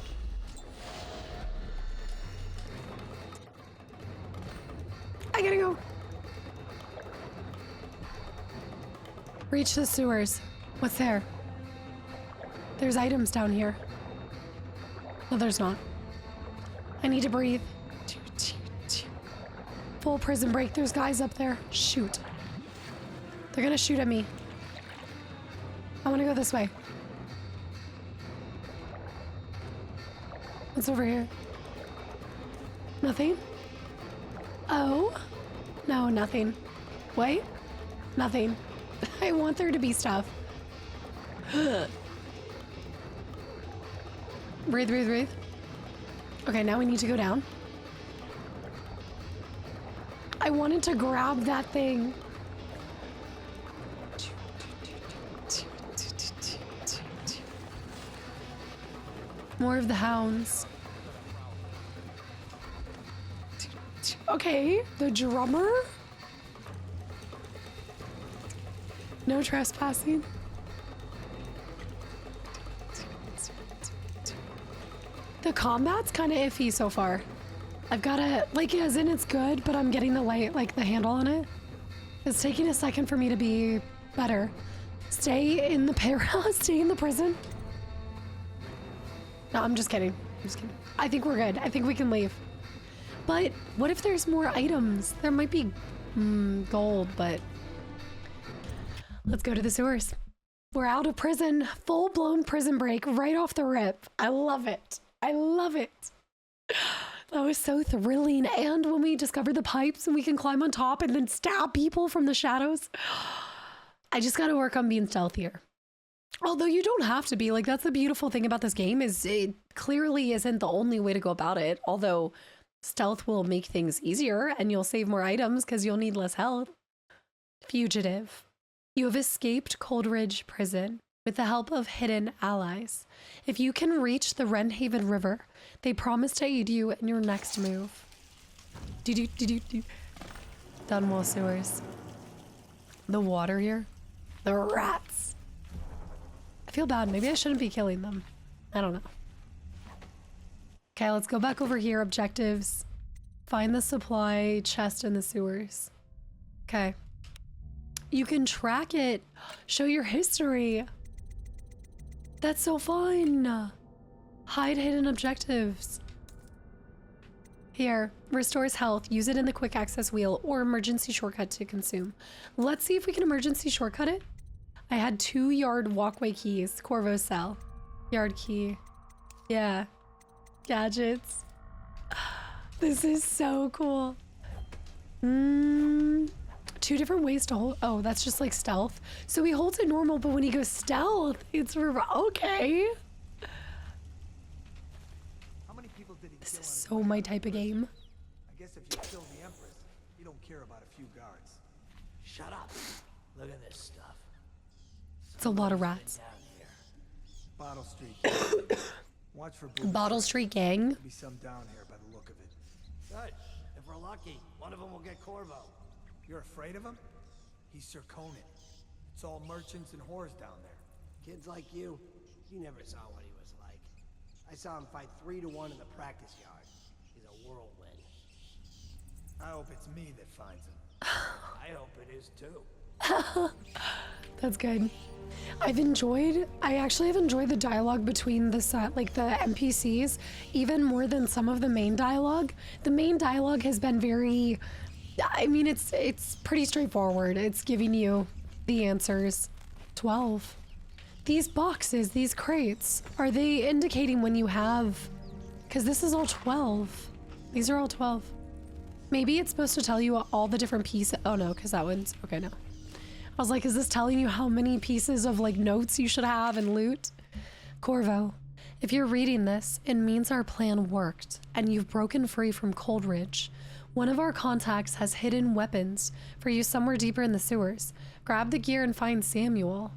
I gotta go. Reach the sewers. What's there? There's items down here. No, there's not. I need to breathe. Full prison break. There's guys up there. Shoot. They're gonna shoot at me. I wanna go this way. What's over here? Nothing? Oh? No, nothing. Wait? Nothing. I want there to be stuff. Breathe, breathe, breathe. Okay, now we need to go down. I wanted to grab that thing. More of the hounds. Okay, the drummer? No trespassing. The combat's kind of iffy so far. I've got to, like, as in it's good, but I'm getting the light, like the handle on it. It's taking a second for me to be better. Stay in the stay in the prison. No, I'm just kidding. I'm just kidding. I think we're good. I think we can leave. But what if there's more items? There might be gold, but let's go to the sewers. We're out of prison. Full-blown prison break right off the rip. I love it. I love it. That was so thrilling. And when we discovered the pipes and we can climb on top and then stab people from the shadows. I just got to work on being stealthier. Although you don't have to be. Like, that's the beautiful thing about this game is it clearly isn't the only way to go about it. Although stealth will make things easier and you'll save more items because you'll need less health. Fugitive. You have escaped Coldridge Prison with the help of hidden allies. If you can reach the Wrenhaven River, they promise to aid you in your next move. Dunwall sewers. The water here. The rats. I feel bad. Maybe I shouldn't be killing them. I don't know. Okay, let's go back over here. Objectives. Find the supply chest in the sewers. Okay. You can track it. Show your history. That's so fun. Hide hidden objectives. Here, restores health. Use it in the quick access wheel or emergency shortcut to consume. Let's see if we can emergency shortcut it. I had 2 yard walkway keys. Corvo cell. Yard key. Yeah. Gadgets. This is so cool. 2 different ways to hold. Oh, that's just like stealth. So he holds it normal, but when he goes stealth, it's okay. How many people did he This kill is so my type of game. I guess if you kill the Empress, you don't care about a few guards. Shut up. Look at this stuff. It's a lot of rats. Bottle Street. Watch for Bottle Street Gang. Be some down here by the look of it. Good. If we're lucky, one of them will get Corvo. You're afraid of him? He's Sir Conan. It's all merchants and whores down there. Kids like you never saw what he was like. I saw him fight 3 to 1 in the practice yard. He's a whirlwind. I hope it's me that finds him. I hope it is too. That's good. I actually have enjoyed the dialogue between the like the NPCs even more than some of the main dialogue. The main dialogue has been very, I mean, it's pretty straightforward. It's giving you the answers. 12. These boxes, these crates, are they indicating when you have Because this is all 12. These are all 12. Maybe it's supposed to tell you all the different pieces. Oh no, because that one's, okay, no. I was like, is this telling you how many pieces of like notes you should have and loot? Corvo, if you're reading this, it means our plan worked and you've broken free from Coldridge. One of our contacts has hidden weapons for you somewhere deeper in the sewers. Grab the gear and find Samuel,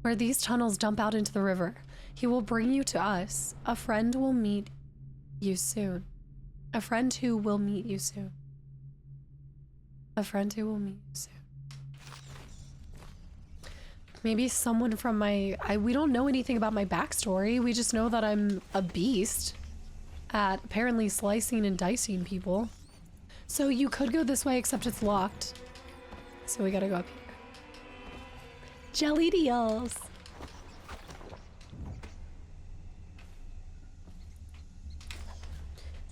where these tunnels dump out into the river. He will bring you to us. A friend will meet you soon. A friend who will meet you soon. A friend who will meet you soon. Maybe someone from my... we don't know anything about my backstory. We just know that I'm a beast at apparently slicing and dicing people. So you could go this way, except it's locked. So we gotta go up here. Jelly deals.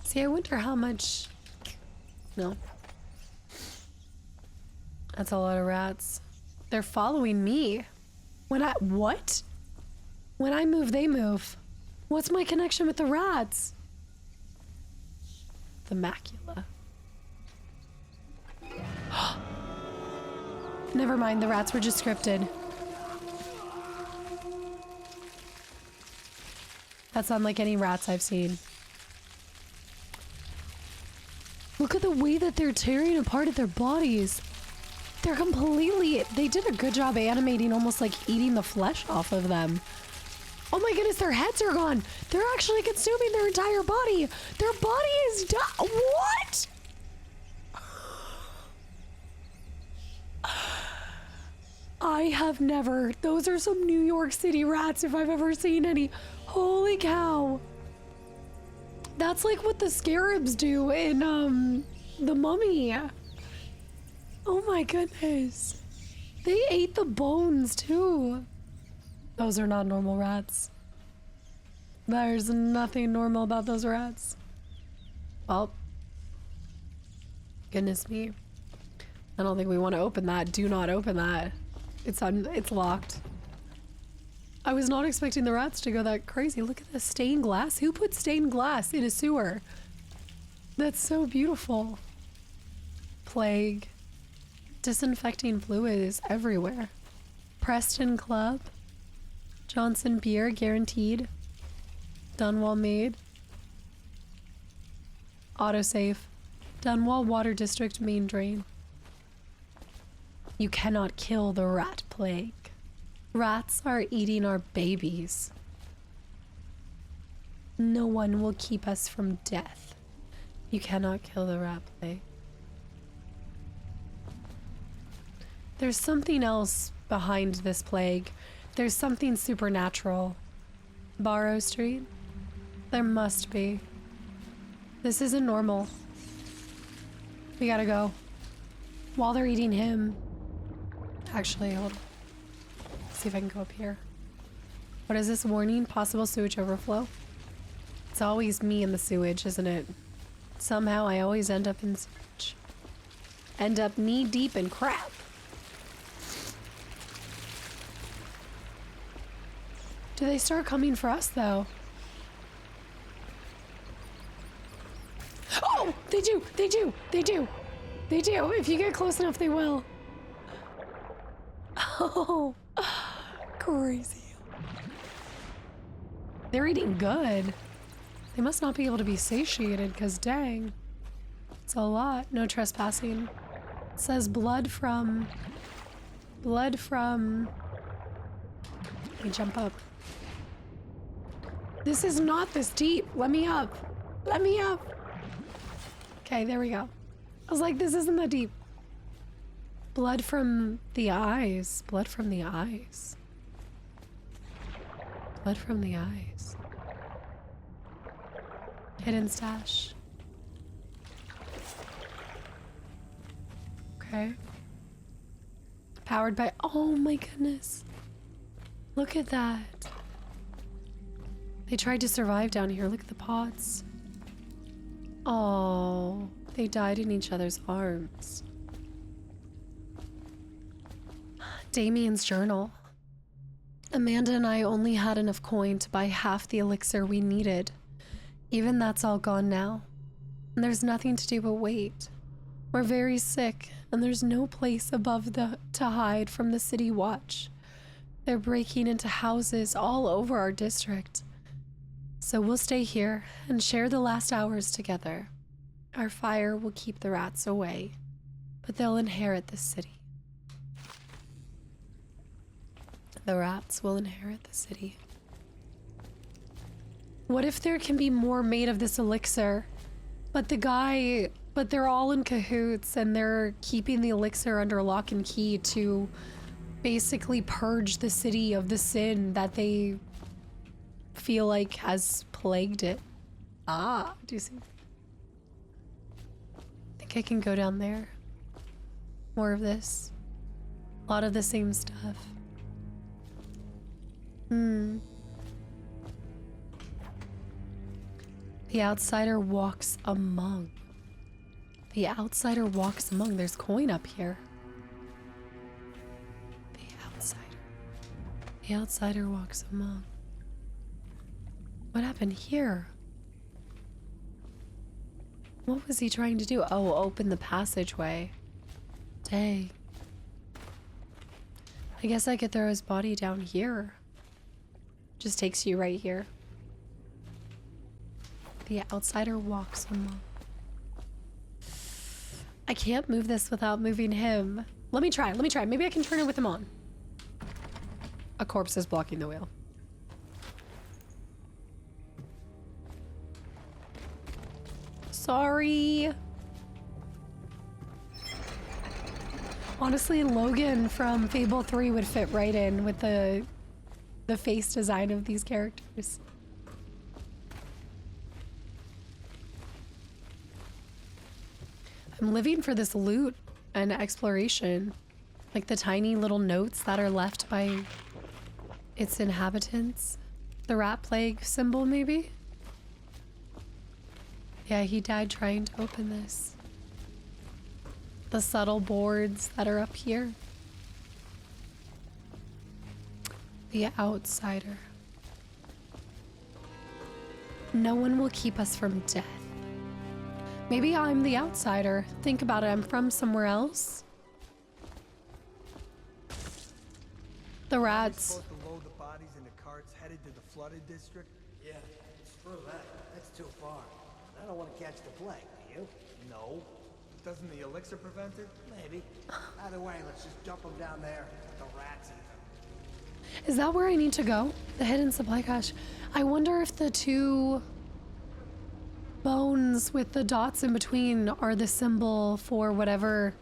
See, I wonder how much... No. That's a lot of rats. They're following me. What? When I move, they move. What's my connection with the rats? The macula. Never mind, the rats were just scripted. That's unlike any rats I've seen. Look at the way that they're tearing apart at their bodies. They're completely... They did a good job animating, almost like eating the flesh off of them. Oh my goodness, their heads are gone. They're actually consuming their entire body. Their body is done. What? I have never... Those are some New York City rats if I've ever seen any. Holy cow. That's like what the scarabs do in, The Mummy. Oh my goodness. They ate the bones too. Those are not normal rats. There's nothing normal about those rats. Well. Goodness me. I don't think we want to open that. Do not open that. It's locked. I was not expecting the rats to go that crazy. Look at the stained glass. Who put stained glass in a sewer? That's so beautiful. Plague. Disinfecting fluid is everywhere. Preston Club. Johnson beer guaranteed. Dunwall made. Autosave. Dunwall Water District main drain. You cannot kill the rat plague. Rats are eating our babies. No one will keep us from death. You cannot kill the rat plague. There's something else behind this plague. There's something supernatural. Barrow Street? There must be. This isn't normal. We gotta go. While they're eating him. Actually, hold on. See if I can go up here. What is this warning? Possible sewage overflow? It's always me in the sewage, isn't it? Somehow I always end up in sewage. End up knee deep in crap. Do they start coming for us though? Oh, they do, they do, they do. They do. If you get close enough, they will. Oh, crazy. They're eating good. They must not be able to be satiated, because dang. It's a lot. No trespassing. It says blood from... Let me jump up. This is not this deep. Let me up. Let me up. Okay, there we go. I was like, this isn't that deep. Blood from the eyes. Blood from the eyes. Blood from the eyes. Hidden stash. Okay. Powered by... Oh my goodness. Look at that. They tried to survive down here. Look at the pots. Oh, they died in each other's arms. Damien's journal. Amanda and I only had enough coin to buy half the elixir we needed. Even that's all gone now. And there's nothing to do but wait. We're very sick, and there's no place above to hide from the city watch. They're breaking into houses all over our district. So we'll stay here and share the last hours together. Our fire will keep the rats away, but they'll inherit the city. The rats will inherit the city. What if there can be more made of this elixir? But they're all in cahoots and they're keeping the elixir under lock and key to basically purge the city of the sin that they feel like has plagued it. Ah, do you see? I think I can go down there. More of this. A lot of the same stuff. The outsider walks among. The outsider walks among. There's coin up here. The outsider. The outsider walks among. What happened here? What was he trying to do? Oh, open the passageway. Dang. I guess I could throw his body down here. Just takes you right here. The outsider walks among. I can't move this without moving him. Let me try. Maybe I can turn it with him on. A corpse is blocking the wheel. Sorry. Honestly, Logan from Fable 3 would fit right in with the face design of these characters. I'm living for this loot and exploration. Like the tiny little notes that are left by its inhabitants. The rat plague symbol, maybe? Yeah, he died trying to open this. The subtle boards that are up here. The outsider. No one will keep us from death. Maybe I'm the outsider. Think about it, I'm from somewhere else. The rats. Supposed to load the bodies into carts headed to the flooded district? Yeah, screw that. That's too far. I don't want to catch the plague, do you? No. Doesn't the elixir prevent it? Maybe. Either way, let's just dump them down there. Let the rats eat them. Is that where I need to go? The hidden supply cache. I wonder if the two bones with the dots in between are the symbol for whatever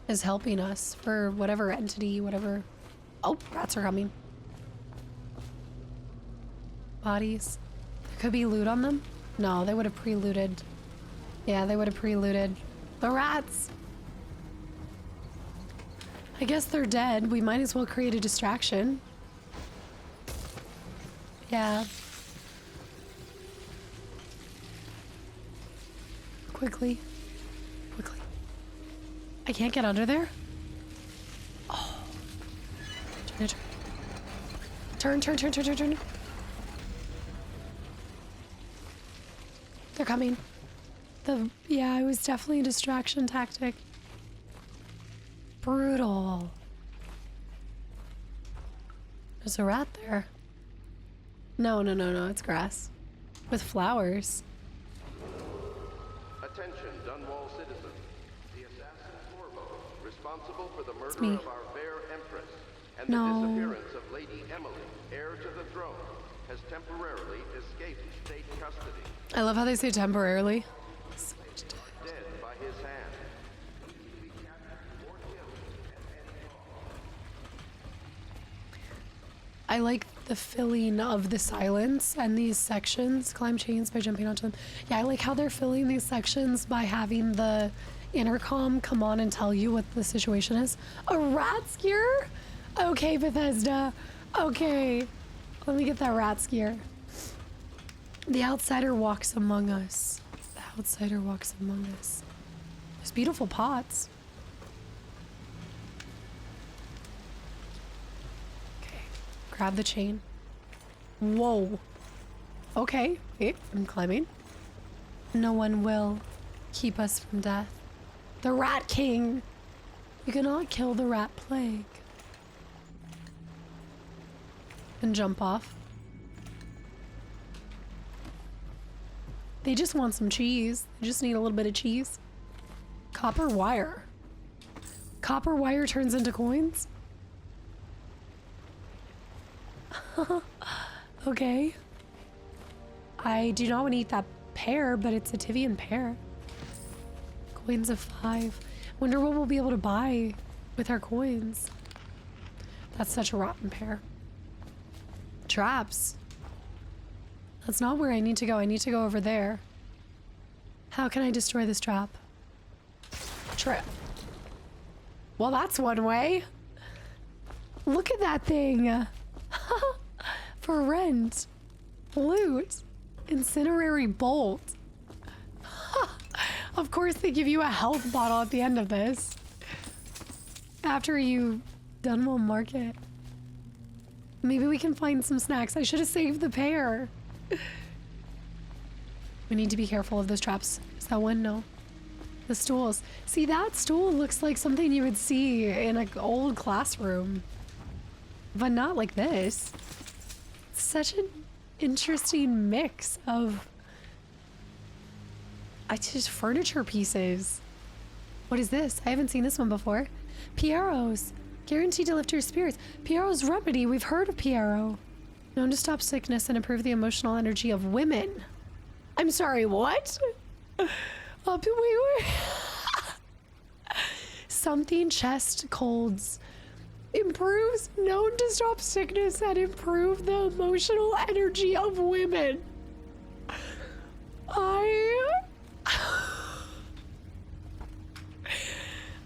is helping us, for whatever entity, whatever. Oh, rats are coming. Bodies. There could be loot on them? No, they would have pre-looted. Yeah, they would have pre-looted. The rats! I guess they're dead. We might as well create a distraction. Yeah. Quickly. I can't get under there? Oh. Turn. They're coming. Yeah, it was definitely a distraction tactic. Brutal. There's a rat there. No, it's grass. With flowers. Attention, Dunwall citizens. The assassin Corvo, responsible for the me. murder of our fair Empress and No. the disappearance of Lady Emily, heir to the throne, has temporarily escaped state custody. I love how they say temporarily. Dead by his hand. He can be captured or killed at any cost. I like the filling of the silence and these sections. Climb chains by jumping onto them. Yeah, I like how they're filling these sections by having the intercom come on and tell you what the situation is. A rat skier? Okay, Bethesda. Okay. Let me get that rat skier. The outsider walks among us. The outsider walks among us. There's beautiful pots. Okay. Grab the chain. Whoa. Okay. Wait, I'm climbing. No one will keep us from death. The Rat King! You cannot kill the rat plague. And jump off. They just want some cheese. They just need a little bit of cheese. Copper wire. Copper wire turns into coins? Okay. I do not want to eat that pear, but it's a Tivian pear. Coins of 5. Wonder what we'll be able to buy with our coins. That's such a rotten pear. Traps. That's not where I need to go. I need to go over there. How can I destroy this trap? Trap. Well, that's one way. Look at that thing. For rent. Loot. Incinerary bolt. Of course they give you a health bottle at the end of this. After you Dunwall market. Maybe we can find some snacks. I should have saved the pear. We need to be careful of those traps. Is that one? No. The stools. See, that stool looks like something you would see in an old classroom. But not like this. It's such an interesting mix of just furniture pieces. What is this? I haven't seen this one before. Piero's. Guaranteed to lift your spirits. Piero's remedy. We've heard of Piero. Known to stop sickness and improve the emotional energy of women. I'm sorry, what? Wait. Something chest colds. Improves. Known to stop sickness and improve the emotional energy of women.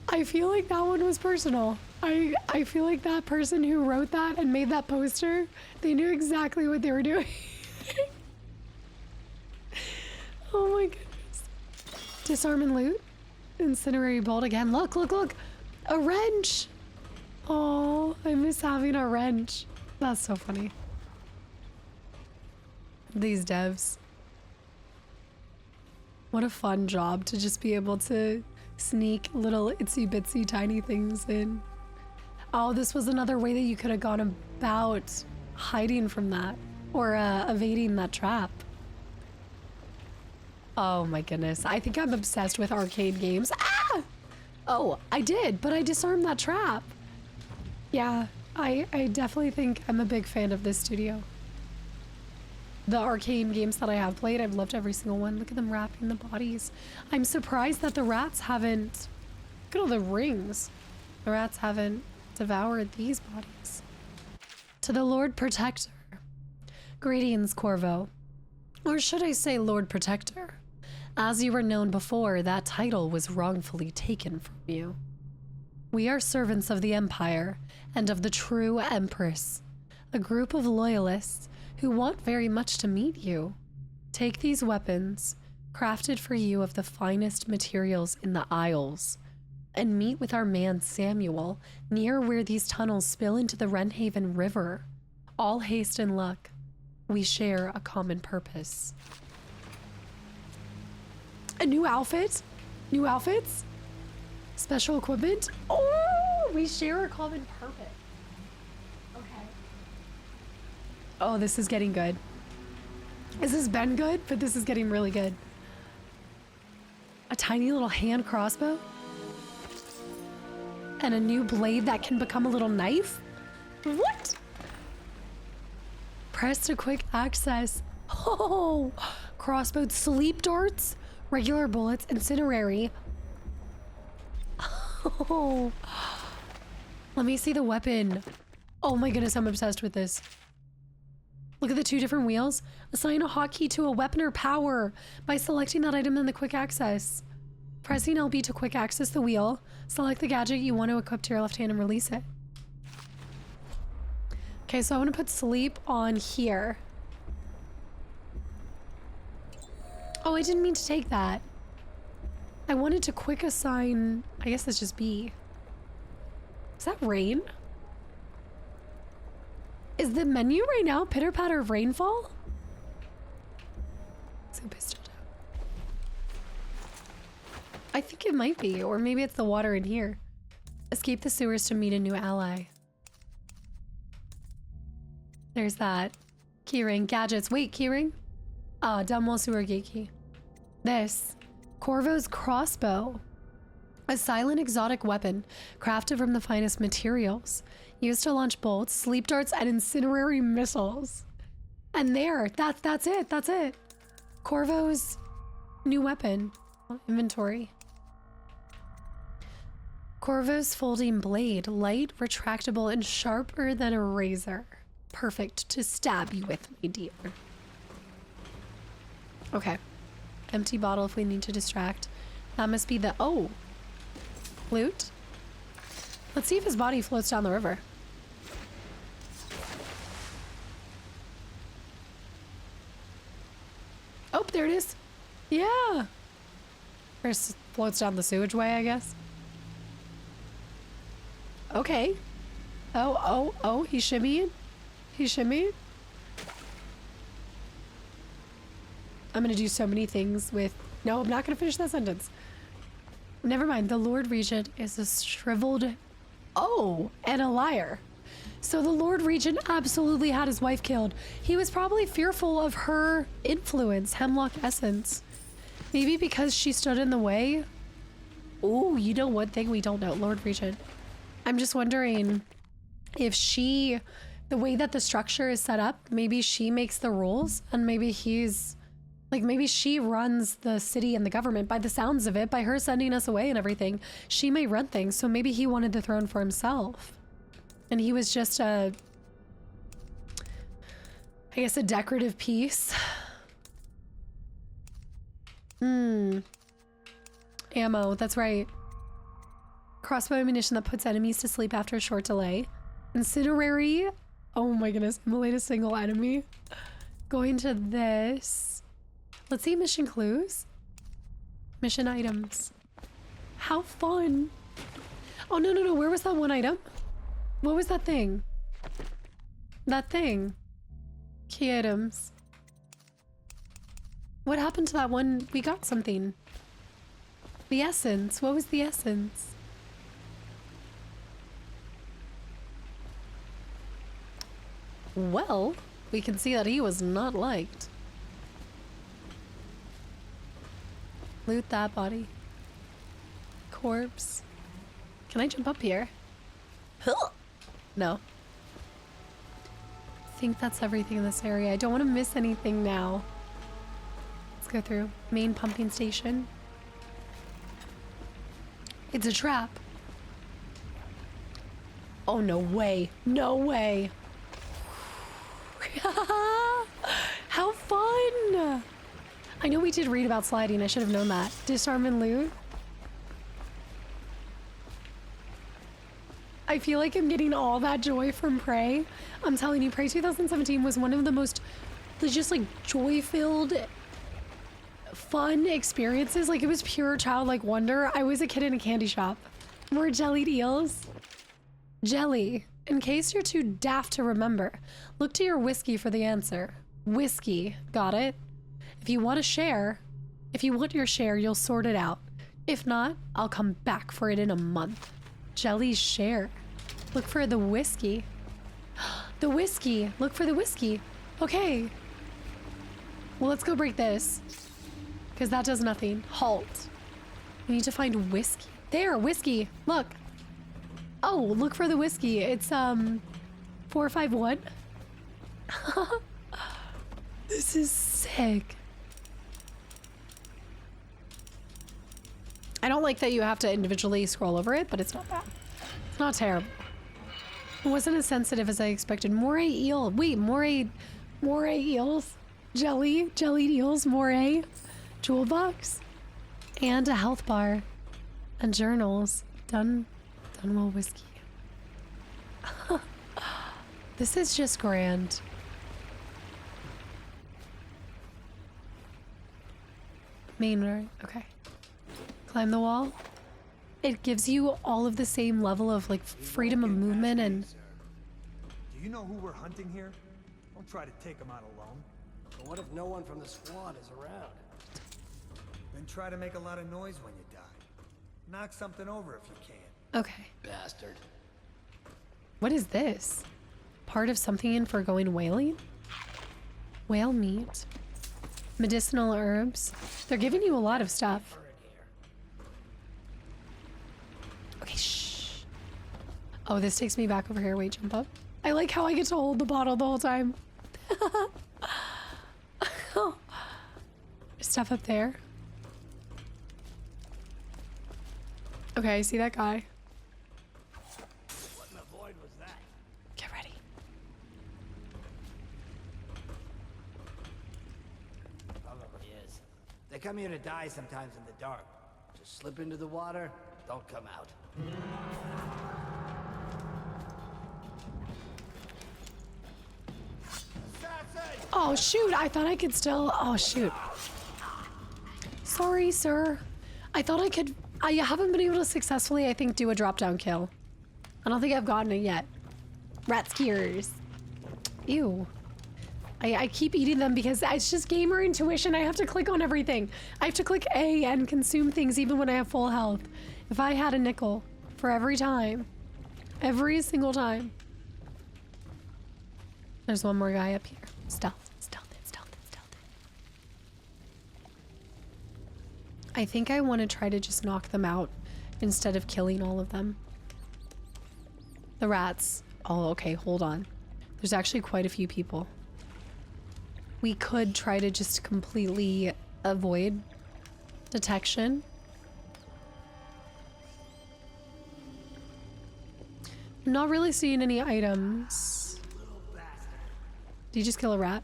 I feel like that one was personal. I feel like that person who wrote that and made that poster, they knew exactly what they were doing. Oh my goodness. Disarm and loot. Incinerary bolt again. Look. A wrench. Oh, I miss having a wrench. That's so funny. These devs. What a fun job to just be able to sneak little itsy bitsy tiny things in. Oh, this was another way that you could have gone about hiding from that or evading that trap. Oh my goodness. I think I'm obsessed with arcade games. Ah! Oh, I did, but I disarmed that trap. Yeah, I definitely think I'm a big fan of this studio. The arcade games that I have played, I've loved every single one. Look at them wrapping the bodies. I'm surprised that the rats haven't... Look at all the rings. The rats haven't devoured these bodies. To the Lord Protector. Greetings, Corvo. Or should I say Lord Protector? As you were known before, that title was wrongfully taken from you. We are servants of the Empire and of the true Empress, a group of loyalists who want very much to meet you. Take these weapons, crafted for you of the finest materials in the Isles, and meet with our man Samuel near where these tunnels spill into the Wrenhaven River. All haste and luck. We share a common purpose. A new outfit? New outfits? Special equipment? Oh, we share a common purpose. Okay. Oh, this is getting good. This has been good, but this is getting really good. A tiny little hand crossbow? And a new blade that can become a little knife? What? Press to quick access. Oh, crossbow, sleep darts, regular bullets, incinerary. Oh, let me see the weapon. Oh my goodness, I'm obsessed with this. Look at the two different wheels. Assign a hotkey to a weapon or power by selecting that item in the quick access. Pressing LB to quick access the wheel. Select the gadget you want to equip to your left hand and release it. Okay, so I want to put sleep on here. Oh, I didn't mean to take that. I wanted to quick assign, I guess that's just B. Is that rain? Is the menu right now pitter patter of rainfall? Let's go pistol down. I think it might be, or maybe it's the water in here. Escape the sewers to meet a new ally. There's that. Keyring. Gadgets. Wait, keyring? Ah, Dunwall sewer gate key. This. Corvo's crossbow. A silent exotic weapon, crafted from the finest materials. Used to launch bolts, sleep darts, and incendiary missiles. And there, that's it. Corvo's new weapon. Inventory. Corvo's folding blade, light, retractable, and sharper than a razor. Perfect to stab you with, my dear. Okay. Empty bottle if we need to distract. That must be the... Oh! Loot? Let's see if his body floats down the river. Oh, there it is. Yeah! Or floats down the sewage way, I guess. Okay. Oh, he's shimmying. He's shimmying. I'm gonna do so many things with... No, I'm not gonna finish that sentence. Never mind. The Lord Regent is a shriveled... Oh, and a liar. So the Lord Regent absolutely had his wife killed. He was probably fearful of her influence, Hemlock Essence. Maybe because she stood in the way? Ooh, you know one thing we don't know, Lord Regent. I'm just wondering if she... The way that the structure is set up, maybe she makes the rules and maybe he's... Like, maybe she runs the city and the government by the sounds of it, by her sending us away and everything. She may run things, so maybe he wanted the throne for himself. And he was just a... I guess a decorative piece. Ammo, that's right. Crossbow ammunition that puts enemies to sleep after a short delay. Incinerary. Oh my goodness, immolate a single enemy. Going to this. Let's see mission clues. Mission items. How fun. Oh, no. Where was that one item? What was that thing? That thing. Key items. What happened to that one? We got something. The essence. What was the essence? Well, we can see that he was not liked. Loot that body. Corpse. Can I jump up here? No. I think that's everything in this area. I don't want to miss anything now. Let's go through. Main pumping station. It's a trap. Oh, no way. No way. How fun! I know we did read about sliding. I should have known that. Disarm and loot. I feel like I'm getting all that joy from Prey. I'm telling you, Prey 2017 was one of the most just like joy-filled, fun experiences. Like, it was pure childlike wonder. I was a kid in a candy shop. More jellied eels. Jelly. In case you're too daft to remember, look to your whiskey for the answer. Whiskey. Got it? If you want your share, you'll sort it out. If not, I'll come back for it in a month. Jelly's share. Look for the whiskey. The whiskey. Look for the whiskey. Okay. Well, let's go break this. Because that does nothing. Halt. We need to find whiskey. There, whiskey. Look. Oh, look for the whiskey. It's, 451. This is sick. I don't like that you have to individually scroll over it, but it's not bad. It's not terrible. It wasn't as sensitive as I expected. Moray eel. Wait, moray eels? Jellied eels, moray. Jewel box. And a health bar. And journals. Dunwall whiskey. This is just grand. Main road. Okay. Climb the wall. It gives you all of the same level of like freedom of movement and... Do you know who we're hunting here? Don't try to take him out alone. But what if no one from the squad is around? Then try to make a lot of noise when you die. Knock something over if you can. Okay. Bastard. What is this? Part of something in for going whaling? Whale meat. Medicinal herbs. They're giving you a lot of stuff. Okay, shh. Oh, this takes me back over here. Wait, jump up. I like how I get to hold the bottle the whole time. Stuff up there. Okay, I see that guy. What in the void was that? Get ready. Probably is. They come here to die sometimes in the dark. Just slip into the water, don't come out. Oh shoot, I thought I could still, oh shoot. Sorry, sir. I thought I could, I haven't been able to successfully, I think, do a drop down kill. I don't think I've gotten it yet. Rat skiers. Ew. I keep eating them because it's just gamer intuition. I have to click on everything. I have to click A and consume things even when I have full health. If I had a nickel for every time, every single time. There's one more guy up here. Stealth, stealth it, stealth it, stealth it. I think I want to try to just knock them out instead of killing all of them. The rats. Oh, okay, hold on. There's actually quite a few people. We could try to just completely avoid detection. I'm not really seeing any items. Did you just kill a rat?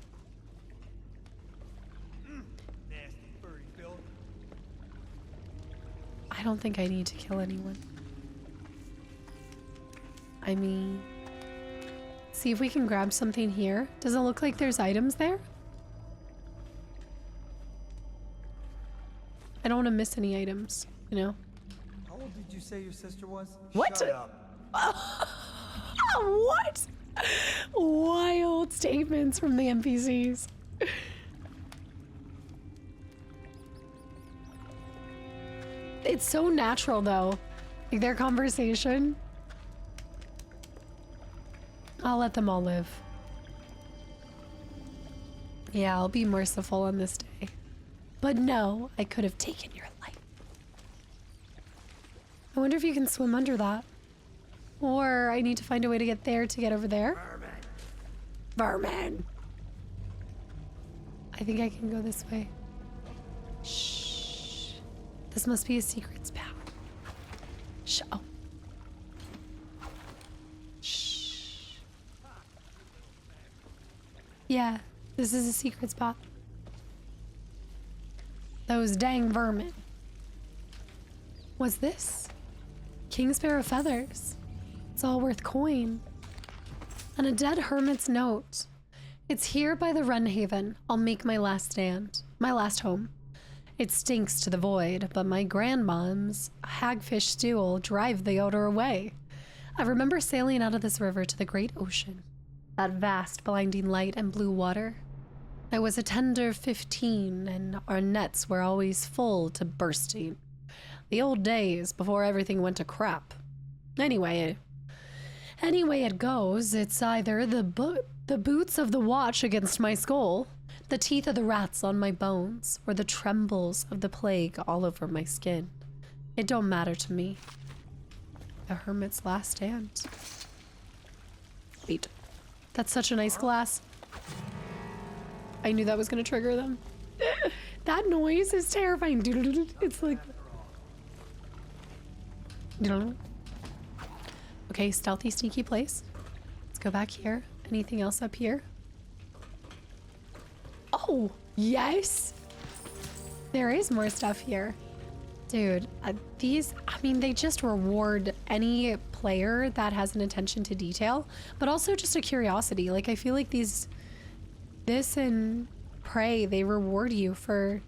Nasty furry filth. I don't think I need to kill anyone. I mean, see if we can grab something here. Does it look like there's items there? I don't want to miss any items, you know? How old did you say your sister was? What? Shut up. What? Wild statements from the NPCs. It's so natural though, like their conversation. I'll let them all live. Yeah, I'll be merciful on this day. But no, I could have taken your life. I wonder if you can swim under that. Or I need to find a way to get there to get over there. Vermin. I think I can go this way. Shh. This must be a secret spot. Shh. Oh. Shh. Yeah, this is a secret spot. Those dang vermin. What's this? King Sparrow feathers. It's all worth coin. And a dead hermit's note. It's here by the Run Haven. I'll make my last stand. My last home. It stinks to the void, but my grandmom's hagfish stew will drive the odor away. I remember sailing out of this river to the great ocean. That vast, blinding light and blue water. I was a tender 15, and our nets were always full to bursting. The old days before everything went to crap. Anyway it goes, it's either the boots of the watch against my skull, the teeth of the rats on my bones, or the trembles of the plague all over my skin. It don't matter to me. The hermit's last stand. Wait, that's such a nice glass. I knew that was gonna trigger them. That noise is terrifying. It's like... Okay, stealthy, sneaky place. Let's go back here. Anything else up here? Oh, yes! There is more stuff here. Dude, these, I mean, they just reward any player that has an attention to detail, but also just a curiosity. Like, I feel like this and Prey, they reward you for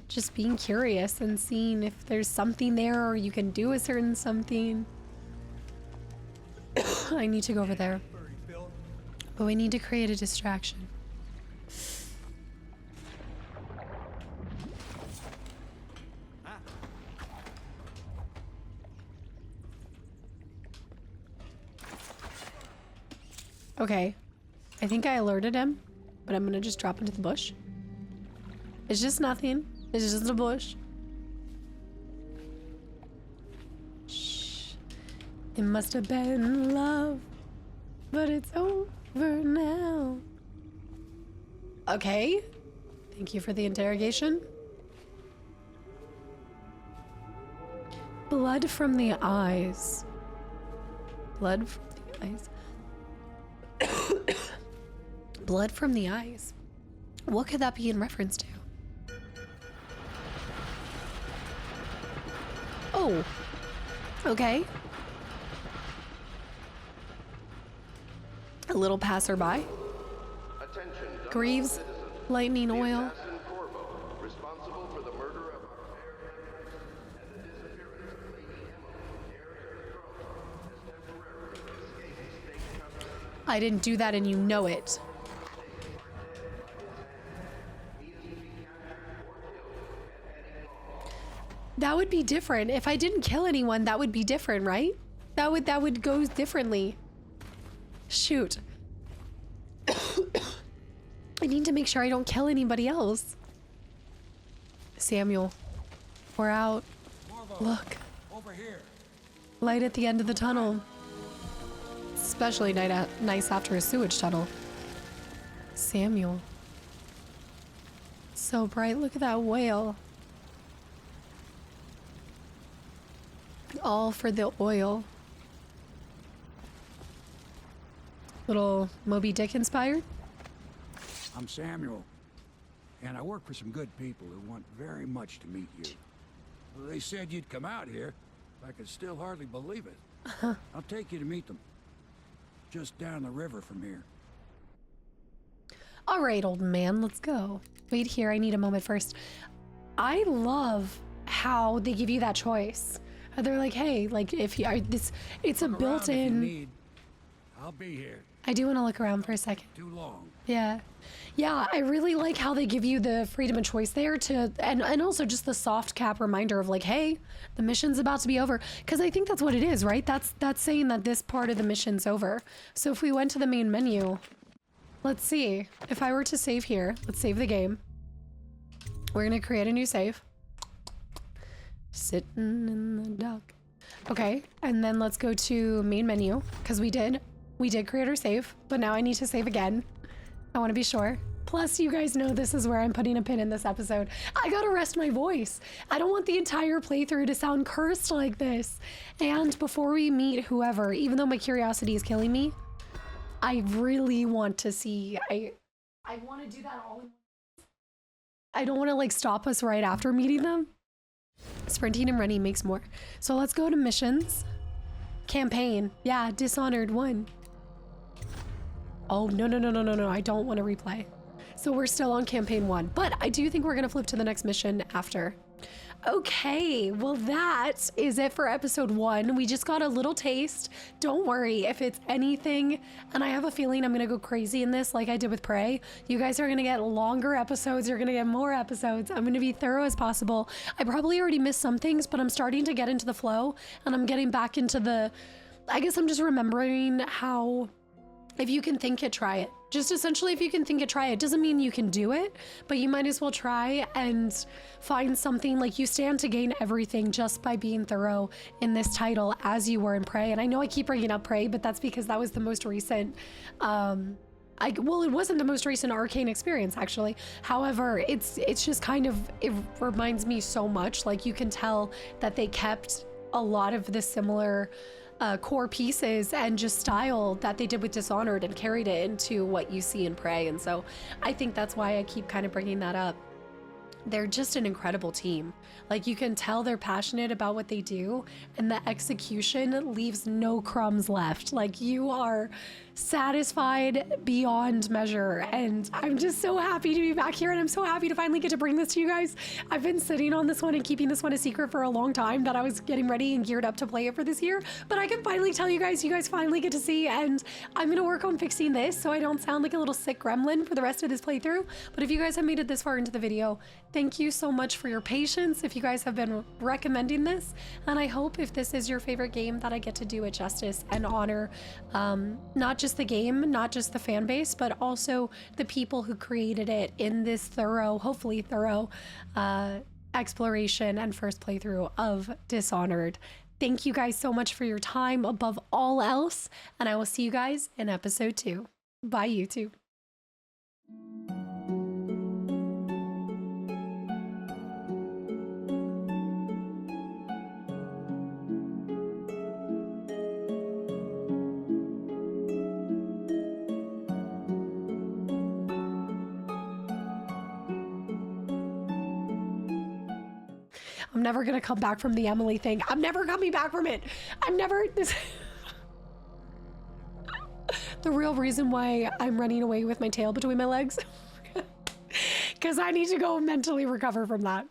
just being curious and seeing if there's something there or you can do a certain something. I need to go over there. But we need to create a distraction. Okay. I think I alerted him, but I'm gonna just drop into the bush. It's just nothing. It's just a bush. Shh. It must have been love, but it's over now. Okay. Thank you for the interrogation. Blood from the eyes. Blood from the eyes. Blood from the eyes. What could that be in reference to? Oh. Okay. A little passerby. Attention, Greaves. citizen. Lightning The oil. assassin Corvo, responsible for the murder of our fair empress and the disappearance of Lady Emily, heir to the throne, has temporarily escaped state custody. I didn't do that and you know it. That would be different. If I didn't kill anyone, that would be different, right? That would go differently. Shoot. I need to make sure I don't kill anybody else. Samuel, we're out. Look. Over here. Light at the end of the tunnel. Especially nice after a sewage tunnel. Samuel. So bright. Look at that whale. All for the oil. Little Moby Dick inspired. I'm Samuel, and I work for some good people who want very much to meet you. Well, they said you'd come out here. I could still hardly believe it. I'll take you to meet them. Just down the river from here. All right, old man, let's go. Wait here, I need a moment first. I love how they give you that choice. They're like, hey, like if you are this, it's a built-in. I'll be here. I do want to look around for a second. Too long. Yeah. Yeah, I really like how they give you the freedom of choice there to, and also just the soft cap reminder of like, hey, the mission's about to be over. Because I think that's what it is, right? That's saying that this part of the mission's over. So if we went to the main menu, let's see. If I were to save here, let's save the game. We're going to create a new save. Sitting in the dock. Okay, and then let's go to main menu, because we did create our save, but now I need to save again. I want to be sure. Plus, you guys know this is where I'm putting a pin in this episode. I gotta rest my voice. I don't want the entire playthrough to sound cursed like this. And before we meet whoever, even though my curiosity is killing me, I really want to see. I want to do that all in. I don't want to like stop us right after meeting them. Sprinting and running makes more. So let's go to missions. Campaign. Yeah, Dishonored 1. Oh, no. I don't want to replay. So we're still on campaign 1, but I do think we're going to flip to the next mission after. Okay, well that is it for episode 1. We just got a little taste. Don't worry if it's anything, and I have a feeling I'm gonna go crazy in this like I did with Prey. You guys are gonna get longer episodes, you're gonna get more episodes. I'm gonna be thorough as possible. I probably already missed some things, but I'm starting to get into the flow, and I'm getting back into the, I guess I'm just remembering how, if you can think it, try it. Just essentially, if you can think it, try it. Doesn't mean you can do it, but you might as well try and find something. Like, you stand to gain everything just by being thorough in this title as you were in Prey. And I know I keep bringing up Prey, but that's because that was the most recent, well, it wasn't the most recent Arkane experience, actually. However, it's just kind of, it reminds me so much. Like, you can tell that they kept a lot of the similar core pieces and just style that they did with Dishonored and carried it into what you see in Prey. And so I think that's why I keep kind of bringing that up. They're just an incredible team. Like, you can tell they're passionate about what they do, and the execution leaves no crumbs left. Like, you are satisfied beyond measure, and I'm just so happy to be back here, and I'm so happy to finally get to bring this to you guys. I've been sitting on this one and keeping this one a secret for a long time, that I was getting ready and geared up to play it for this year, but I can finally tell you guys finally get to see, and I'm gonna work on fixing this so I don't sound like a little sick gremlin for the rest of this playthrough. But if you guys have made it this far into the video, thank you so much for your patience. If you guys have been recommending this, and I hope if this is your favorite game that I get to do it justice and honor, not just just the game, not just the fan base, but also the people who created it in this thorough, hopefully thorough, exploration and first playthrough of Dishonored. Thank you guys so much for your time above all else, and I will see you guys in episode 2. Bye, YouTube. I'm never gonna come back from the Emily thing. I'm never coming back from it. I'm never this. The real reason why I'm running away with my tail between my legs, because I need to go mentally recover from that.